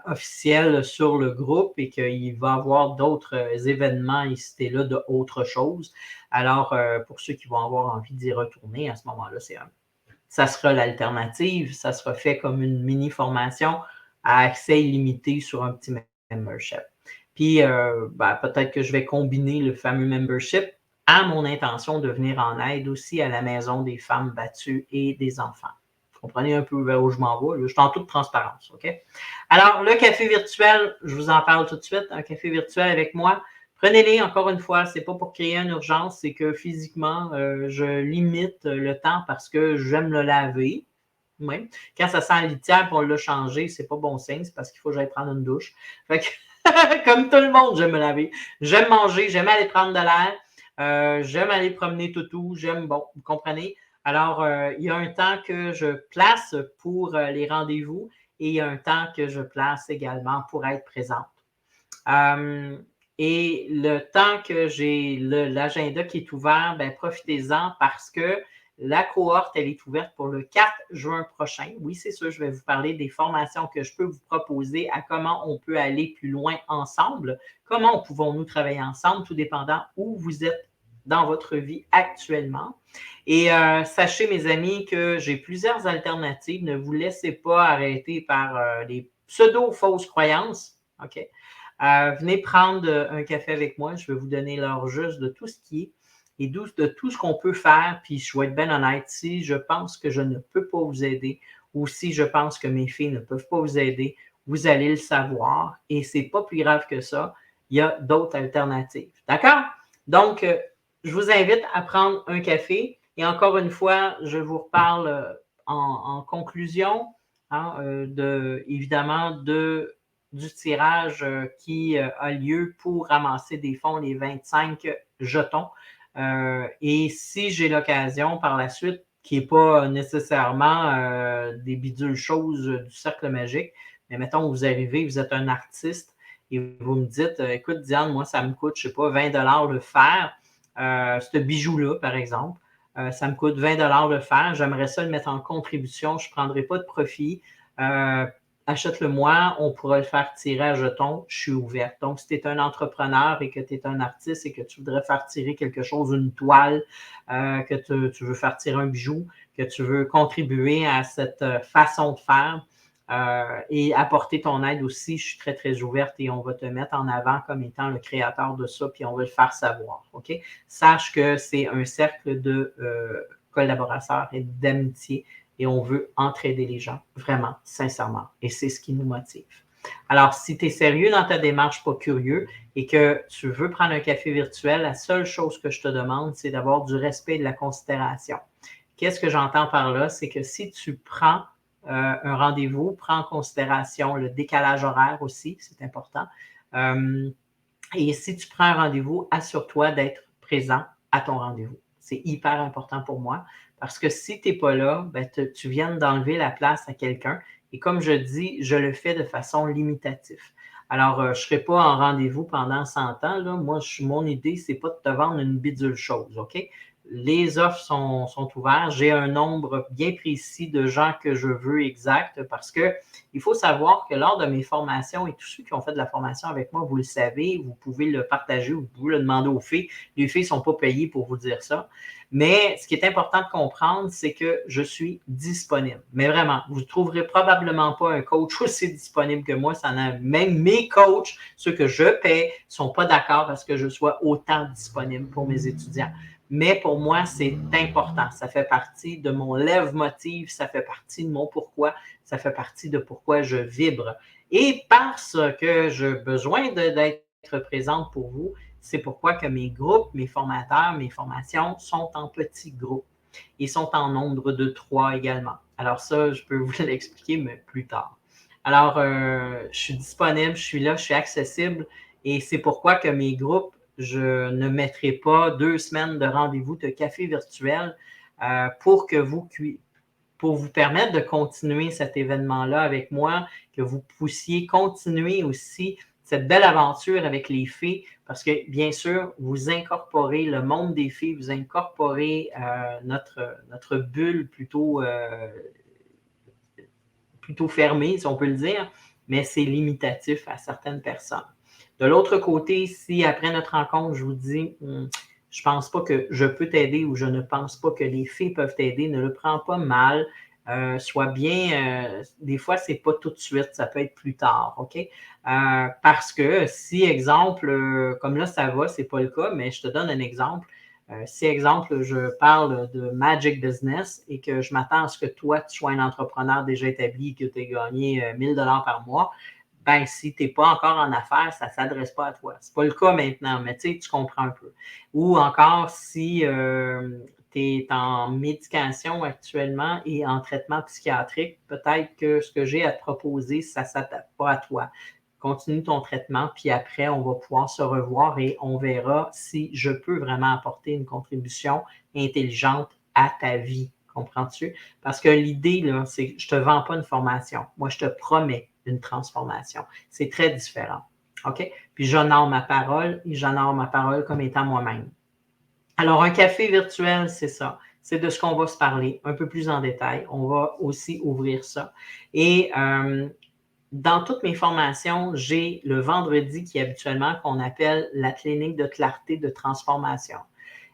officiels sur le groupe et qu'il va y avoir d'autres événements ici et là d'autres choses. Alors, pour ceux qui vont avoir envie d'y retourner, à ce moment-là, ça sera l'alternative. Ça sera fait comme une mini-formation à accès illimité sur un petit membership. Puis, peut-être que je vais combiner le fameux membership à mon intention de venir en aide aussi à la maison des femmes battues et des enfants. comprenez un peu vers où je m'en vais. Je suis en toute transparence, OK? Alors, le café virtuel, je vous en parle tout de suite, un café virtuel avec moi. Prenez-les, encore une fois, c'est pas pour créer une urgence, c'est que physiquement, je limite le temps parce que j'aime le laver. Oui. Quand ça sent litière et on l'a changé, c'est pas bon signe, c'est parce qu'il faut que j'aille prendre une douche. Fait que, comme tout le monde, j'aime me laver. J'aime manger, j'aime aller prendre de l'air, j'aime aller promener toutou, j'aime, bon, vous comprenez? Alors, il y a un temps que je place pour les rendez-vous et il y a un temps que je place également pour être présente. Et le temps que j'ai l'agenda qui est ouvert, ben, profitez-en parce que la cohorte, elle est ouverte pour le 4 juin prochain. Oui, c'est sûr, je vais vous parler des formations que je peux vous proposer à comment on peut aller plus loin ensemble, comment pouvons-nous travailler ensemble, tout dépendant où vous êtes dans votre vie actuellement. Et sachez, mes amis, que j'ai plusieurs alternatives. Ne vous laissez pas arrêter par les pseudo-fausses croyances. OK? Venez prendre un café avec moi. Je vais vous donner l'heure juste de tout ce qui est et de tout ce qu'on peut faire. Puis je vais être bien honnête, si je pense que je ne peux pas vous aider ou si je pense que mes filles ne peuvent pas vous aider, vous allez le savoir et c'est pas plus grave que ça. Il y a d'autres alternatives. D'accord? Donc, je vous invite à prendre un café et encore une fois, je vous reparle en conclusion, hein, évidemment, du tirage qui a lieu pour ramasser des fonds, les 25 jetons. Et si j'ai l'occasion par la suite, qui n'est pas nécessairement des bidules choses du cercle magique, mais mettons, vous arrivez, vous êtes un artiste et vous me dites, écoute Diane, moi ça me coûte, je ne sais pas, 20 $ le faire, ce bijou-là par exemple, ça me coûte 20 $ le faire, j'aimerais ça le mettre en contribution, je ne prendrai pas de profit, achète-le-moi, on pourra le faire tirer à jetons, je suis ouverte. Donc, si tu es un entrepreneur et que tu es un artiste et que tu voudrais faire tirer quelque chose, une toile, que tu veux faire tirer un bijou, que tu veux contribuer à cette façon de faire et apporter ton aide aussi, je suis très, très ouverte et on va te mettre en avant comme étant le créateur de ça, puis on va le faire savoir. OK? Sache que c'est un cercle de collaborateurs et d'amitié et on veut entraider les gens, vraiment, sincèrement. Et c'est ce qui nous motive. Alors, si tu es sérieux dans ta démarche, pas curieux, et que tu veux prendre un café virtuel, la seule chose que je te demande, c'est d'avoir du respect et de la considération. Qu'est-ce que j'entends par là? C'est que si tu prends un rendez-vous, prends en considération le décalage horaire aussi, c'est important. Et si tu prends un rendez-vous, assure-toi d'être présent à ton rendez-vous. C'est hyper important pour moi. Parce que si tu n'es pas là, ben tu viens d'enlever la place à quelqu'un. Et comme je dis, je le fais de façon limitative. Alors, je ne serai pas en rendez-vous pendant 100 ans. Là. Moi, mon idée, ce n'est pas de te vendre une bidule chose, OK? Les offres sont ouvertes. J'ai un nombre bien précis de gens que je veux exact parce qu'il faut savoir que lors de mes formations, et tous ceux qui ont fait de la formation avec moi, vous le savez, vous pouvez le partager, vous pouvez le demander aux filles. Les filles ne sont pas payées pour vous dire ça. Mais ce qui est important de comprendre, c'est que je suis disponible. Mais vraiment, vous ne trouverez probablement pas un coach aussi disponible que moi. Même mes coachs, ceux que je paie, ne sont pas d'accord à ce que je sois autant disponible pour mes étudiants. Mais pour moi, c'est important. Ça fait partie de mon lève-motive, ça fait partie de mon pourquoi, ça fait partie de pourquoi je vibre. Et parce que j'ai besoin d'être présente pour vous, c'est pourquoi que mes groupes, mes formateurs, mes formations sont en petits groupes. Ils sont en nombre de 3 également. Alors ça, je peux vous l'expliquer, mais plus tard. Alors, je suis disponible, je suis là, je suis accessible et c'est pourquoi que mes groupes, je ne mettrai pas 2 semaines de rendez-vous de café virtuel pour vous permettre de continuer cet événement-là avec moi, que vous puissiez continuer aussi cette belle aventure avec les filles, parce que, bien sûr, vous incorporez le monde des filles, vous incorporez notre bulle plutôt fermée, si on peut le dire, mais c'est limitatif à certaines personnes. De l'autre côté, si après notre rencontre, je vous dis je ne pense pas que je peux t'aider ou je ne pense pas que les filles peuvent t'aider, ne le prends pas mal. Sois bien, des fois, ce n'est pas tout de suite, ça peut être plus tard, OK? Parce que si, exemple, comme là, ça va, ce n'est pas le cas, mais je te donne un exemple. Si, exemple, je parle de Magic Business et que je m'attends à ce que toi, tu sois un entrepreneur déjà établi et que tu aies gagné 1 000 $ par mois, ben si tu n'es pas encore en affaires, ça ne s'adresse pas à toi. Ce n'est pas le cas maintenant, mais tu comprends un peu. Ou encore, si tu es en médication actuellement et en traitement psychiatrique, peut-être que ce que j'ai à te proposer, ça ne s'adapte pas à toi. Continue ton traitement, puis après, on va pouvoir se revoir et on verra si je peux vraiment apporter une contribution intelligente à ta vie. Comprends-tu? Parce que l'idée, là, c'est que je ne te vends pas une formation. Moi, je te promets une transformation. C'est très différent. OK? Puis j'honore ma parole et j'honore ma parole comme étant moi-même. Alors, un café virtuel, c'est ça. C'est de ce qu'on va se parler un peu plus en détail. On va aussi ouvrir ça. Et dans toutes mes formations, j'ai le vendredi qui est habituellement qu'on appelle la clinique de clarté de transformation.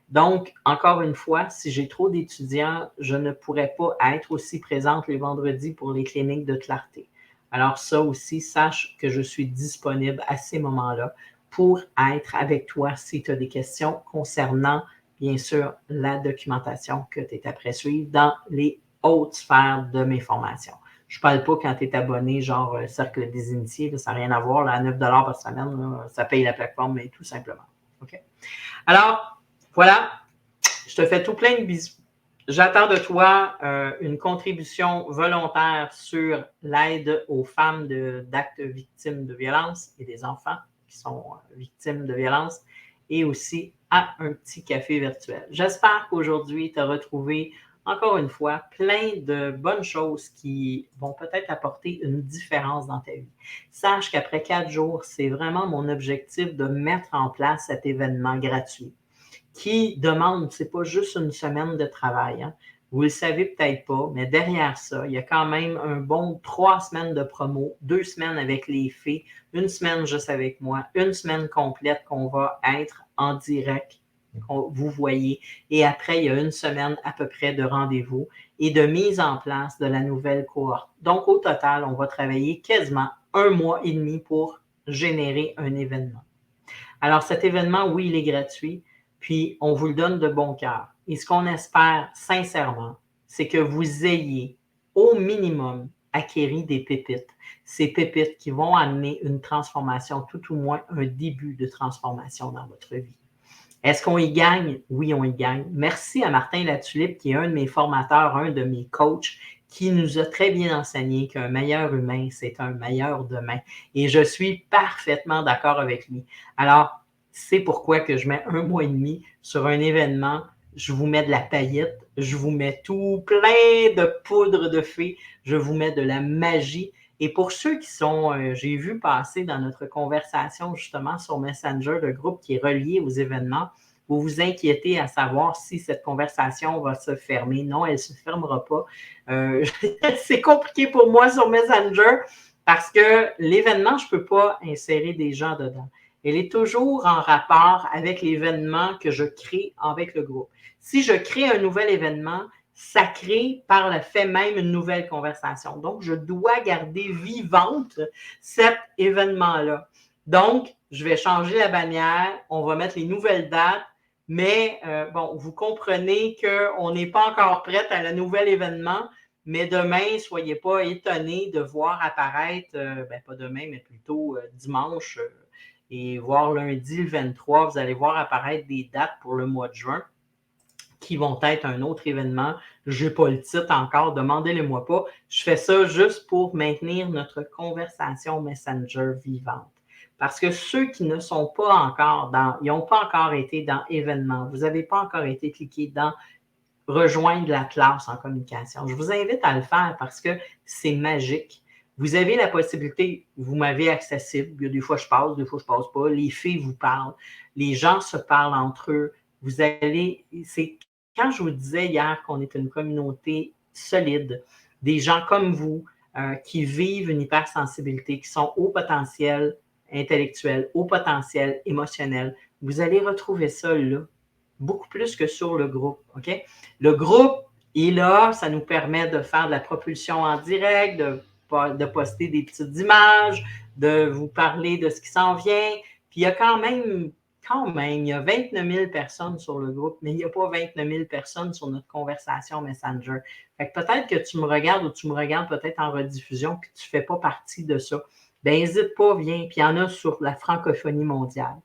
Donc, encore une fois, si j'ai trop d'étudiants, je ne pourrais pas être aussi présente les vendredis pour les cliniques de clarté. Alors ça aussi, sache que je suis disponible à ces moments-là pour être avec toi si tu as des questions concernant, bien sûr, la documentation que tu es après suivre dans les hautes sphères de mes formations. Je ne parle pas quand tu es abonné, genre Cercle des Initiés, là, ça n'a rien à voir, là, à 9 $ par semaine, là, ça paye la plateforme, mais tout simplement. OK? Alors, voilà, je te fais tout plein de bisous. J'attends de toi une contribution volontaire sur l'aide aux femmes d'actes victimes de violence et des enfants qui sont victimes de violence et aussi à un petit café virtuel. J'espère qu'aujourd'hui, tu as retrouvé encore une fois plein de bonnes choses qui vont peut-être apporter une différence dans ta vie. Sache qu'après 4 jours, c'est vraiment mon objectif de mettre en place cet événement gratuit qui demande, c'est pas juste une semaine de travail. Hein. Vous le savez peut-être pas, mais derrière ça, il y a quand même un bon 3 semaines de promo, 2 semaines avec les fées, 1 semaine juste avec moi, 1 semaine complète qu'on va être en direct, vous voyez, et après, il y a 1 semaine à peu près de rendez-vous et de mise en place de la nouvelle cohorte. Donc, au total, on va travailler quasiment 1 mois et demi pour générer un événement. Alors, cet événement, oui, il est gratuit, puis on vous le donne de bon cœur. Et ce qu'on espère sincèrement, c'est que vous ayez au minimum acquéri des pépites. Ces pépites qui vont amener une transformation, tout au moins un début de transformation dans votre vie. Est-ce qu'on y gagne? Oui, on y gagne. Merci à Martin Latulippe, qui est un de mes formateurs, un de mes coachs, qui nous a très bien enseigné qu'un meilleur humain, c'est un meilleur demain. Et je suis parfaitement d'accord avec lui. Alors, c'est pourquoi que je mets 1 mois et demi sur un événement. Je vous mets de la paillette, je vous mets tout plein de poudre de fée, je vous mets de la magie. Et pour ceux qui sont, j'ai vu passer dans notre conversation justement sur Messenger, le groupe qui est relié aux événements, vous vous inquiétez à savoir si cette conversation va se fermer. Non, elle ne se fermera pas. C'est compliqué pour moi sur Messenger parce que l'événement, je ne peux pas insérer des gens dedans. Elle est toujours en rapport avec l'événement que je crée avec le groupe. Si je crée un nouvel événement, ça crée par le fait même une nouvelle conversation. Donc, je dois garder vivante cet événement-là. Donc, je vais changer la bannière, on va mettre les nouvelles dates, mais bon, vous comprenez qu'on n'est pas encore prête à le nouvel événement, mais demain, soyez pas étonnés de voir apparaître, pas demain, mais plutôt dimanche, et voir lundi le 23, vous allez voir apparaître des dates pour le mois de juin qui vont être un autre événement. Je n'ai pas le titre encore, demandez-le-moi pas. Je fais ça juste pour maintenir notre conversation Messenger vivante. Parce que ceux qui ne sont pas encore ils n'ont pas encore été dans événements, vous n'avez pas encore été cliqué dans rejoindre la classe en communication. Je vous invite à le faire parce que c'est magique. Vous avez la possibilité, vous m'avez accessible, il y a des fois je passe, des fois je passe pas, les filles vous parlent, les gens se parlent entre eux, vous allez, c'est quand je vous disais hier qu'on est une communauté solide, des gens comme vous qui vivent une hypersensibilité, qui sont haut potentiel intellectuel, haut potentiel émotionnel, vous allez retrouver ça là, beaucoup plus que sur le groupe, OK? Le groupe est là, ça nous permet de faire de la propulsion en direct, de poster des petites images, de vous parler de ce qui s'en vient. Puis il y a quand même quand même, il y a 29 000 personnes sur le groupe, mais il n'y a pas 29 000 personnes sur notre conversation Messenger. Fait que peut-être que tu me regardes ou tu me regardes peut-être en rediffusion puis tu ne fais pas partie de ça. Bien, n'hésite pas, viens. Puis il y en a sur la francophonie mondiale.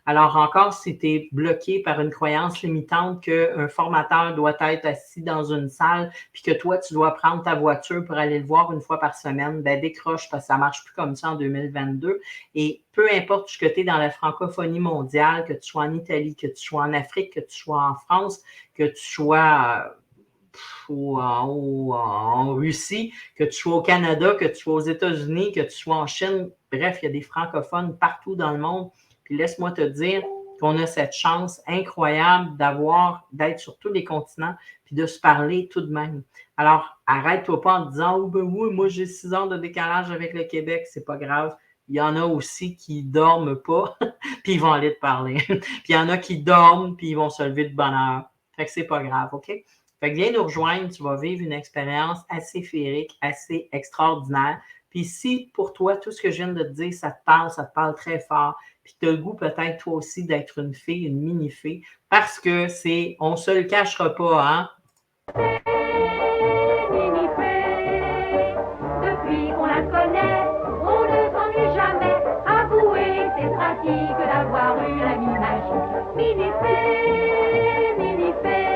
Alors encore, si tu es bloqué par une croyance limitante qu'un formateur doit être assis dans une salle puis que toi, tu dois prendre ta voiture pour aller le voir une fois par semaine, bien, décroche parce que ça ne marche plus comme ça en 2022. Et peu importe ce que tu es dans la francophonie mondiale, que tu sois en Italie, que tu sois en Afrique, que tu sois en France, que tu sois en Russie, que tu sois au Canada, que tu sois aux États-Unis, que tu sois en Chine, bref, il y a des francophones partout dans le monde. Puis laisse-moi te dire qu'on a cette chance incroyable d'être sur tous les continents puis de se parler tout de même. Alors, arrête-toi pas en te disant « Oh ben oui, moi j'ai 6 heures de décalage avec le Québec, c'est pas grave. » Il y en a aussi qui ne dorment pas, puis ils vont aller te parler. Puis il y en a qui dorment, puis ils vont se lever de bonne heure. Fait que c'est pas grave, OK? Fait que viens nous rejoindre, tu vas vivre une expérience assez féerique, assez extraordinaire. Puis si pour toi, tout ce que je viens de te dire, ça te parle très fort, puis tu as le goût peut-être toi aussi d'être une fée, une mini-fée, parce que on ne se le cachera pas, hein? Depuis qu'on la connaît, on ne s'ennuie jamais. Avouez, c'est pratique d'avoir une amie magique. Mini-fée, mini-fée.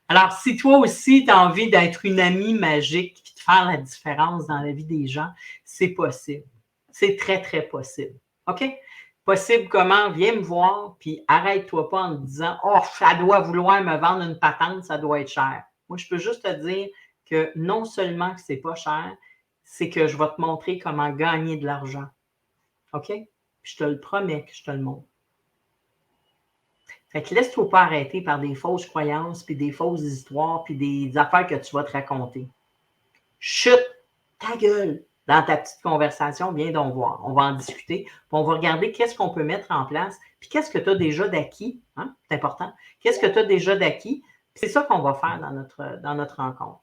Alors, si toi aussi, tu as envie d'être une amie magique et de faire la différence dans la vie des gens, c'est possible. C'est très, très possible. OK? Possible comment? Viens me voir, puis arrête-toi pas en te disant « Oh, ça doit vouloir me vendre une patente, ça doit être cher. » Moi, je peux juste te dire que non seulement que c'est pas cher, c'est que je vais te montrer comment gagner de l'argent. OK? Puis je te le promets que je te le montre. Fait que laisse-toi pas arrêter par des fausses croyances, puis des fausses histoires, puis des affaires que tu vas te raconter. Chute ta gueule dans ta petite conversation, viens donc voir. On va en discuter, puis on va regarder qu'est-ce qu'on peut mettre en place, puis qu'est-ce que tu as déjà d'acquis, hein? C'est important. Qu'est-ce que tu as déjà d'acquis? C'est ça qu'on va faire dans notre rencontre.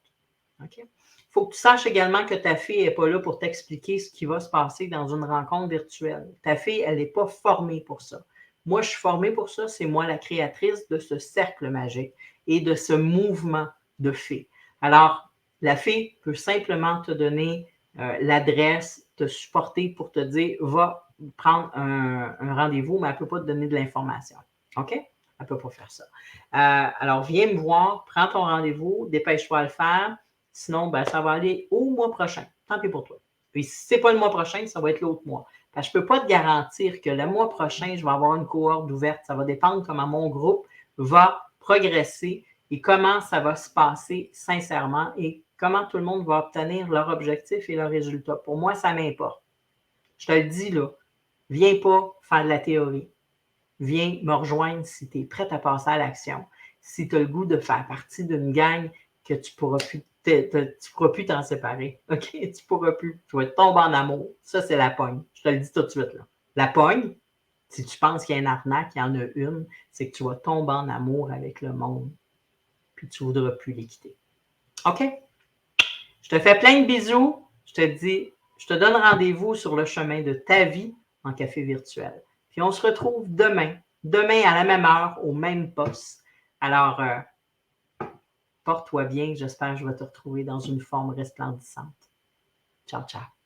OK? Il faut que tu saches également que ta fille n'est pas là pour t'expliquer ce qui va se passer dans une rencontre virtuelle. Ta fille, elle n'est pas formée pour ça. Moi, je suis formée pour ça. C'est moi la créatrice de ce cercle magique et de ce mouvement de fée. Alors, la fée peut simplement te donner l'adresse, te supporter pour te dire « Va prendre un rendez-vous », mais elle ne peut pas te donner de l'information. OK? Elle ne peut pas faire ça. Alors, viens me voir, prends ton rendez-vous, dépêche-toi à le faire. Sinon, ben, ça va aller au mois prochain. Tant pis pour toi. Puis si ce n'est pas le mois prochain, ça va être l'autre mois. Parce que je ne peux pas te garantir que le mois prochain, je vais avoir une cohorte ouverte. Ça va dépendre comment mon groupe va progresser et comment ça va se passer sincèrement et comment tout le monde va obtenir leur objectif et leur résultat. Pour moi, ça m'importe. Je te le dis là, viens pas faire de la théorie. Viens me rejoindre si tu es prête à passer à l'action. Si tu as le goût de faire partie d'une gang que tu ne pourras plus t'en séparer. OK? Tu ne pourras plus. Tu vas tomber en amour. Ça, c'est la pogne. Je te le dis tout de suite. Là. La pogne, si tu penses qu'il y a une arnaque, il y en a une, c'est que tu vas tomber en amour avec le monde. Puis tu ne voudras plus les quitter. OK? Je te fais plein de bisous. Je te dis, je te donne rendez-vous sur le chemin de ta vie en café virtuel. Puis on se retrouve demain à la même heure, au même poste. Alors, porte-toi bien. J'espère que je vais te retrouver dans une forme resplendissante. Ciao, ciao.